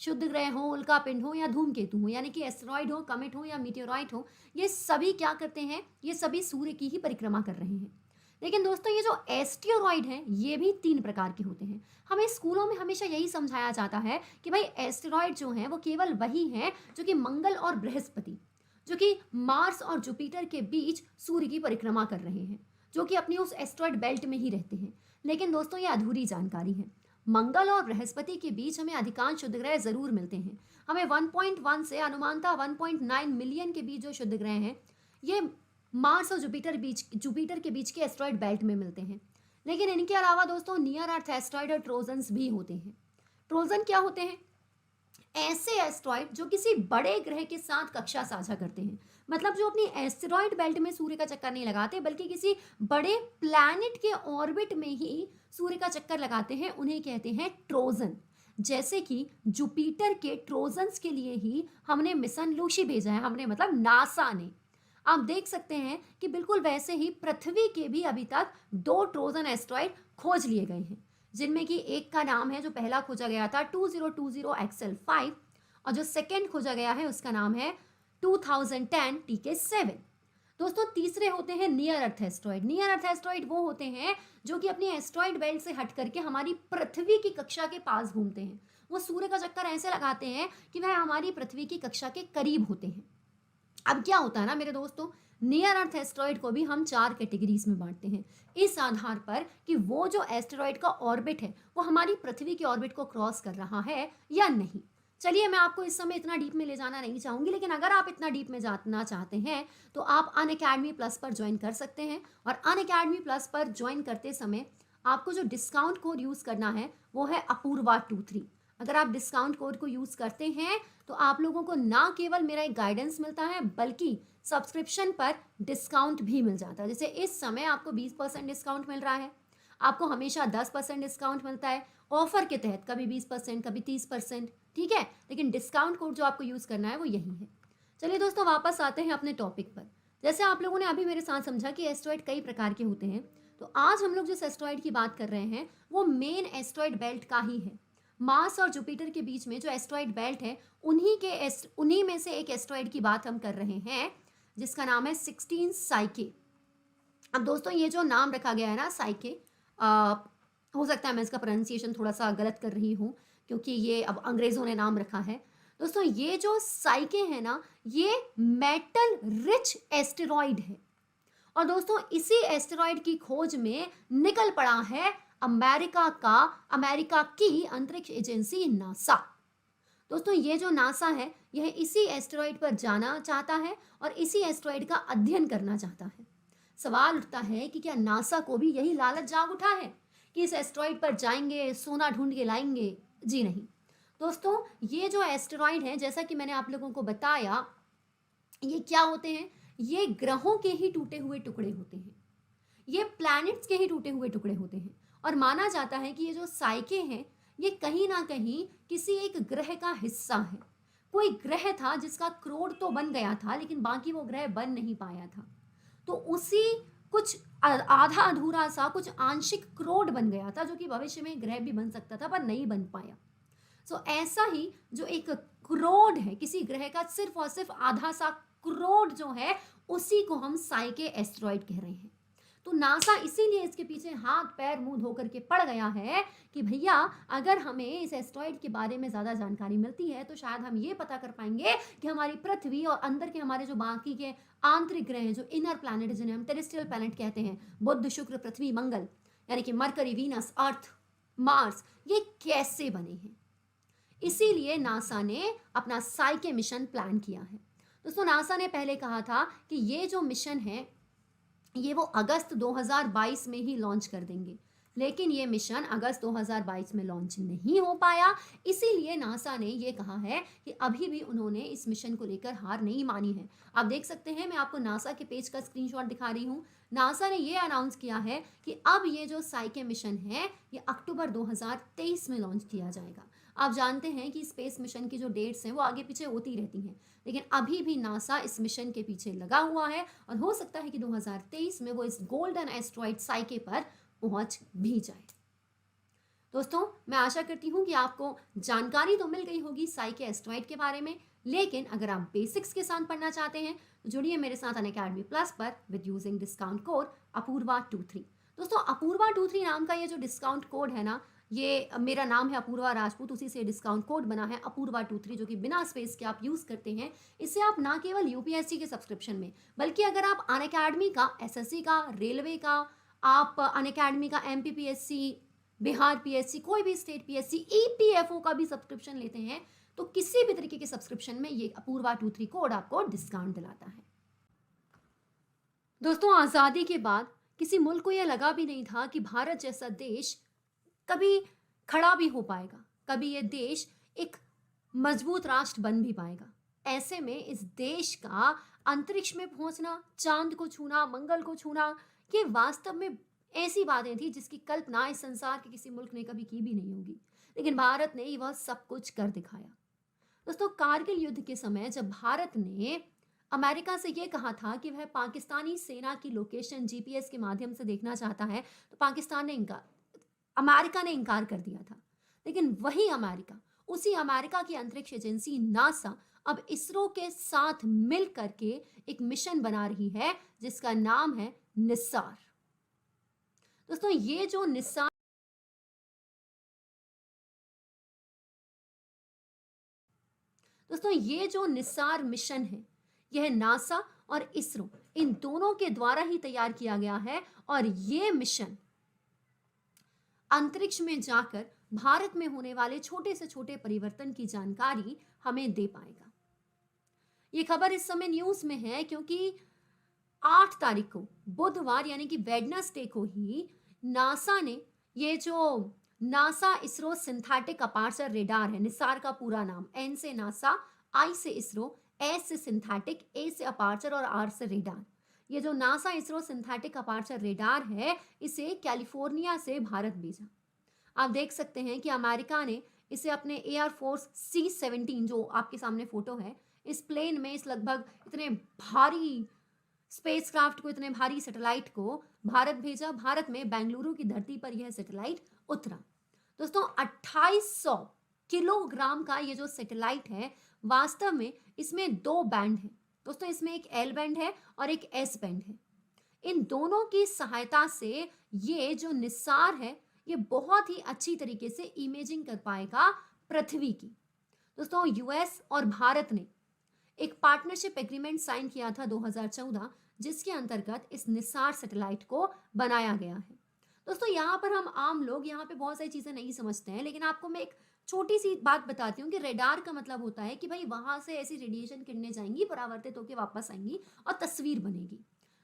शुद्ध ग्रह हो, उल्कापिंड हो या धूमकेतु हो, यानी कि एस्टेरॉयड हो, कमेट हो या मीटेओराइट हो, ये सभी क्या करते हैं? ये सभी सूर्य की ही परिक्रमा कर रहे हैं। लेकिन दोस्तों, ये जो एस्टेरॉयड हैं, ये भी 3 प्रकार के होते हैं। हमें स्कूलों में हमेशा यही समझाया जाता है कि भाई एस्टेरॉयड जो हैं वो केवल वही हैं जो कि मंगल और बृहस्पति, जो कि मार्स और जुपिटर के बीच सूर्य की परिक्रमा कर रहे हैं, जो कि अपनी उस एस्टेरॉयड बेल्ट में ही रहते हैं। लेकिन दोस्तों, ये अधूरी जानकारी है। मंगल और बृहस्पति के बीच हमें अधिकांश शुद्ध ग्रह जरूर मिलते हैं। हमें 1.1 से अनुमानतः 1.9 मिलियन के बीच जो शुद्ध ग्रह हैं, ये मार्स और जुपिटर के बीच के एस्टेरॉयड बेल्ट में मिलते हैं। लेकिन इनके अलावा दोस्तों, नियर अर्थ एस्टेरॉयड और ट्रोजन्स भी होते हैं। ट्रोजन क्या होते हैं? ऐसे एस्टेरॉयड जो किसी बड़े ग्रह के साथ कक्षा साझा करते हैं, मतलब जो अपनी एस्टेरॉयड बेल्ट में सूर्य का चक्कर नहीं लगाते, बल्कि किसी बड़े प्लैनेट के ऑर्बिट में ही सूर्य का चक्कर लगाते हैं, उन्हें कहते हैं ट्रोजन। जैसे कि जुपिटर के ट्रोजन्स के लिए ही हमने मिशन लूसी भेजा है, हमने मतलब नासा ने। आप देख सकते हैं कि बिल्कुल वैसे ही पृथ्वी के भी अभी तक 2 ट्रोजन एस्टेरॉयड खोज लिए गए हैं, जिनमें कि एक का नाम है, जो पहला खोजा गया था 2020 XL5, और जो सेकंड खोजा गया है उसका नाम है 2010 TK7। दोस्तों, तीसरे होते हैं नियर अर्थ एस्टेरॉयड। नियर अर्थ एस्टेरॉयड वो होते हैं जो कि अपनी एस्टेरॉयड बेल्ट से हट करके हमारी पृथ्वी की कक्षा के पास घूमते हैं। वो सूर्य का चक्कर ऐसे लगाते हैं कि वह हमारी पृथ्वी की कक्षा के करीब होते हैं। अब क्या होता है ना मेरे दोस्तों, नियर अर्थ एस्टेरॉयड को भी हम 4 कैटेगरीज में बांटते हैं, इस आधार पर कि वो जो एस्टेरॉयड का ऑर्बिट है वो हमारी पृथ्वी की ऑर्बिट को क्रॉस कर रहा है या नहीं। चलिए, मैं आपको इस समय इतना डीप में ले जाना नहीं चाहूंगी, लेकिन अगर आप इतना डीप में जाना चाहते हैं तो आप अनअकैडमी प्लस पर ज्वाइन कर सकते हैं। और अनअकैडमी प्लस पर ज्वाइन करते समय आपको जो डिस्काउंट कोड यूज़ करना है वो है अपूर्वा23। अगर आप डिस्काउंट कोड को यूज़ करते हैं तो आप लोगों को ना केवल मेरा एक गाइडेंस मिलता है, बल्कि सब्सक्रिप्शन पर डिस्काउंट भी मिल जाता है। जैसे इस समय आपको 20% डिस्काउंट मिल रहा है, आपको हमेशा 10% डिस्काउंट मिलता है ऑफर के तहत, कभी 20%, कभी 30%, ठीक है। लेकिन डिस्काउंट कोड जो आपको यूज़ करना है वो यही है। चलिए दोस्तों, वापस आते हैं अपने टॉपिक पर। जैसे आप लोगों ने अभी मेरे साथ समझा कि एस्टेरॉयड कई प्रकार के होते हैं, तो आज हम लोग जिस एस्टेरॉयड की बात कर रहे हैं वो मेन एस्टेरॉयड बेल्ट का ही है। मार्स और जुपिटर के बीच में जो एस्टेरॉयड बेल्ट है, उन्हीं में से एक एस्टेरॉयड की बात हम कर रहे हैं, जिसका नाम है 16 साइके। अब दोस्तों, ये जो नाम रखा गया है ना साइके, हो सकता है मैं इसका प्रोनाउंसिएशन थोड़ा सा गलत कर रही हूँ, क्योंकि ये अब अंग्रेज़ों ने नाम रखा है। दोस्तों, ये जो साइके है ना, ये मेटल रिच एस्टेरॉयड है। और दोस्तों, इसी एस्टेरॉयड की खोज में निकल पड़ा है अमेरिका की अंतरिक्ष एजेंसी नासा। दोस्तों, ये जो नासा है यह इसी एस्टेरॉयड पर जाना चाहता है और इसी एस्टेरॉयड का अध्ययन करना चाहता है। सवाल उठता है कि क्या नासा को भी यही लालच जाग उठा है कि इस एस्टेरॉयड पर जाएंगे, सोना ढूंढ के लाएंगे? जी नहीं दोस्तों, ये जो एस्टेरॉयड है, जैसा कि मैंने आप लोगों को बताया, ये क्या होते हैं? ये ग्रहों के ही टूटे हुए टुकड़े होते हैं, ये प्लैनेट्स के ही टूटे हुए टुकड़े होते हैं। और माना जाता है कि ये जो साइके हैं, ये कहीं ना कहीं किसी एक ग्रह का हिस्सा है। कोई ग्रह था जिसका क्रोड तो बन गया था, लेकिन बाकी वो ग्रह बन नहीं पाया था, तो उसी कुछ आधा अधूरा सा कुछ आंशिक क्रोड बन गया था, जो कि भविष्य में ग्रह भी बन सकता था पर नहीं बन पाया। सो ऐसा ही जो एक क्रोड है किसी ग्रह का, सिर्फ और सिर्फ आधा सा क्रोड जो है, उसी को हम साइके एस्ट्रॉइड कह रहे हैं। तो नासा इसीलिए इसके पीछे हाथ पैर मुंह धो करके पड़ गया है कि भैया अगर हमें इस एस्ट्रॉइड के बारे में ज़्यादा जानकारी मिलती है तो शायद हम ये पता कर पाएंगे कि हमारी पृथ्वी और अंदर के हमारे जो बाकी के आंतरिक ग्रह हैं, जो इनर प्लैनेट जिन्हें हम टेरेस्ट्रियल प्लैनेट कहते हैं, बुध शुक्र पृथ्वी मंगल, यानी कि मरकरी वीनस अर्थ मार्स, ये कैसे बने हैं। इसीलिए नासा ने अपना साइके मिशन प्लान किया है। दोस्तों नासा ने पहले कहा था कि ये जो मिशन है ये वो अगस्त 2022 में ही लॉन्च कर देंगे, लेकिन ये मिशन अगस्त 2022 में लॉन्च नहीं हो पाया। इसीलिए नासा ने ये कहा है कि अभी भी उन्होंने इस मिशन को लेकर हार नहीं मानी है। आप देख सकते हैं, मैं आपको नासा के पेज का स्क्रीनशॉट दिखा रही हूँ। नासा ने ये अनाउंस किया है कि अब ये जो साइके मिशन है ये अक्टूबर 2023 में लॉन्च किया जाएगा। आप जानते हैं कि स्पेस मिशन की जो डेट्स हैं वो आगे पीछे होती रहती हैं, लेकिन अभी भी नासा इस मिशन के पीछे लगा हुआ है और हो सकता है कि 2023 में वो इस गोल्डन एस्ट्रॉइड साइके पर पहुंच भी जाए। दोस्तों मैं आशा करती हूँ कि आपको जानकारी तो मिल गई होगी साइके एस्ट्रॉइड के बारे में, लेकिन अगर आप बेसिक्स के साथ पढ़ना चाहते हैं तो जुड़िए मेरे साथ अनअकैडमी प्लस पर विद यूजिंग डिस्काउंट कोड अपूर्वा23। दोस्तों अपूर्वा23 नाम का ये जो डिस्काउंट कोड है ना, ये मेरा नाम है अपूर्वा राजपूत, उसी से डिस्काउंट कोड बना है अपूर्वा23, जो कि बिना स्पेस के आप यूज़ करते हैं। इससे आप ना केवल यूपीएससी के सब्सक्रिप्शन में, बल्कि अगर आप अनअकैडमी का, एसएससी का, रेलवे का, आप अनअकैडमी का एमपीपीएससी, बिहार पीएससी, कोई भी स्टेट पीएससी, ईपीएफओ का भी सब्सक्रिप्शन लेते हैं तो किसी भी तरीके के सब्सक्रिप्शन में ये अपूर्वा23 कोड आपको डिस्काउंट दिलाता है। दोस्तों आज़ादी के बाद किसी मुल्क को यह लगा भी नहीं था कि भारत जैसा देश कभी खड़ा भी हो पाएगा, कभी ये देश एक मजबूत राष्ट्र बन भी पाएगा। ऐसे में इस देश का अंतरिक्ष में पहुंचना, चांद को छूना, मंगल को छूना, ये वास्तव में ऐसी बातें थी जिसकी कल्पना इस संसार के किसी मुल्क ने कभी की भी नहीं होगी, लेकिन भारत ने वह सब कुछ कर दिखाया। दोस्तों कारगिल युद्ध के समय जब भारत ने अमेरिका से यह कहा था कि वह पाकिस्तानी सेना की लोकेशन जीपीएस के माध्यम से देखना चाहता है, तो अमेरिका ने इनकार कर दिया था। लेकिन वही अमेरिका, उसी अमेरिका की अंतरिक्ष एजेंसी नासा अब इसरो के साथ मिल करके एक मिशन बना रही है जिसका नाम है निस्सार। दोस्तों ये जो निस्सार मिशन है, यह नासा और इसरो इन दोनों के द्वारा ही तैयार किया गया है और ये मिशन अंतरिक्ष में जाकर भारत में होने वाले छोटे से छोटे परिवर्तन की जानकारी हमें दे पाएगा। ये खबर इस समय न्यूज में है क्योंकि 8 तारीख को बुधवार यानी कि वेडनेसडे को ही नासा ने ये जो NASA ISRO synthetic aperture radar है, निस्सार का पूरा नाम, एन से नासा, आई से इसरो, एस से सिंथेटिक, ए से अपार्चर और आर से रेडार, ये जो NASA ISRO synthetic aperture radar है इसे कैलिफोर्निया से भारत भेजा। आप देख सकते हैं कि अमेरिका ने इसे अपने एयरफोर्स C-17, जो आपके सामने फोटो है, इस प्लेन में इस लगभग इतने भारी स्पेसक्राफ्ट को, इतने भारी सैटेलाइट को भारत भेजा। भारत में बेंगलुरु की धरती पर यह सैटेलाइट उतरा। दोस्तों 2800 किलोग्राम का ये जो सैटेलाइट है, वास्तव में इसमें 2 बैंड है। दोस्तों इसमें एक एल बैंड है और एक एस बैंड है। इन दोनों की सहायता से ये जो निस्सार है ये बहुत ही अच्छी तरीके से इमेजिंग कर पाएगा पृथ्वी की। दोस्तों यूएस और भारत ने एक पार्टनरशिप एग्रीमेंट साइन किया था 2014, जिसके अंतर्गत इस निस्सार सैटेलाइट को बनाया गया है। दोस्तों यहाँ पर हम आम लोग यहाँ पे बहुत सारी चीज़ें नहीं समझते हैं, लेकिन आपको मैं एक छोटी सी बात बताती हूँ कि रेडार का मतलब होता है कि भाई वहां से ऐसी रेडिएशन किरणें जाएंगी, परावर्तित होकर वापस आएंगी और तस्वीर बनेगी।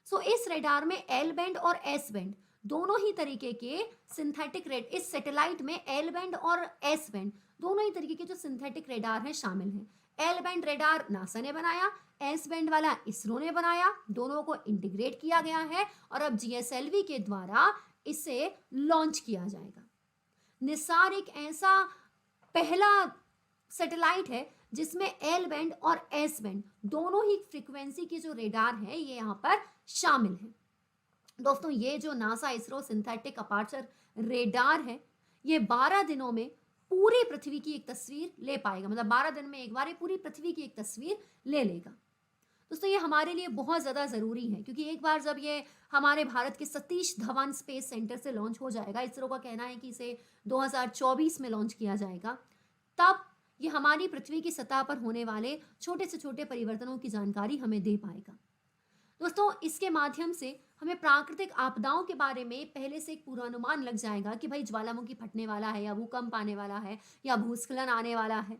सो इस रेडार में एल बैंड और एस बैंड दोनों ही तरीके के सिंथेटिक इस सैटेलाइट में एल बैंड और एस बैंड दोनों ही तरीके के जो सिंथेटिक रेडार हैं शामिल हैं। एल बैंड रेडार नासा ने बनाया, एस बैंड वाला इसरो ने बनाया, दोनों को इंटीग्रेट किया गया है और अब जीएसएलवी के द्वारा इसे लॉन्च किया जाएगा। निस्सार एक ऐसा पहला सैटेलाइट है जिसमें एल बैंड और एस बैंड दोनों ही फ्रीक्वेंसी की जो रेडार है ये यहाँ पर शामिल है। दोस्तों ये जो NASA ISRO synthetic aperture radar है ये 12 दिनों में पूरी पृथ्वी की एक तस्वीर ले पाएगा, मतलब 12 दिन में एक बार ये पूरी पृथ्वी की एक तस्वीर ले लेगा। दोस्तों ये हमारे लिए बहुत ज़्यादा ज़रूरी है, क्योंकि एक बार जब ये हमारे भारत के सतीश धवन स्पेस सेंटर से लॉन्च हो जाएगा, इसरो का कहना है कि इसे 2024 में लॉन्च किया जाएगा, तब ये हमारी पृथ्वी की सतह पर होने वाले छोटे से छोटे परिवर्तनों की जानकारी हमें दे पाएगा। दोस्तों इसके माध्यम से हमें प्राकृतिक आपदाओं के बारे में पहले से एक पूर्वानुमान लग जाएगा कि भाई ज्वालामुखी फटने वाला है, या भूकंप आने वाला है, या भूस्खलन आने वाला है।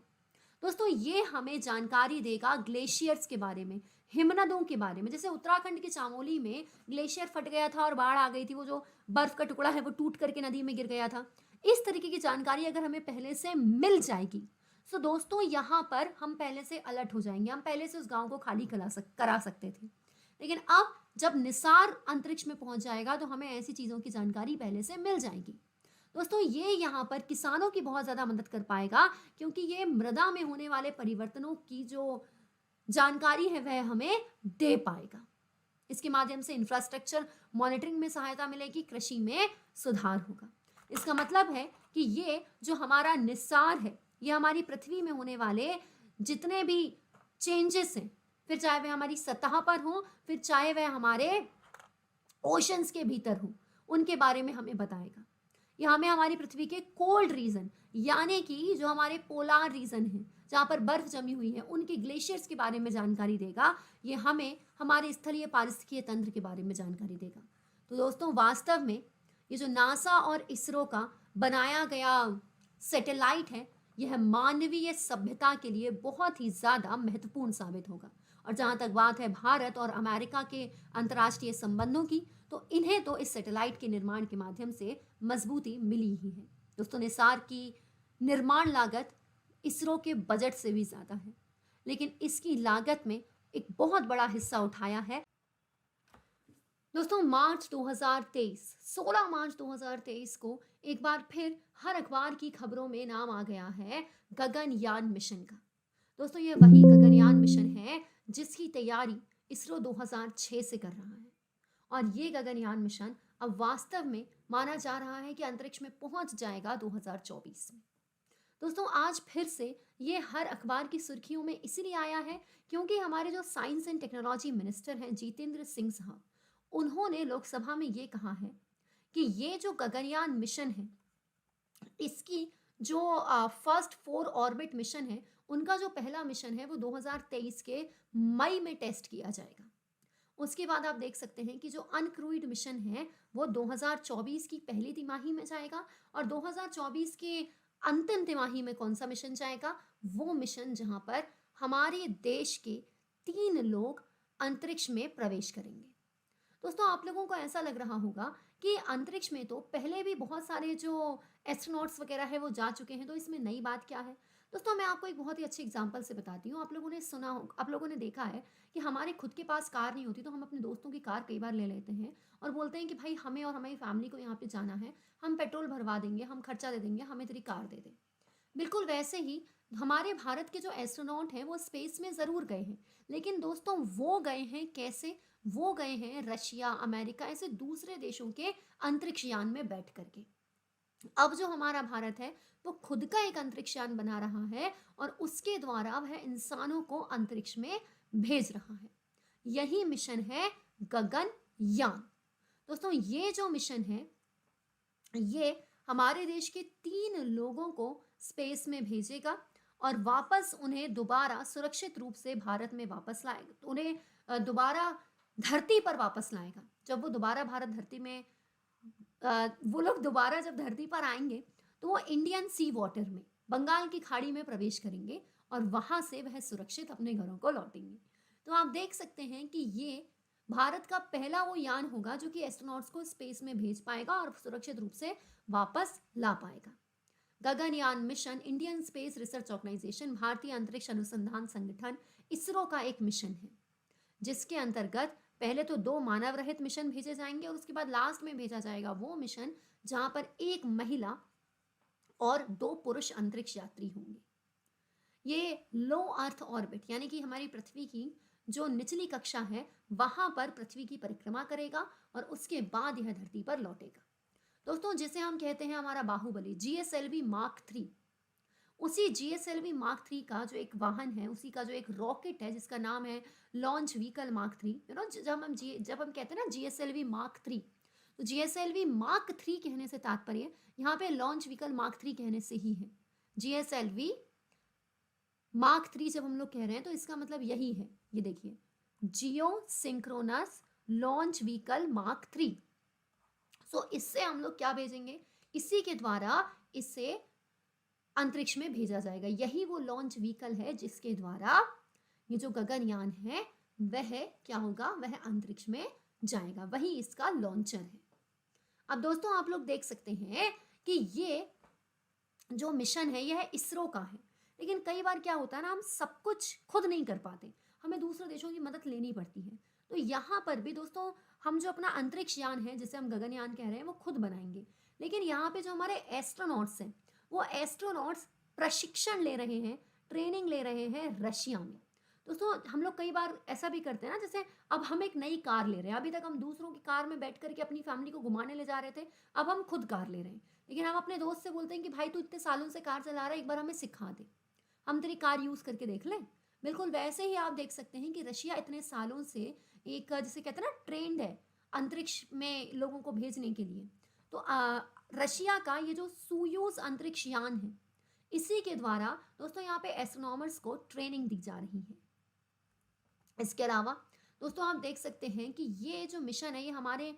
दोस्तों ये हमें जानकारी देगा ग्लेशियर्स के बारे में, हिमनदों के बारे में। जैसे उत्तराखंड के चामोली में ग्लेशियर फट गया था और बाढ़ आ गई थी, वो जो बर्फ का टुकड़ा है वो टूट करके नदी में गिर गया था। इस तरीके की जानकारी अगर हमें पहले से मिल जाएगी तो दोस्तों यहाँ पर हम पहले से अलर्ट हो जाएंगे, हम पहले से उस गांव को खाली करा सकते थे। लेकिन अब जब निसार अंतरिक्ष में पहुंच जाएगा तो हमें ऐसी चीज़ों की जानकारी पहले से मिल जाएगी। दोस्तों ये यहाँ पर किसानों की बहुत ज़्यादा मदद कर पाएगा, क्योंकि ये मृदा में होने वाले परिवर्तनों की जो जानकारी है वह हमें दे पाएगा। इसके माध्यम से इंफ्रास्ट्रक्चर मॉनिटरिंग में सहायता मिलेगी, कृषि में सुधार होगा। इसका मतलब है कि ये जो हमारा निसार है, ये हमारी पृथ्वी में होने वाले जितने भी चेंजेस हैं, फिर चाहे वह हमारी सतह पर हो, फिर चाहे वह हमारे ओशंस के भीतर हो, उनके बारे में हमें बताएगा। यह हमें हमारी पृथ्वी के कोल्ड रीजन, यानी कि जो हमारे पोलार रीजन है जहाँ पर बर्फ जमी हुई है, उनके ग्लेशियर्स के बारे में जानकारी देगा। ये हमें हमारे स्थलीय पारिस्थितिकीय तंत्र के बारे में जानकारी देगा। तो दोस्तों वास्तव में ये जो नासा और इसरो का बनाया गया सैटेलाइट है, यह मानवीय सभ्यता के लिए बहुत ही ज़्यादा महत्वपूर्ण साबित होगा। और जहाँ तक बात है भारत और अमेरिका के अंतर्राष्ट्रीय संबंधों की, तो इन्हें तो इस सैटेलाइट के निर्माण के माध्यम से मजबूती मिली ही है। दोस्तों निसार की निर्माण लागत इसरो के बजट से भी ज़्यादा है, लेकिन इसकी लागत में एक बहुत बड़ा हिस्सा उठाया है। दोस्तों मार्च 2023, 16 मार्च 2023 को एक बार फिर हर अखबार की खबरों में नाम आ गया है गगनयान मिशन का। दोस्तों ये वही गगनयान मिशन है जिसकी तैयारी इसरो 2006 से कर रहा है, और ये गगनयान मिशन अब वास्तव में माना जा रहा है कि अंतरिक्ष में पहुंच जाएगा 2024 में। दोस्तों आज फिर से ये हर अखबार की सुर्खियों में इसीलिए आया है क्योंकि हमारे जो साइंस एंड टेक्नोलॉजी मिनिस्टर हैं जितेंद्र सिंह साहब, उन्होंने लोकसभा में ये कहा है कि ये जो गगनयान मिशन है, इसकी जो फर्स्ट 4 ऑर्बिट मिशन है, उनका जो पहला मिशन है वो 2023 के मई में टेस्ट किया जाएगा। उसके बाद आप देख सकते हैं कि जो अनक्रूइड मिशन है वो 2024 की पहली तिमाही में जाएगा, और 2024 के अंतिम तिमाही में कौन सा मिशन जाएगा? वो मिशन जहां पर हमारे देश के 3 लोग अंतरिक्ष में प्रवेश करेंगे। दोस्तों आप लोगों को ऐसा लग रहा होगा कि अंतरिक्ष में तो पहले भी बहुत सारे जो एस्ट्रोनॉट्स वगैरह है वो जा चुके हैं, तो इसमें नई बात क्या है? दोस्तों मैं आपको एक बहुत ही अच्छे एग्जांपल से बताती हूँ। आप लोगों ने सुना हो, आप लोगों ने देखा है कि हमारे खुद के पास कार नहीं होती तो हम अपने दोस्तों की कार कई बार ले लेते हैं और बोलते हैं कि भाई हमें और हमारी फैमिली को यहाँ पे जाना है, हम पेट्रोल भरवा देंगे, हम खर्चा दे देंगे, हमें तेरी कार दे दे। बिल्कुल वैसे ही हमारे भारत के जो एस्ट्रोनॉट हैं वो स्पेस में ज़रूर गए हैं, लेकिन दोस्तों वो गए हैं कैसे? वो गए हैं रशिया, अमेरिका, ऐसे दूसरे देशों के अंतरिक्ष यान में बैठ करके। अब जो हमारा भारत है वो खुद का एक अंतरिक्ष यान बना रहा है और उसके द्वारा वह इंसानों को अंतरिक्ष में भेज रहा है। यही मिशन है गगनयान। दोस्तों ये जो मिशन है ये हमारे देश के 3 लोगों को स्पेस में भेजेगा और वापस उन्हें दोबारा सुरक्षित रूप से भारत में वापस लाएगा, उन्हें दोबारा धरती पर वापस लाएगा। जब वो दोबारा भारत धरती में वो लोग दोबारा जब धरती पर आएंगे तो वो इंडियन सी वाटर में, बंगाल की खाड़ी में प्रवेश करेंगे और वहां से वह सुरक्षित अपने घरों को लौटेंगे। तो आप देख सकते हैं कि ये भारत का पहला वो यान होगा जो कि एस्ट्रोनॉट्स को स्पेस में भेज पाएगा और सुरक्षित रूप से वापस ला पाएगा। Gaganyaan mission Indian space research organisation, भारतीय अंतरिक्ष अनुसंधान संगठन, इसरो का एक मिशन है, जिसके अंतर्गत पहले तो 2 मानव रहित मिशन भेजे जाएंगे और उसके बाद लास्ट में भेजा जाएगा वो मिशन जहां पर 1 महिला और 2 पुरुष अंतरिक्ष यात्री होंगे। ये लो अर्थ ऑर्बिट यानी कि हमारी पृथ्वी की जो निचली कक्षा है वहां पर पृथ्वी की परिक्रमा करेगा और उसके बाद यह धरती पर लौटेगा। दोस्तों जिसे हम कहते हैं हमारा बाहुबली GSLV Mark 3, उसी GSLV मार्क 3 का जो एक वाहन है, उसी का जो एक रॉकेट है जिसका नाम है लॉन्च व्हीकल मार्क 3, जब हम कहते हैं ना GSLV मार्क 3, तो GSLV मार्क 3 कहने से तात्पर्य यहाँ पे लॉन्च व्हीकल मार्क 3 कहने से ही है। GSLV मार्क 3 जब हम लोग कह रहे हैं तो इसका मतलब यही है, ये देखिए, जियो सिंक्रोनस लॉन्च व्हीकल मार्क 3। सो इससे हम लोग क्या भेजेंगे, इसी के द्वारा इसे अंतरिक्ष में भेजा जाएगा। यही वो लॉन्च व्हीकल है जिसके द्वारा ये जो गगनयान है वह क्या होगा, वह अंतरिक्ष में जाएगा, वही इसका लॉन्चर है। अब दोस्तों आप लोग देख सकते हैं कि ये जो मिशन है यह इसरो का है, लेकिन कई बार क्या होता है ना, हम सब कुछ खुद नहीं कर पाते, हमें दूसरे देशों की मदद लेनी पड़ती है। तो यहाँ पर भी दोस्तों हम जो अपना अंतरिक्ष यान है, जिसे हम गगनयान कह रहे हैं, वो खुद बनाएंगे। लेकिन यहाँ पे जो हमारे एस्ट्रोनॉट्स हैं, वो एस्ट्रोनॉट्स प्रशिक्षण ले रहे हैं, ट्रेनिंग ले रहे हैं रशिया में। दोस्तों हम लोग कई बार ऐसा भी करते हैं ना, जैसे अब हम एक नई कार ले रहे हैं, अभी तक हम दूसरों की कार में बैठ करके अपनी फैमिली को घुमाने ले जा रहे थे, अब हम खुद कार ले रहे हैं, लेकिन हम अपने दोस्त से बोलते हैं कि भाई तू इतने सालों से कार चला रहा है, एक बार हमें सिखा दे, हम तेरी कार यूज़ करके देख लें। बिल्कुल वैसे ही आप देख सकते हैं कि रशिया इतने सालों से एक, जिसे कहते हैं ना, ट्रेंड है अंतरिक्ष में लोगों को भेजने के लिए। तो रशिया का ये जो सोयूज़ अंतरिक्ष यान है, इसी के द्वारा दोस्तों यहाँ पे एस्ट्रोनॉमर्स को ट्रेनिंग दी जा रही है। इसके अलावा दोस्तों आप देख सकते हैं कि ये जो मिशन है ये हमारे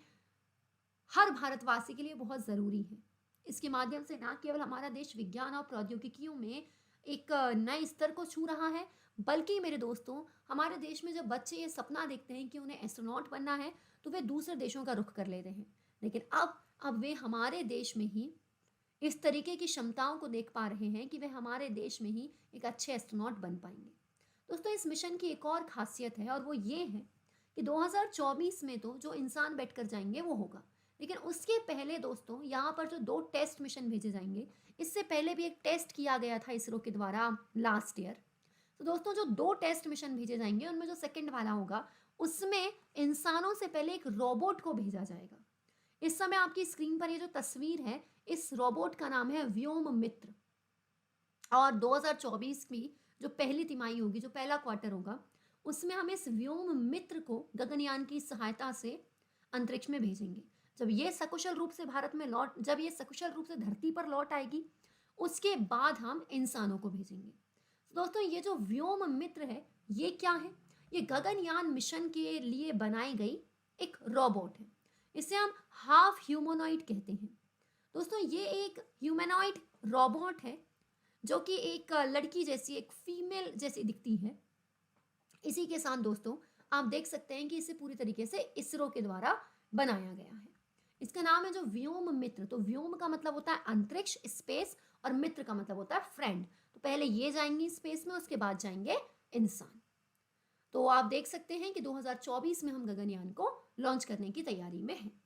हर भारतवासी के लिए बहुत ज़रूरी है। इसके माध्यम से ना केवल हमारा देश विज्ञान और प्रौद्योगिकियों में एक नए स्तर को छू रहा है, बल्कि मेरे दोस्तों हमारे देश में जब बच्चे ये सपना देखते हैं कि उन्हें एस्ट्रोनॉट बनना है, तो वे दूसरे देशों का रुख कर लेते हैं, लेकिन अब वे हमारे देश में ही इस तरीके की क्षमताओं को देख पा रहे हैं कि वे हमारे देश में ही एक अच्छे एस्ट्रोनॉट बन पाएंगे। दोस्तों इस मिशन की एक और खासियत है, और वो ये है कि 2024 में तो जो इंसान बैठकर जाएंगे वो होगा, लेकिन उसके पहले दोस्तों यहाँ पर जो 2 टेस्ट मिशन भेजे जाएंगे, इससे पहले भी एक टेस्ट किया गया था इसरो के द्वारा लास्ट ईयर। तो दोस्तों जो 2 टेस्ट मिशन भेजे जाएंगे, उनमें जो सेकंड वाला होगा उसमें इंसानों से पहले एक रोबोट को भेजा जाएगा। इस समय आपकी स्क्रीन पर ये जो तस्वीर है, इस रोबोट का नाम है व्योम मित्र, और 2024 की जो पहली तिमाही होगी, जो पहला क्वार्टर होगा, उसमें हम इस व्योम मित्र को गगनयान की सहायता से अंतरिक्ष में भेजेंगे। जब ये सकुशल रूप से धरती पर लौट आएगी, उसके बाद हम इंसानों को भेजेंगे। तो दोस्तों ये जो व्योम मित्र है ये क्या है, ये गगनयान मिशन के लिए बनाई गई एक रोबोट है। इसे हम हाफ ह्यूमनॉइड कहते हैं। दोस्तों ये एक ह्यूमनॉइड रोबोट है जो कि एक लड़की जैसी, एक फीमेल जैसी दिखती है। इसी के साथ दोस्तों आप देख सकते हैं कि इसे पूरी तरीके से इसरो के द्वारा बनाया गया है। इसका नाम है जो व्योम मित्र। तो व्योम का मतलब होता है अंतरिक्ष, स्पेस, और मित्र का मतलब होता है फ्रेंड। तो पहले ये जाएंगे स्पेस में, उसके बाद जाएंगे इंसान। तो आप देख सकते हैं कि 2024 में हम गगनयान को लॉन्च करने की तैयारी में हैं।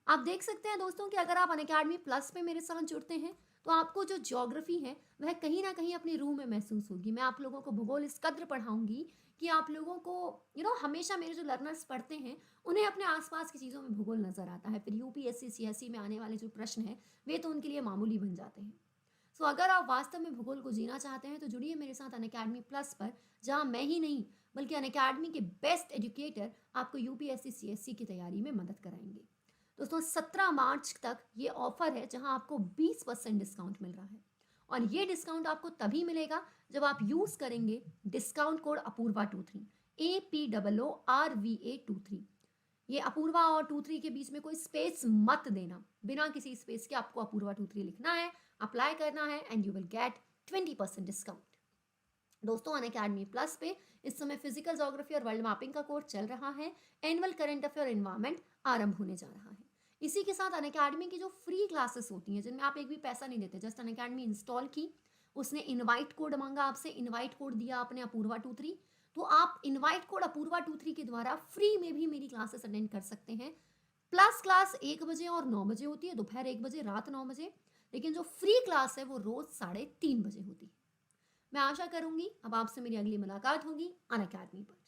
आप देख सकते हैं दोस्तों कि अगर आप अनअकैडमी प्लस पे मेरे साथ जुड़ते हैं तो आपको जो ज्योग्राफी है वह कहीं ना कहीं अपनी रूह में महसूस होगी। मैं आप लोगों को भूगोल इस कद्र पढ़ाऊंगी कि आप लोगों को हमेशा मेरे जो लर्नर्स पढ़ते हैं उन्हें अपने आसपास की चीज़ों में भूगोल नजर आता है, फिर यूपीएससी सीएससी में आने वाले जो प्रश्न हैं वे तो उनके लिए मामूली बन जाते हैं। सो अगर आप वास्तव में भूगोल को जीना चाहते हैं तो जुड़िए मेरे साथ अनअकैडमी प्लस पर, जहाँ मैं ही नहीं बल्कि अनअकैडमी के बेस्ट एजुकेटर आपको यूपीएससी सीएससी की तैयारी में मदद कराएंगे। दोस्तों 17 मार्च तक ये ऑफर है जहां आपको 20% डिस्काउंट मिल रहा है, और ये डिस्काउंट आपको तभी मिलेगा जब आप यूज़ करेंगे डिस्काउंट कोड अपूर्वा 23, APOORVA23। ये अपूर्वा और 23 के बीच में कोई स्पेस मत देना, बिना किसी स्पेस के आपको अपूर्वा 23 लिखना है, अप्लाई करना है, and you will get 20% discount. दोस्तों अनअकैडमी प्लस पे इस समय फिजिकल ज्योग्राफी और वर्ल्ड मैपिंग का कोर्स चल रहा है। एनुअल करंट अफेयर एनवायरमेंट आरंभ होने जा रहा है। इसी के साथ अनअकैडमी की जो फ्री क्लासेस होती हैं, जिनमें आप एक भी पैसा नहीं देते, जस्ट अनअकैडमी इंस्टॉल की, उसने इनवाइट कोड मांगा आपसे, इनवाइट कोड दिया आपने अपूर्वा 23, तो आप इनवाइट कोड अपूर्वा 23 के द्वारा फ्री में भी मेरी क्लासेस अटेंड कर सकते हैं। प्लस क्लास 1 बजे और 9 बजे होती है, दोपहर 1 बजे, रात 9 बजे, लेकिन जो फ्री क्लास है वो रोज 3:30 बजे होती है। मैं आशा करूंगी अब आपसे मेरी अगली मुलाकात होगी अनअकैडमी पर।